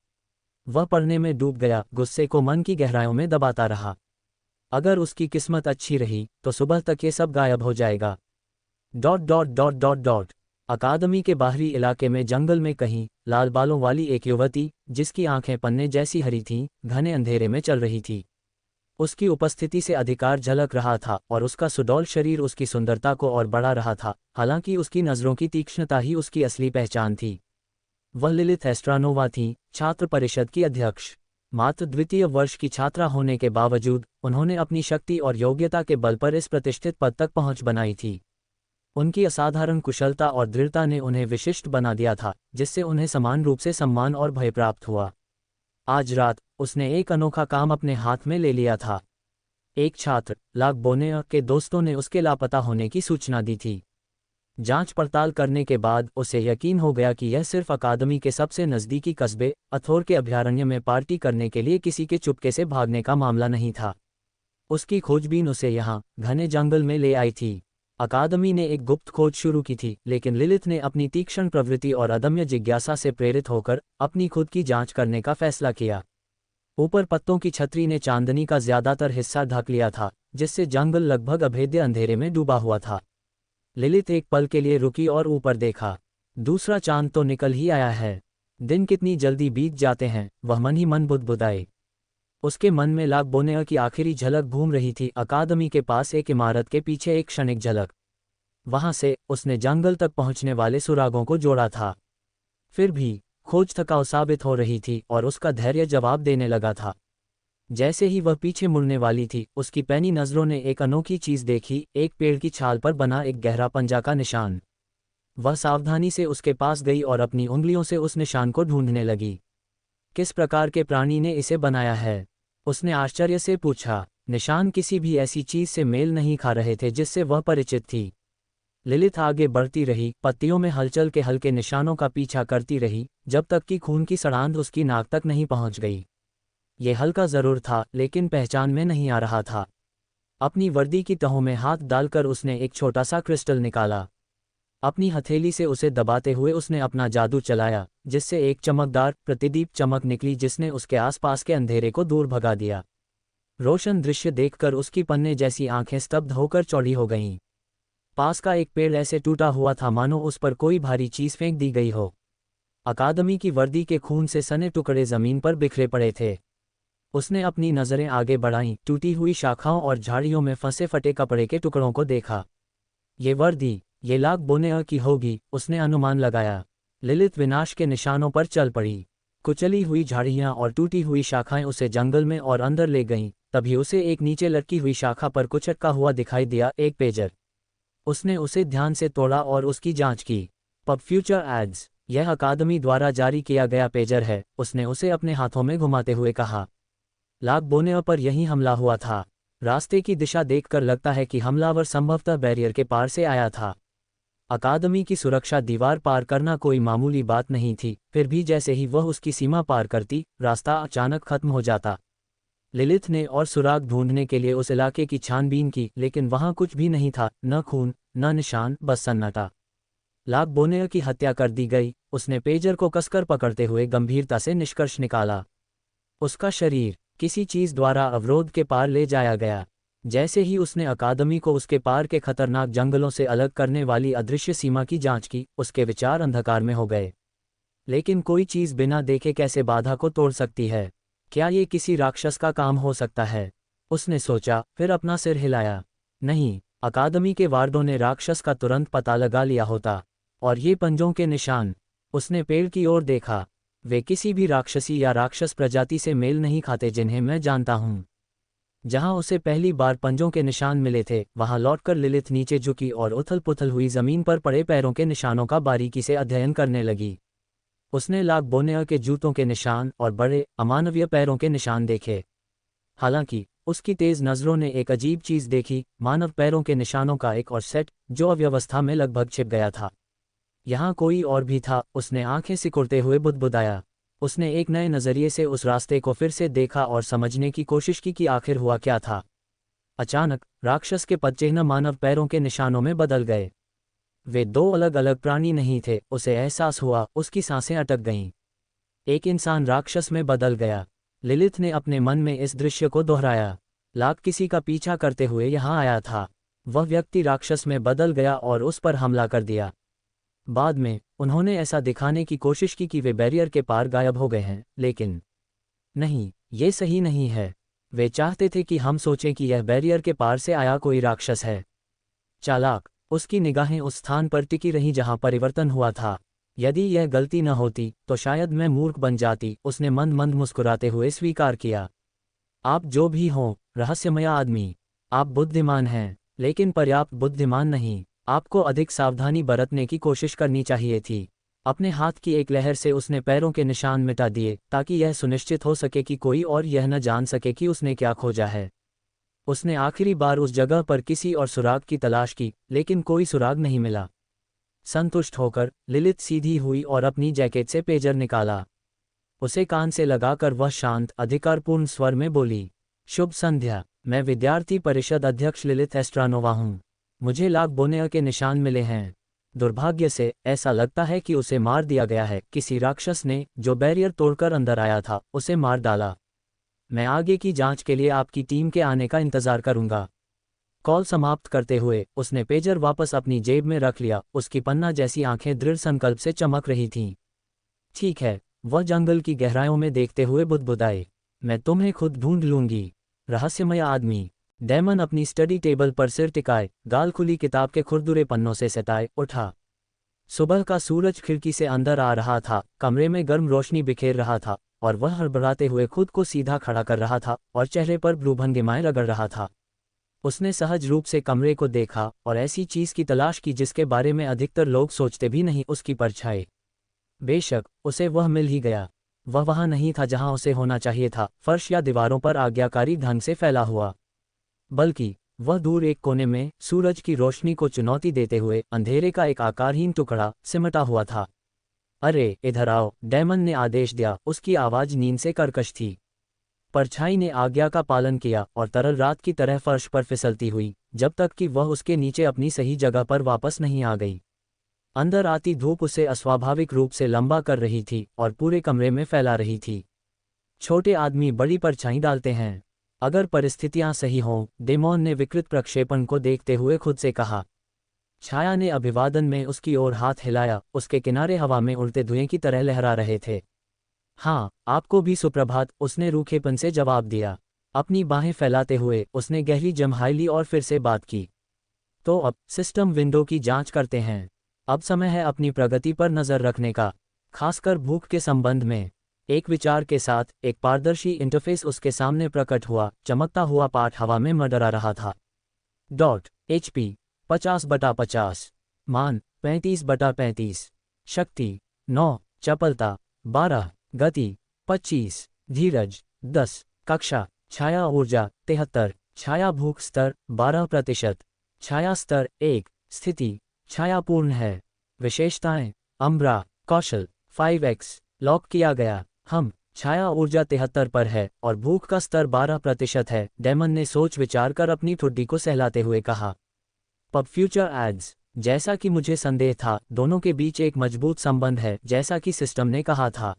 वह पढ़ने में डूब गया, गुस्से को मन की गहराइयों में दबाता रहा। अगर उसकी किस्मत अच्छी रही तो सुबह तक ये सब गायब हो जाएगा। Dot dot dot dot dot. अकादमी के बाहरी इलाके में जंगल में कहीं लाल बालों वाली एक युवती, जिसकी आंखें पन्ने जैसी हरी थीं, घने अंधेरे में चल रही थी। उसकी उपस्थिति से अधिकार झलक रहा था और उसका सुडौल शरीर उसकी सुंदरता को और बढ़ा रहा था, हालांकि उसकी नज़रों की तीक्ष्णता ही उसकी असली पहचान थी। वह लिलिथ एस्ट्रानोवा थीं, छात्र परिषद की अध्यक्ष। मात्र द्वितीय वर्ष की छात्रा होने के बावजूद उन्होंने अपनी शक्ति और योग्यता के बल पर इस प्रतिष्ठित पद तक पहुंच बनाई थी। उनकी असाधारण कुशलता और दृढ़ता ने उन्हें विशिष्ट बना दिया था, जिससे उन्हें समान रूप से सम्मान और भय प्राप्त हुआ। आज रात उसने एक अनोखा काम अपने हाथ में ले लिया था। एक छात्र, लाक बोनेयर के दोस्तों ने उसके लापता होने की सूचना दी थी। जांच पड़ताल करने के बाद उसे यकीन हो गया कि यह सिर्फ अकादमी के सबसे नज़दीकी कस्बे अथोर के अभयारण्य में पार्टी करने के लिए किसी के चुपके से भागने का मामला नहीं था। उसकी खोजबीन उसे यहाँ घने जंगल में ले आई थी। अकादमी ने एक गुप्त खोज शुरू की थी, लेकिन लिलिथ ने अपनी तीक्ष्ण प्रवृत्ति और अदम्य जिज्ञासा से प्रेरित होकर अपनी खुद की जांच करने का फैसला किया। ऊपर पत्तों की छतरी ने चांदनी का ज्यादातर हिस्सा ढक लिया था, जिससे जंगल लगभग अभेद्य अंधेरे में डूबा हुआ था। लिलिथ एक पल के लिए रुकी और ऊपर देखा। दूसरा चांद तो निकल ही आया है। दिन कितनी जल्दी बीत जाते हैं, वह मन ही मन बुदबुदाए। उसके मन में लाक बोनेयर की आखिरी झलक घूम रही थी, अकादमी के पास एक इमारत के पीछे एक क्षणिक झलक। वहां से उसने जंगल तक पहुंचने वाले सुरागों को जोड़ा था। फिर भी खोज थकाऊ साबित हो रही थी और उसका धैर्य जवाब देने लगा था। जैसे ही वह पीछे मुड़ने वाली थी, उसकी पैनी नजरों ने एक अनोखी चीज देखी, एक पेड़ की छाल पर बना एक गहरा पंजा का निशान। वह सावधानी से उसके पास गई और अपनी उंगलियों से उस निशान को ढूंढने लगी। किस प्रकार के प्राणी ने इसे बनाया है? उसने आश्चर्य से पूछा। निशान किसी भी ऐसी चीज से मेल नहीं खा रहे थे जिससे वह परिचित थी। लिलिथ आगे बढ़ती रही, पत्तियों में हलचल के हल्के निशानों का पीछा करती रही, जब तक कि खून की सड़ांध उसकी नाक तक नहीं पहुंच गई। ये हल्का जरूर था, लेकिन पहचान में नहीं आ रहा था। अपनी वर्दी की तहों में हाथ डालकर उसने एक छोटा सा क्रिस्टल निकाला। अपनी हथेली से उसे दबाते हुए उसने अपना जादू चलाया, जिससे एक चमकदार प्रतिदीप चमक निकली जिसने उसके आसपास के अंधेरे को दूर भगा दिया। रोशन दृश्य देखकर उसकी पन्ने जैसी आंखें स्तब्ध होकर चौड़ी हो गईं। पास का एक पेड़ ऐसे टूटा हुआ था मानो उस पर कोई भारी चीज फेंक दी गई हो। अकादमी की वर्दी के खून से सने टुकड़े जमीन पर बिखरे पड़े थे। उसने अपनी नजरें आगे बढ़ाईं, टूटी हुई शाखाओं और झाड़ियों में फंसे फटे कपड़े के टुकड़ों को देखा। ये वर्दी, ये लाक बोनेयर की होगी, उसने अनुमान लगाया। लिलिथ विनाश के निशानों पर चल पड़ी। कुचली हुई झाड़ियां और टूटी हुई शाखाएं उसे जंगल में और अंदर ले गईं। तभी उसे एक नीचे लटकी हुई शाखा पर कुछ अटका हुआ दिखाई दिया, एक पेजर। उसने उसे ध्यान से तोड़ा और उसकी जांच की। पब फ्यूचर एड्स, यह अकादमी द्वारा जारी किया गया पेजर है, उसने उसे अपने हाथों में घुमाते हुए कहा। लाक बोनेयर पर यही हमला हुआ था। रास्ते की दिशा देखकर लगता है कि हमलावर संभवतः बैरियर के पार से आया था। अकादमी की सुरक्षा दीवार पार करना कोई मामूली बात नहीं थी, फिर भी जैसे ही वह उसकी सीमा पार करती, रास्ता अचानक खत्म हो जाता। लिलिथ ने और सुराग ढूंढने के लिए उस इलाके की छानबीन की, लेकिन वहां कुछ भी नहीं था, न खून, न निशान, बस सन्नाटा। लाक बोनेयर की हत्या कर दी गई, उसने पेजर को कसकर पकड़ते हुए गंभीरता से निष्कर्ष निकाला। उसका शरीर किसी चीज द्वारा अवरोध के पार ले जाया गया। जैसे ही उसने अकादमी को उसके पार के खतरनाक जंगलों से अलग करने वाली अदृश्य सीमा की जांच की, उसके विचार अंधकार में हो गए। लेकिन कोई चीज बिना देखे कैसे बाधा को तोड़ सकती है? क्या ये किसी राक्षस का काम हो सकता है? उसने सोचा, फिर अपना सिर हिलाया। नहीं, अकादमी के वार्डों ने राक्षस का तुरंत पता लगा लिया होता। और ये पंजों के निशान। उसने पेड़ की ओर देखा। वे किसी भी राक्षसी या राक्षस प्रजाति से मेल नहीं खाते जिन्हें मैं जानता हूं। जहां उसे पहली बार पंजों के निशान मिले थे, वहां लौटकर लिलिथ नीचे झुकी और उथल पुथल हुई जमीन पर पड़े पैरों के निशानों का बारीकी से अध्ययन करने लगी। उसने लाक बोनेयर के जूतों के निशान और बड़े, अमानवीय पैरों के निशान देखे। हालांकि उसकी तेज नजरों ने एक अजीब चीज देखी, मानव पैरों के निशानों का एक और सेट, जो अव्यवस्था में लगभग छिप गया था। यहाँ कोई और भी था, उसने आंखें सिकुड़ते हुए बुदबुदाया। उसने एक नए नजरिए से उस रास्ते को फिर से देखा और समझने की कोशिश की कि आखिर हुआ क्या था। अचानक राक्षस के पदचिह्न मानव पैरों के निशानों में बदल गए। वे दो अलग अलग प्राणी नहीं थे, उसे एहसास हुआ, उसकी सांसें अटक गईं। एक इंसान राक्षस में बदल गया। लिलिथ ने अपने मन में इस दृश्य को दोहराया। लाग किसी का पीछा करते हुए यहाँ आया था। वह व्यक्ति राक्षस में बदल गया और उस पर हमला कर दिया। बाद में उन्होंने ऐसा दिखाने की कोशिश की कि वे बैरियर के पार गायब हो गए हैं, लेकिन नहीं, ये सही नहीं है। वे चाहते थे कि हम सोचें कि यह बैरियर के पार से आया कोई राक्षस है। चालाक, उसकी निगाहें उस स्थान पर टिकी रहीं जहां परिवर्तन हुआ था। यदि यह गलती न होती तो शायद मैं मूर्ख बन जाती, उसने मंद मंद मुस्कुराते हुए स्वीकार किया। आप जो भी हों, रहस्यमय आदमी, आप बुद्धिमान हैं, लेकिन पर्याप्त बुद्धिमान नहीं। आपको अधिक सावधानी बरतने की कोशिश करनी चाहिए थी। अपने हाथ की एक लहर से उसने पैरों के निशान मिटा दिए ताकि यह सुनिश्चित हो सके कि कोई और यह न जान सके कि उसने क्या खोजा है। उसने आखिरी बार उस जगह पर किसी और सुराग की तलाश की, लेकिन कोई सुराग नहीं मिला। संतुष्ट होकर लिलिथ सीधी हुई और अपनी जैकेट से पेजर निकाला। उसे कान से लगाकर वह शांत, अधिकारपूर्ण स्वर में बोली, शुभ संध्या, मैं विद्यार्थी परिषद अध्यक्ष लिलिथ एस्ट्रानोवा हूँ। मुझे लाग बोनेयर के निशान मिले हैं। दुर्भाग्य से ऐसा लगता है कि उसे मार दिया गया है। किसी राक्षस ने, जो बैरियर तोड़कर अंदर आया था, उसे मार डाला। मैं आगे की जांच के लिए आपकी टीम के आने का इंतजार करूंगा। कॉल समाप्त करते हुए उसने पेजर वापस अपनी जेब में रख लिया। उसकी पन्ना जैसी आंखें दृढ़ संकल्प से चमक रही थीं। ठीक है, वह जंगल की गहराइयों में देखते हुए बुदबुदाए, मैं तुम्हें खुद ढूंढ लूंगी, रहस्यमय आदमी। डेमन अपनी स्टडी टेबल पर सिर टिकाए, गाल खुली किताब के खुरदुरे पन्नों से सटाए उठा। सुबह का सूरज खिड़की से अंदर आ रहा था। कमरे में गर्म रोशनी बिखेर रहा था और वह हड़बड़ाते हुए खुद को सीधा खड़ा कर रहा था और चेहरे पर भ्रूभंगिमाएं रगड़ रहा था। उसने सहज रूप से कमरे को देखा और ऐसी चीज की तलाश की जिसके बारे में अधिकतर लोग सोचते भी नहीं, उसकी परछाई। बेशक उसे वह मिल ही गया। वह वहां नहीं था जहां उसे होना चाहिए था, फर्श या दीवारों पर आज्ञाकारी ढंग से फैला हुआ, बल्कि वह दूर एक कोने में सूरज की रोशनी को चुनौती देते हुए अंधेरे का एक आकारहीन टुकड़ा सिमटा हुआ था। अरे इधर आओ, डेमन ने आदेश दिया। उसकी आवाज नींद से कर्कश थी। परछाई ने आज्ञा का पालन किया और तरल रात की तरह फर्श पर फिसलती हुई, जब तक कि वह उसके नीचे अपनी सही जगह पर वापस नहीं आ गई। अंदर आती धूप उसे अस्वाभाविक रूप से लंबा कर रही थी और पूरे कमरे में फैला रही थी। छोटे आदमी बड़ी परछाई डालते हैं, अगर परिस्थितियां सही हों, डेमोन ने विकृत प्रक्षेपण को देखते हुए खुद से कहा। छाया ने अभिवादन में उसकी ओर हाथ हिलाया। उसके किनारे हवा में उड़ते धुएं की तरह लहरा रहे थे। हाँ, आपको भी सुप्रभात, उसने रूखेपन से जवाब दिया। अपनी बाहें फैलाते हुए उसने गहरी जम्हाई ली और फिर से बात की। तो अब सिस्टम विंडो की जांच करते हैं। अब समय है अपनी प्रगति पर नजर रखने का, खासकर भूख के संबंध में। एक विचार के साथ एक पारदर्शी इंटरफेस उसके सामने प्रकट हुआ। चमकता हुआ पाठ हवा में मंडरा रहा था। HP 50/50, मान 35/35, शक्ति 9, चपलता 12, गति 25, धीरज 10, कक्षा छाया ऊर्जा 73, छाया भूख स्तर 12%, छाया स्तर 1, स्थिति छायापूर्ण है। विशेषताएं, अम्ब्रा कौशल 5x, लॉक किया गया। हम छाया ऊर्जा 73 पर है और भूख का स्तर 12% है। डेमन ने सोच विचार कर अपनी ठुड्डी को सहलाते हुए कहा। पब फ्यूचर एड्स, जैसा कि मुझे संदेह था, दोनों के बीच एक मजबूत संबंध है, जैसा कि सिस्टम ने कहा था।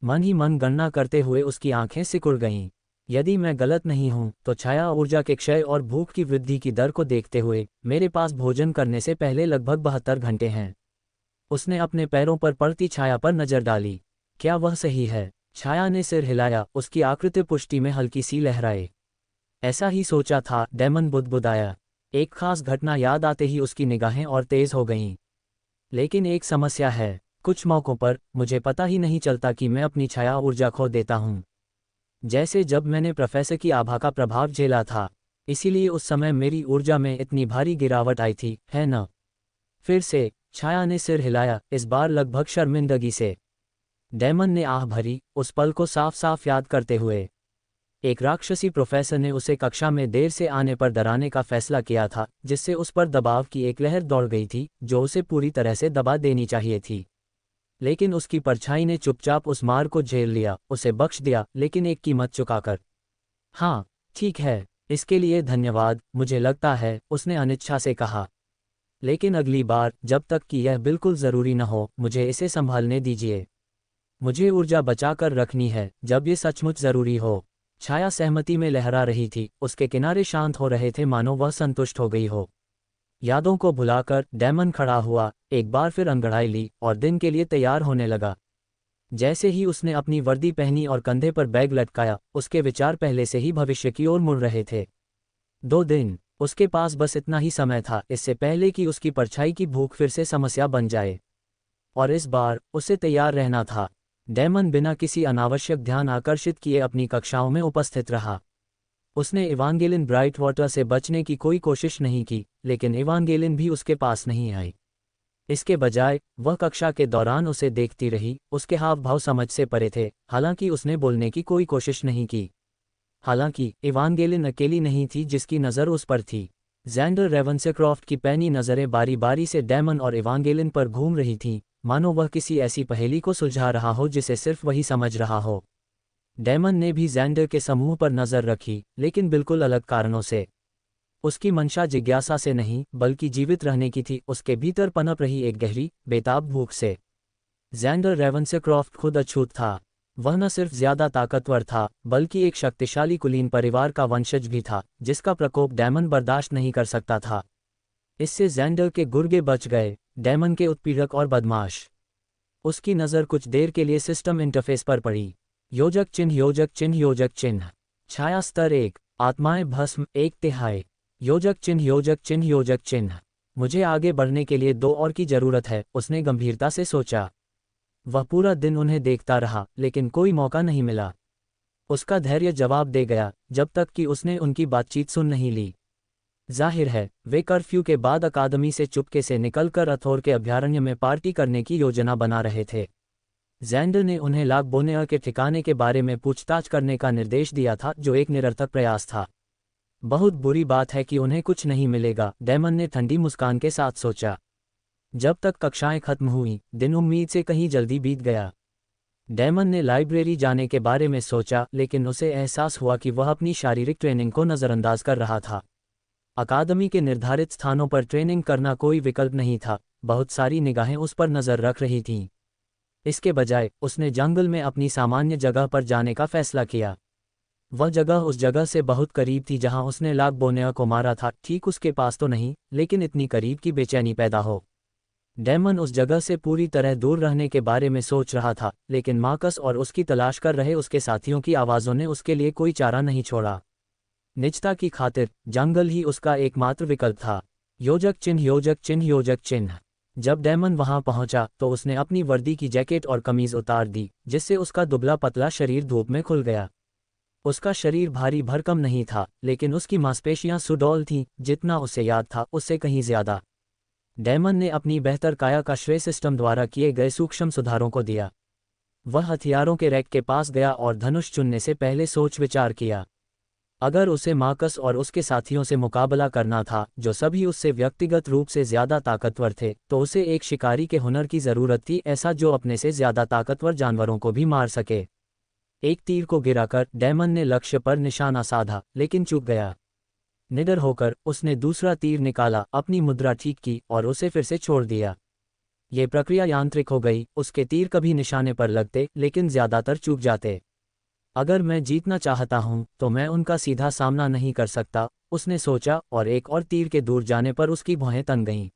मन ही मन गणना करते हुए उसकी आंखें सिकुड़ गईं। यदि मैं गलत नहीं हूं तो छाया ऊर्जा के क्षय और भूख की वृद्धि की दर को देखते हुए मेरे पास भोजन करने से पहले लगभग 72 घंटे हैं। उसने अपने पैरों पर पड़ती छाया पर नजर डाली। क्या वह सही है? छाया ने सिर हिलाया, उसकी आकृति पुष्टि में हल्की सी लहराए। ऐसा ही सोचा था, डेमन बुदबुदाया। एक खास घटना याद आते ही उसकी निगाहें और तेज हो गईं। लेकिन एक समस्या है, कुछ मौकों पर मुझे पता ही नहीं चलता कि मैं अपनी छाया ऊर्जा खो देता हूँ, जैसे जब मैंने प्रोफेसर की आभा का प्रभाव झेला था। इसीलिए उस समय मेरी ऊर्जा में इतनी भारी गिरावट आई थी, है न? फिर से छाया ने सिर हिलाया, इस बार लगभग शर्मिंदगी से। डेमन ने आह भरी, उस पल को साफ साफ याद करते हुए। एक राक्षसी प्रोफेसर ने उसे कक्षा में देर से आने पर डराने का फैसला किया था, जिससे उस पर दबाव की एक लहर दौड़ गई थी जो उसे पूरी तरह से दबा देनी चाहिए थी। लेकिन उसकी परछाई ने चुपचाप उस मार को झेल लिया, उसे बख्श दिया, लेकिन एक कीमत चुकाकर। हाँ ठीक है, इसके लिए धन्यवाद, मुझे लगता है, उसने अनिच्छा से कहा। लेकिन अगली बार, जब तक कि यह बिल्कुल ज़रूरी न हो, मुझे इसे संभालने दीजिए। मुझे ऊर्जा बचाकर रखनी है जब ये सचमुच जरूरी हो। छाया सहमति में लहरा रही थी, उसके किनारे शांत हो रहे थे मानो वह संतुष्ट हो गई हो। यादों को भुलाकर डैमन खड़ा हुआ, एक बार फिर अंगड़ाई ली और दिन के लिए तैयार होने लगा। जैसे ही उसने अपनी वर्दी पहनी और कंधे पर बैग लटकाया, उसके विचार पहले से ही भविष्य की ओर मुड़ रहे थे। 2 दिन, उसके पास बस इतना ही समय था, इससे पहले कि उसकी परछाई की भूख फिर से समस्या बन जाए। और इस बार उसे तैयार रहना था। डैमन बिना किसी अनावश्यक ध्यान आकर्षित किए अपनी कक्षाओं में उपस्थित रहा। उसने इवांगेलिन ब्राइटवाटर से बचने की कोई कोशिश नहीं की, लेकिन इवांगेलिन भी उसके पास नहीं आई। इसके बजाय वह कक्षा के दौरान उसे देखती रही, उसके हाव भाव समझ से परे थे, हालांकि उसने बोलने की कोई कोशिश नहीं की। हालांकि इवांगेलिन अकेली नहीं थी जिसकी नज़र उस पर थी। ज़ैंडर रेवेंसक्रॉफ्ट की पैनी नज़रें बारी बारी से डैमन और इवांगेलिन पर घूम रही थीं, मानो वह किसी ऐसी पहेली को सुलझा रहा हो जिसे सिर्फ वही समझ रहा हो। डैमन ने भी ज़ैंडर के समूह पर नज़र रखी, लेकिन बिल्कुल अलग कारणों से। उसकी मंशा जिज्ञासा से नहीं, बल्कि जीवित रहने की थी, उसके भीतर पनप रही एक गहरी, बेताब भूख से। ज़ैंडर रेवेंसक्रॉफ्ट खुद अछूत था। वह न सिर्फ ज्यादा ताकतवर था, बल्कि एक शक्तिशाली कुलीन परिवार का वंशज भी था, जिसका प्रकोप डैमन बर्दाश्त नहीं कर सकता था। इससे ज़ैंडर के गुर्गे बच गए, डैमन के उत्पीड़क और बदमाश। उसकी नज़र कुछ देर के लिए सिस्टम इंटरफेस पर पड़ी। योजक चिन्ह, योजक चिन्ह, योजक चिन्ह। छाया स्तर 1, आत्माएं भस्म 1/3। योजक चिन्ह, योजक चिन्ह, योजक चिन्ह। मुझे आगे बढ़ने के लिए 2 और की जरूरत है, उसने गंभीरता से सोचा। वह पूरा दिन उन्हें देखता रहा, लेकिन कोई मौका नहीं मिला। उसका धैर्य जवाब दे गया, जब तक कि उसने उनकी बातचीत सुन नहीं ली। जाहिर है, वे कर्फ्यू के बाद अकादमी से चुपके से निकलकर अथोर के अभयारण्य में पार्टी करने की योजना बना रहे थे। ज़ैंडर ने उन्हें लाग बोनेयर के ठिकाने के बारे में पूछताछ करने का निर्देश दिया था, जो एक निरर्थक प्रयास था। बहुत बुरी बात है कि उन्हें कुछ नहीं मिलेगा, डैमन ने ठंडी मुस्कान के साथ सोचा। जब तक कक्षाएं खत्म हुईं, दिन उम्मीद से कहीं जल्दी बीत गया। डैमन ने लाइब्रेरी जाने के बारे में सोचा, लेकिन उसे एहसास हुआ कि वह अपनी शारीरिक ट्रेनिंग को नज़रअंदाज कर रहा था। अकादमी के निर्धारित स्थानों पर ट्रेनिंग करना कोई विकल्प नहीं था, बहुत सारी निगाहें उस पर नज़र रख रही थीं। इसके बजाय उसने जंगल में अपनी सामान्य जगह पर जाने का फैसला किया। वह जगह उस जगह से बहुत करीब थी जहां उसने लाग बोनेयर को मारा था, ठीक उसके पास तो नहीं, लेकिन इतनी करीब कि बेचैनी पैदा हो। डैमन उस जगह से पूरी तरह दूर रहने के बारे में सोच रहा था, लेकिन मार्कस और उसकी तलाश कर रहे उसके साथियों की आवाज़ों ने उसके लिए कोई चारा नहीं छोड़ा। निजता की खातिर जंगल ही उसका एकमात्र विकल्प था। योजक चिन्ह, योजक चिन्ह, योजक चिन्ह। जब डैमन वहां पहुंचा तो उसने अपनी वर्दी की जैकेट और कमीज उतार दी, जिससे उसका दुबला पतला शरीर धूप में खुल गया। उसका शरीर भारी भरकम नहीं था, लेकिन उसकी मांसपेशियां सुडौल थीं, जितना उसे याद था उससे कहीं ज्यादा। डैमन ने अपनी बेहतर काया का श्रेय सिस्टम द्वारा किए गए सूक्ष्म सुधारों को दिया। वह हथियारों के रैक के पास गया और धनुष चुनने से पहले सोच विचार किया। अगर उसे मार्कस और उसके साथियों से मुकाबला करना था, जो सभी उससे व्यक्तिगत रूप से ज्यादा ताकतवर थे, तो उसे एक शिकारी के हुनर की जरूरत थी, ऐसा जो अपने से ज्यादा ताकतवर जानवरों को भी मार सके। एक तीर को गिराकर डैमन ने लक्ष्य पर निशाना साधा, लेकिन चूक गया। निडर होकर उसने दूसरा तीर निकाला, अपनी मुद्रा ठीक की और उसे फिर से छोड़ दिया। ये प्रक्रिया यांत्रिक हो गई, उसके तीर कभी निशाने पर लगते, लेकिन ज्यादातर चूक जाते। अगर मैं जीतना चाहता हूं, तो मैं उनका सीधा सामना नहीं कर सकता, उसने सोचा, और एक और तीर के दूर जाने पर उसकी भौहें तन गईं।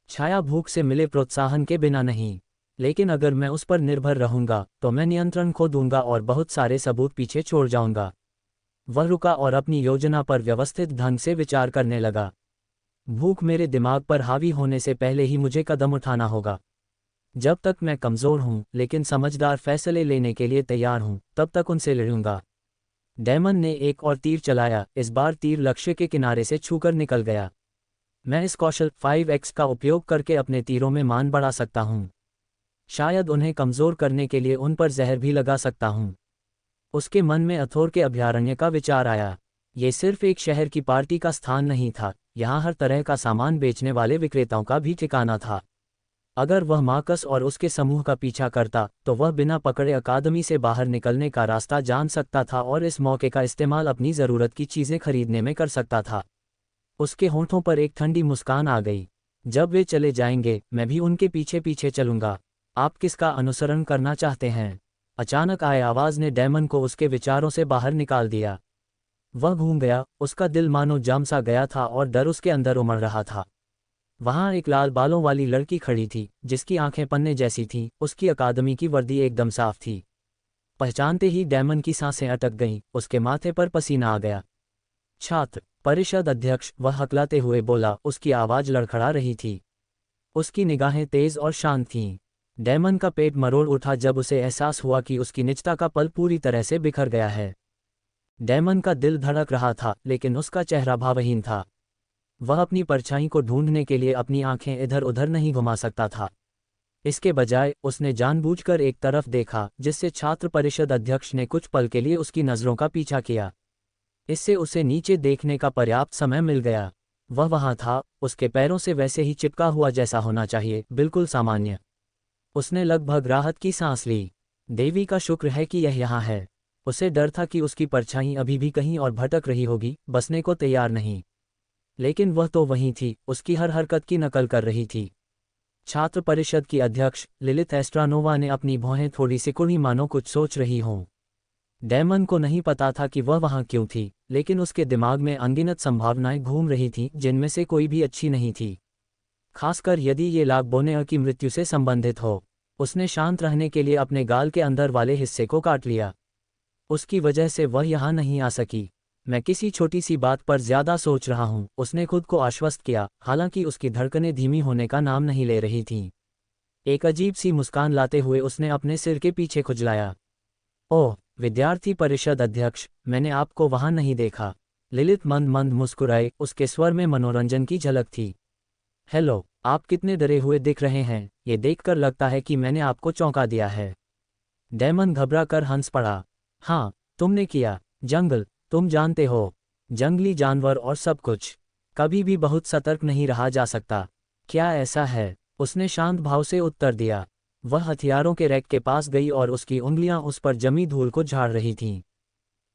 छाया भूख से मिले प्रोत्साहन के बिना नहीं, लेकिन अगर मैं उस पर निर्भर रहूंगा तो मैं नियंत्रण खो दूंगा और बहुत सारे सबूत पीछे छोड़ जाऊंगा। वह रुका और अपनी योजना पर व्यवस्थित ढंग से विचार करने लगा। भूख मेरे दिमाग पर हावी होने से पहले ही मुझे कदम उठाना होगा। जब तक मैं कमज़ोर हूं, लेकिन समझदार फैसले लेने के लिए तैयार हूं, तब तक उनसे लड़ूंगा। डैमन ने एक और तीर चलाया, इस बार तीर लक्ष्य के किनारे से छूकर निकल गया। मैं इस कौशल 5x का उपयोग करके अपने तीरों में मान बढ़ा सकता हूं। शायद उन्हें कमज़ोर करने के लिए उन पर जहर भी लगा सकता हूं। उसके मन में अथोर के अभयारण्य का विचार आया। ये सिर्फ एक शहर की पार्टी का स्थान नहीं था, यहाँ हर तरह का सामान बेचने वाले विक्रेताओं का भी ठिकाना था। अगर वह मार्कस और उसके समूह का पीछा करता, तो वह बिना पकड़े अकादमी से बाहर निकलने का रास्ता जान सकता था और इस मौके का इस्तेमाल अपनी ज़रूरत की चीज़ें खरीदने में कर सकता था। उसके होंठों पर एक ठंडी मुस्कान आ गई। जब वे चले जाएंगे, मैं भी उनके पीछे पीछे चलूंगा। आप किसका अनुसरण करना चाहते हैं? अचानक आए आवाज ने डैमन को उसके विचारों से बाहर निकाल दिया। वह घूम गया, उसका दिल मानो जम सा गया था और डर उसके अंदर उमड़ रहा था। वहां एक लाल बालों वाली लड़की खड़ी थी, जिसकी आंखें पन्ने जैसी थीं, उसकी अकादमी की वर्दी एकदम साफ थी। पहचानते ही डैमन की सांसें अटक गईं, उसके माथे पर पसीना आ गया। छात्र परिषद अध्यक्ष, वह हकलाते हुए बोला, उसकी आवाज लड़खड़ा रही थी। उसकी निगाहें तेज और शांत थीं। डैमन का पेट मरोड़ उठा जब उसे एहसास हुआ कि उसकी निजता का पल पूरी तरह से बिखर गया है। डैमन का दिल धड़क रहा था, लेकिन उसका चेहरा भावहीन था। वह अपनी परछाई को ढूंढने के लिए अपनी आंखें इधर उधर नहीं घुमा सकता था। इसके बजाय उसने जानबूझकर एक तरफ देखा, जिससे छात्र परिषद अध्यक्ष ने कुछ पल के लिए उसकी नज़रों का पीछा किया। इससे उसे नीचे देखने का पर्याप्त समय मिल गया। वह वहां था, उसके पैरों से वैसे ही चिपका हुआ जैसा होना चाहिए, बिल्कुल सामान्य। उसने लगभग राहत की सांस ली। देवी का शुक्र है कि यह यहाँ है। उसे डर था कि उसकी परछाई अभी भी कहीं और भटक रही होगी, बसने को तैयार नहीं। लेकिन वह तो वहीं थी, उसकी हर हरकत की नकल कर रही थी। छात्र परिषद की अध्यक्ष लिलिथ एस्ट्रानोवा ने अपनी भौहें थोड़ी सिकुड़ी, मानो कुछ सोच रही हों। डैमन को नहीं पता था कि वह वहां क्यों थी, लेकिन उसके दिमाग में अनगिनत संभावनाएं घूम रही थीं, जिनमें से कोई भी अच्छी नहीं थी, खासकर यदि ये लाग बोनेआ की मृत्यु से संबंधित हो। उसने शांत रहने के लिए अपने गाल के अंदर वाले हिस्से को काट लिया। उसकी वजह से वह यहाँ नहीं आ सकी। मैं किसी छोटी सी बात पर ज्यादा सोच रहा हूँ, उसने खुद को आश्वस्त किया, हालांकि उसकी धड़कनें धीमी होने का नाम नहीं ले रही थीं। एक अजीब सी मुस्कान लाते हुए उसने अपने सिर के पीछे खुजलाया। ओह, विद्यार्थी परिषद अध्यक्ष, मैंने आपको वहां नहीं देखा। लिलिथ मंद मंद मुस्कुराए, उसके स्वर में मनोरंजन की झलक थी। हेलो, आप कितने डरे हुए दिख रहे हैं, ये देखकर लगता है कि मैंने आपको चौंका दिया है। डैमन घबरा कर हंस पड़ा। हाँ, तुमने किया। जंगल, तुम जानते हो, जंगली जानवर और सब कुछ। कभी भी बहुत सतर्क नहीं रहा जा सकता। क्या ऐसा है? उसने शांत भाव से उत्तर दिया। वह हथियारों के रैक के पास गई और उसकी उंगलियां उस पर जमी धूल को झाड़ रही थीं।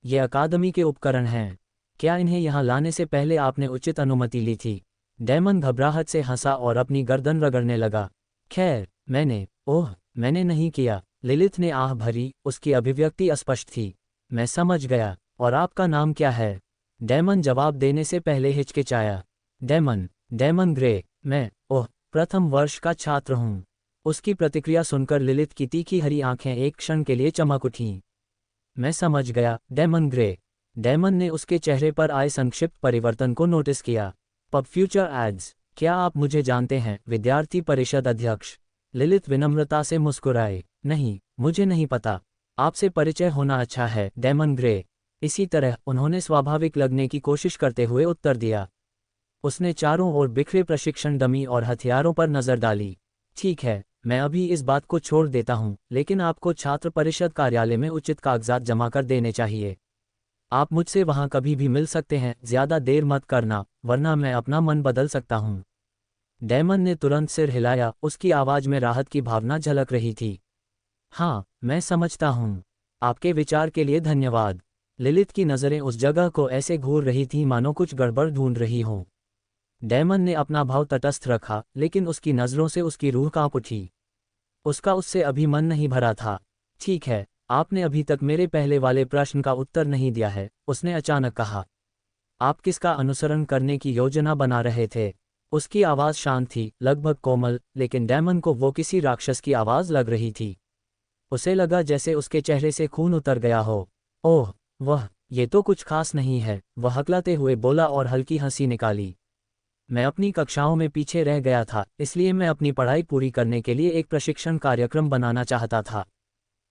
ये अकादमी के उपकरण हैं। क्या इन्हें यहाँ लाने से पहले आपने उचित अनुमति ली थी? डैमन घबराहट से हंसा और अपनी गर्दन रगड़ने लगा। खैर, मैंने नहीं किया। लिलिथ ने आह भरी, उसकी अभिव्यक्ति अस्पष्ट थी। मैं समझ गया। और आपका नाम क्या है? डैमन जवाब देने से पहले हिचकिचाया। Damon grey. मैं प्रथम वर्ष का छात्र हूँ। उसकी प्रतिक्रिया सुनकर लिलिथ की तीखी हरी आंखें एक क्षण के लिए चमक उठीं। मैं समझ गया, डैमन ग्रे। डैमन ने उसके चेहरे पर आए संक्षिप्त परिवर्तन को नोटिस किया। पब फ्यूचर एड्स, क्या आप मुझे जानते हैं? विद्यार्थी परिषद अध्यक्ष लिलिथ विनम्रता से मुस्कुराए। नहीं, मुझे नहीं पता। आपसे परिचय होना अच्छा है, डैमन ग्रे। इसी तरह उन्होंने स्वाभाविक लगने की कोशिश करते हुए उत्तर दिया। उसने चारों ओर बिखरे प्रशिक्षण डमी और हथियारों पर नजर डाली। ठीक है, मैं अभी इस बात को छोड़ देता हूं, लेकिन आपको छात्र परिषद कार्यालय में उचित कागजात जमा कर देने चाहिए। आप मुझसे वहां कभी भी मिल सकते हैं। ज्यादा देर मत करना, वरना मैं अपना मन बदल सकता हूं। डैमन ने तुरंत सिर हिलाया, उसकी आवाज में राहत की भावना झलक रही थी। हाँ, मैं समझता हूं। आपके विचार के लिए धन्यवाद। लिलिथ की नज़रें उस जगह को ऐसे घूर रही थीं मानो कुछ गड़बड़ ढूंढ रही हों। डैमन ने अपना भाव तटस्थ रखा, लेकिन उसकी नज़रों से उसकी रूह कांप उठी। उसका उससे अभी मन नहीं भरा था। ठीक है, आपने अभी तक मेरे पहले वाले प्रश्न का उत्तर नहीं दिया है, उसने अचानक कहा। आप किसका अनुसरण करने की योजना बना रहे थे? उसकी आवाज़ शांत थी, लगभग कोमल, लेकिन डैमन को वो किसी राक्षस की आवाज़ लग रही थी। उसे लगा जैसे उसके चेहरे से खून उतर गया हो। ओह, ये तो कुछ खास नहीं है, वह हकलाते हुए बोला और हल्की हंसी निकाली। मैं अपनी कक्षाओं में पीछे रह गया था, इसलिए मैं अपनी पढ़ाई पूरी करने के लिए एक प्रशिक्षण कार्यक्रम बनाना चाहता था।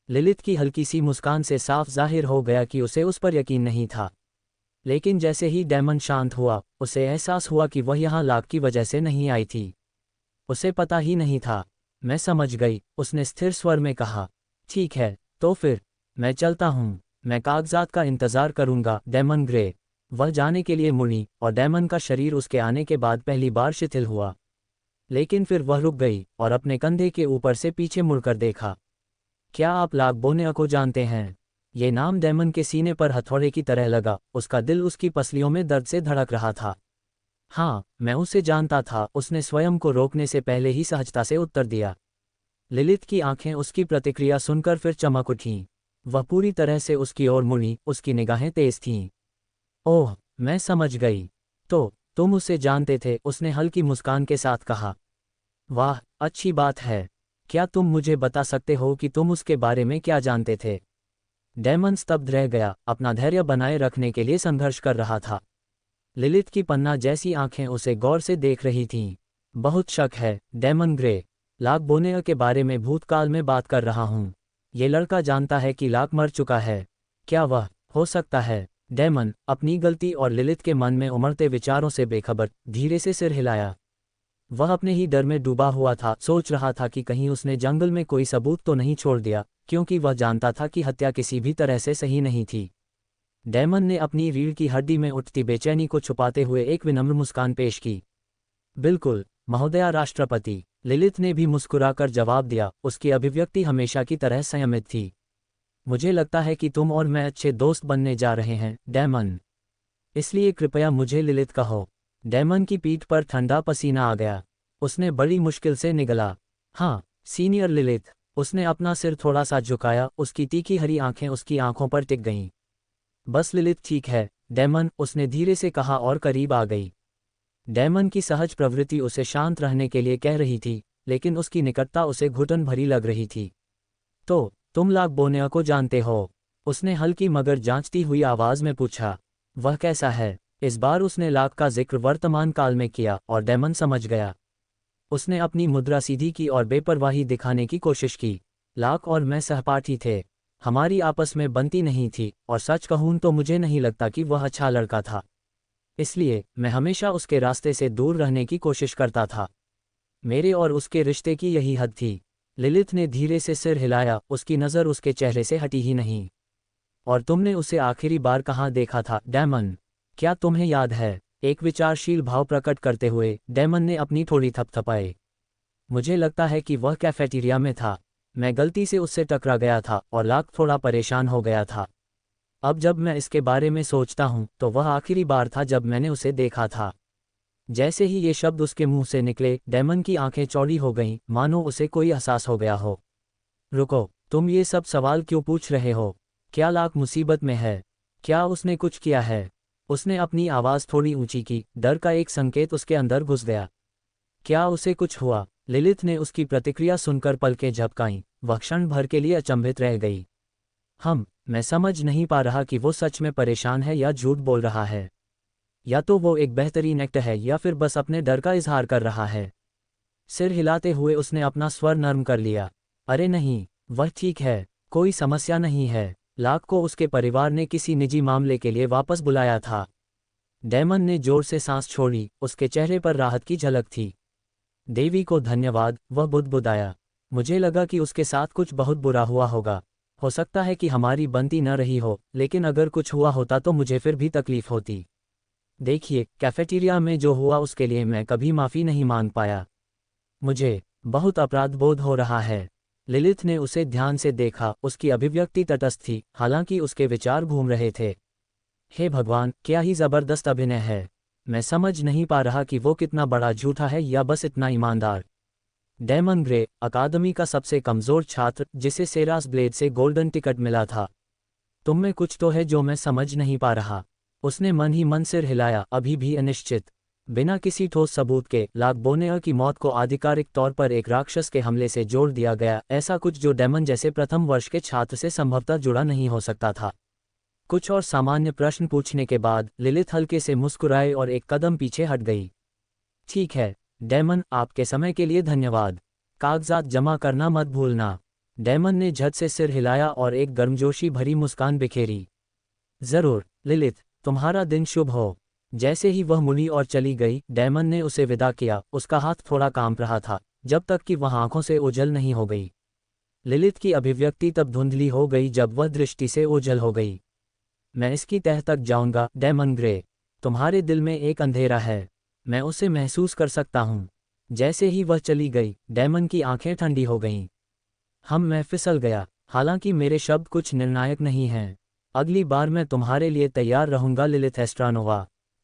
लिलिथ की हल्की सी मुस्कान से साफ जाहिर हो गया कि उसे उस पर यकीन नहीं था। लेकिन जैसे ही डैमन शांत हुआ, उसे एहसास हुआ कि वह यहाँ लाग की वजह से नहीं आई थी। उसे पता ही नहीं था। मैं समझ गई, उसने स्थिर स्वर में कहा। ठीक है, तो फिर मैं चलता हूँ। मैं कागजात का इंतजार करूंगा, डैमन ग्रे। वह जाने के लिए मुड़ी, और डैमन का शरीर उसके आने के बाद पहली बार शिथिल हुआ। लेकिन फिर वह रुक गई और अपने कंधे के ऊपर से पीछे मुड़कर देखा। क्या आप लाग बोनेआ को जानते हैं? ये नाम डैमन के सीने पर हथौड़े की तरह लगा, उसका दिल उसकी पसलियों में दर्द से धड़क रहा था। हाँ, मैं उसे जानता था, उसने स्वयं को रोकने से पहले ही सहजता से उत्तर दिया। लिलित की आंखें उसकी प्रतिक्रिया सुनकर फिर चमक उठीं। वह पूरी तरह से उसकी ओर मुड़ी, उसकी निगाहें तेज थीं। ओह, मैं समझ गई। तो तुम उसे जानते थे, उसने हल्की मुस्कान के साथ कहा। वाह, अच्छी बात है। क्या तुम मुझे बता सकते हो कि तुम उसके बारे में क्या जानते थे? डैमन स्तब्ध रह गया, अपना धैर्य बनाए रखने के लिए संघर्ष कर रहा था। लिलित की पन्ना जैसी आंखें उसे गौर से देख रही थीं। बहुत शक है, डैमन ग्रे। लाक बोनेयर के बारे में भूतकाल में बात कर रहा हूँ। ये लड़का जानता है कि लाक मर चुका है। क्या वह हो सकता है? डैमन अपनी गलती और लिलित के मन में उमड़ते विचारों से बेखबर धीरे से सिर हिलाया। वह अपने ही डर में डूबा हुआ था, सोच रहा था कि कहीं उसने जंगल में कोई सबूत तो नहीं छोड़ दिया, क्योंकि वह जानता था कि हत्या किसी भी तरह से सही नहीं थी। डैमन ने अपनी रीढ़ की हड्डी में उठती बेचैनी को छुपाते हुए एक विनम्र मुस्कान पेश की। बिल्कुल, महोदया राष्ट्रपति। लिलित ने भी मुस्कुराकर जवाब दिया, उसकी अभिव्यक्ति हमेशा की तरह संयमित थी। मुझे लगता है कि तुम और मैं अच्छे दोस्त बनने जा रहे हैं, डैमन। इसलिए कृपया मुझे लिलित कहो। डैमन की पीठ पर ठंडा पसीना आ गया। उसने बड़ी मुश्किल से निगला, हाँ, सीनियर लिलित। उसने अपना सिर थोड़ा सा झुकाया, उसकी तीखी हरी आंखें उसकी आंखों पर टिक गईं। बस लिलित ठीक है, डैमन, उसने धीरे से कहा और करीब आ गई। डैमन की सहज प्रवृत्ति उसे शांत रहने के लिए कह रही थी, लेकिन उसकी निकटता उसे घुटन भरी लग रही थी। तो तुम लाक बोनेया को जानते हो? उसने हल्की मगर जांचती हुई आवाज में पूछा। वह कैसा है? इस बार उसने लाक का जिक्र वर्तमान काल में किया और डैमन समझ गया। उसने अपनी मुद्रा सीधी की और बेपरवाही दिखाने की कोशिश की। लाक और मैं सहपाठी थे। हमारी आपस में बनती नहीं थी, और सच कहूं तो मुझे नहीं लगता कि वह अच्छा लड़का था। इसलिए मैं हमेशा उसके रास्ते से दूर रहने की कोशिश करता था। मेरे और उसके रिश्ते की यही हद थी। लिलित ने धीरे से सिर हिलाया, उसकी नज़र उसके चेहरे से हटी ही नहीं। और तुमने उसे आखिरी बार कहाँ देखा था, डैमन? क्या तुम्हें याद है? एक विचारशील भाव प्रकट करते हुए डैमन ने अपनी थोड़ी थपथपाई। मुझे लगता है कि वह कैफेटेरिया में था। मैं गलती से उससे टकरा गया था और लाक थोड़ा परेशान हो गया था। अब जब मैं इसके बारे में सोचता हूँ तो वह आखिरी बार था जब मैंने उसे देखा था। जैसे ही ये शब्द उसके मुंह से निकले, डैमन की आंखें चौड़ी हो गईं, मानो उसे कोई एहसास हो गया हो। रुको, तुम ये सब सवाल क्यों पूछ रहे हो? क्या लाक मुसीबत में है? क्या उसने कुछ किया है? उसने अपनी आवाज़ थोड़ी ऊंची की, डर का एक संकेत उसके अंदर घुस गया। क्या उसे कुछ हुआ? लिलित ने उसकी प्रतिक्रिया सुनकर पलकें झपकाईं। वह क्षण भर के लिए अचंभित रह गई। मैं समझ नहीं पा रहा कि वो सच में परेशान है या झूठ बोल रहा है। या तो वो एक बेहतरीन एक्टर है या फिर बस अपने डर का इजहार कर रहा है। सिर हिलाते हुए उसने अपना स्वर नर्म कर लिया। अरे नहीं, वह ठीक है, कोई समस्या नहीं है। लाक को उसके परिवार ने किसी निजी मामले के लिए वापस बुलाया था। डैमन ने जोर से सांस छोड़ी, उसके चेहरे पर राहत की झलक थी। देवी को धन्यवाद, वह बुदबुदाया। मुझे लगा कि उसके साथ कुछ बहुत बुरा हुआ होगा। हो सकता है कि हमारी बनती न रही हो, लेकिन अगर कुछ हुआ होता तो मुझे फिर भी तकलीफ होती। देखिए, कैफेटेरिया में जो हुआ उसके लिए मैं कभी माफ़ी नहीं मांग पाया। मुझे बहुत अपराध बोध हो रहा है। लिलित ने उसे ध्यान से देखा, उसकी अभिव्यक्ति तटस्थ थी, हालांकि उसके विचार घूम रहे थे। हे भगवान, क्या ही ज़बरदस्त अभिनय है। मैं समझ नहीं पा रहा कि वो कितना बड़ा झूठा है या बस इतना ईमानदार। डैमन ग्रे, अकादमी का सबसे कमज़ोर छात्र, जिसे सेरास ब्लेड से गोल्डन टिकट मिला था। तुम में कुछ तो है जो मैं समझ नहीं पा रहा। उसने मन ही मन सिर हिलाया, अभी भी अनिश्चित। बिना किसी ठोस सबूत के लाक बोनेयर की मौत को आधिकारिक तौर पर एक राक्षस के हमले से जोड़ दिया गया, ऐसा कुछ जो डैमन जैसे प्रथम वर्ष के छात्र से संभवतः जुड़ा नहीं हो सकता था। कुछ और सामान्य प्रश्न पूछने के बाद लिलित हल्के से मुस्कुराए और एक कदम पीछे हट गई। ठीक है, डैमन, आपके समय के लिए धन्यवाद। कागजात जमा करना मत भूलना। डैमन ने झट से सिर हिलाया और एक गर्मजोशी भरी मुस्कान बिखेरी। जरूर, लिलित, तुम्हारा दिन शुभ हो। जैसे ही वह मुड़ी और चली गई, डैमन ने उसे विदा किया। उसका हाथ थोड़ा कांप रहा था, जब तक कि वह आंखों से ओझल नहीं हो गई। लिलित की अभिव्यक्ति तब धुंधली हो गई जब वह दृष्टि से ओझल हो गई। मैं इसकी तह तक जाऊंगा, डैमन ग्रे। तुम्हारे दिल में एक अंधेरा है, मैं उसे महसूस कर सकता हूँ। जैसे ही वह चली गई, डैमन की आंखें ठंडी हो गईं। मैं फिसल गया। हालांकि मेरे शब्द कुछ निर्णायक नहीं हैं। अगली बार मैं तुम्हारे लिए तैयार रहूंगा, लिलिथ एस्ट्रानोवा।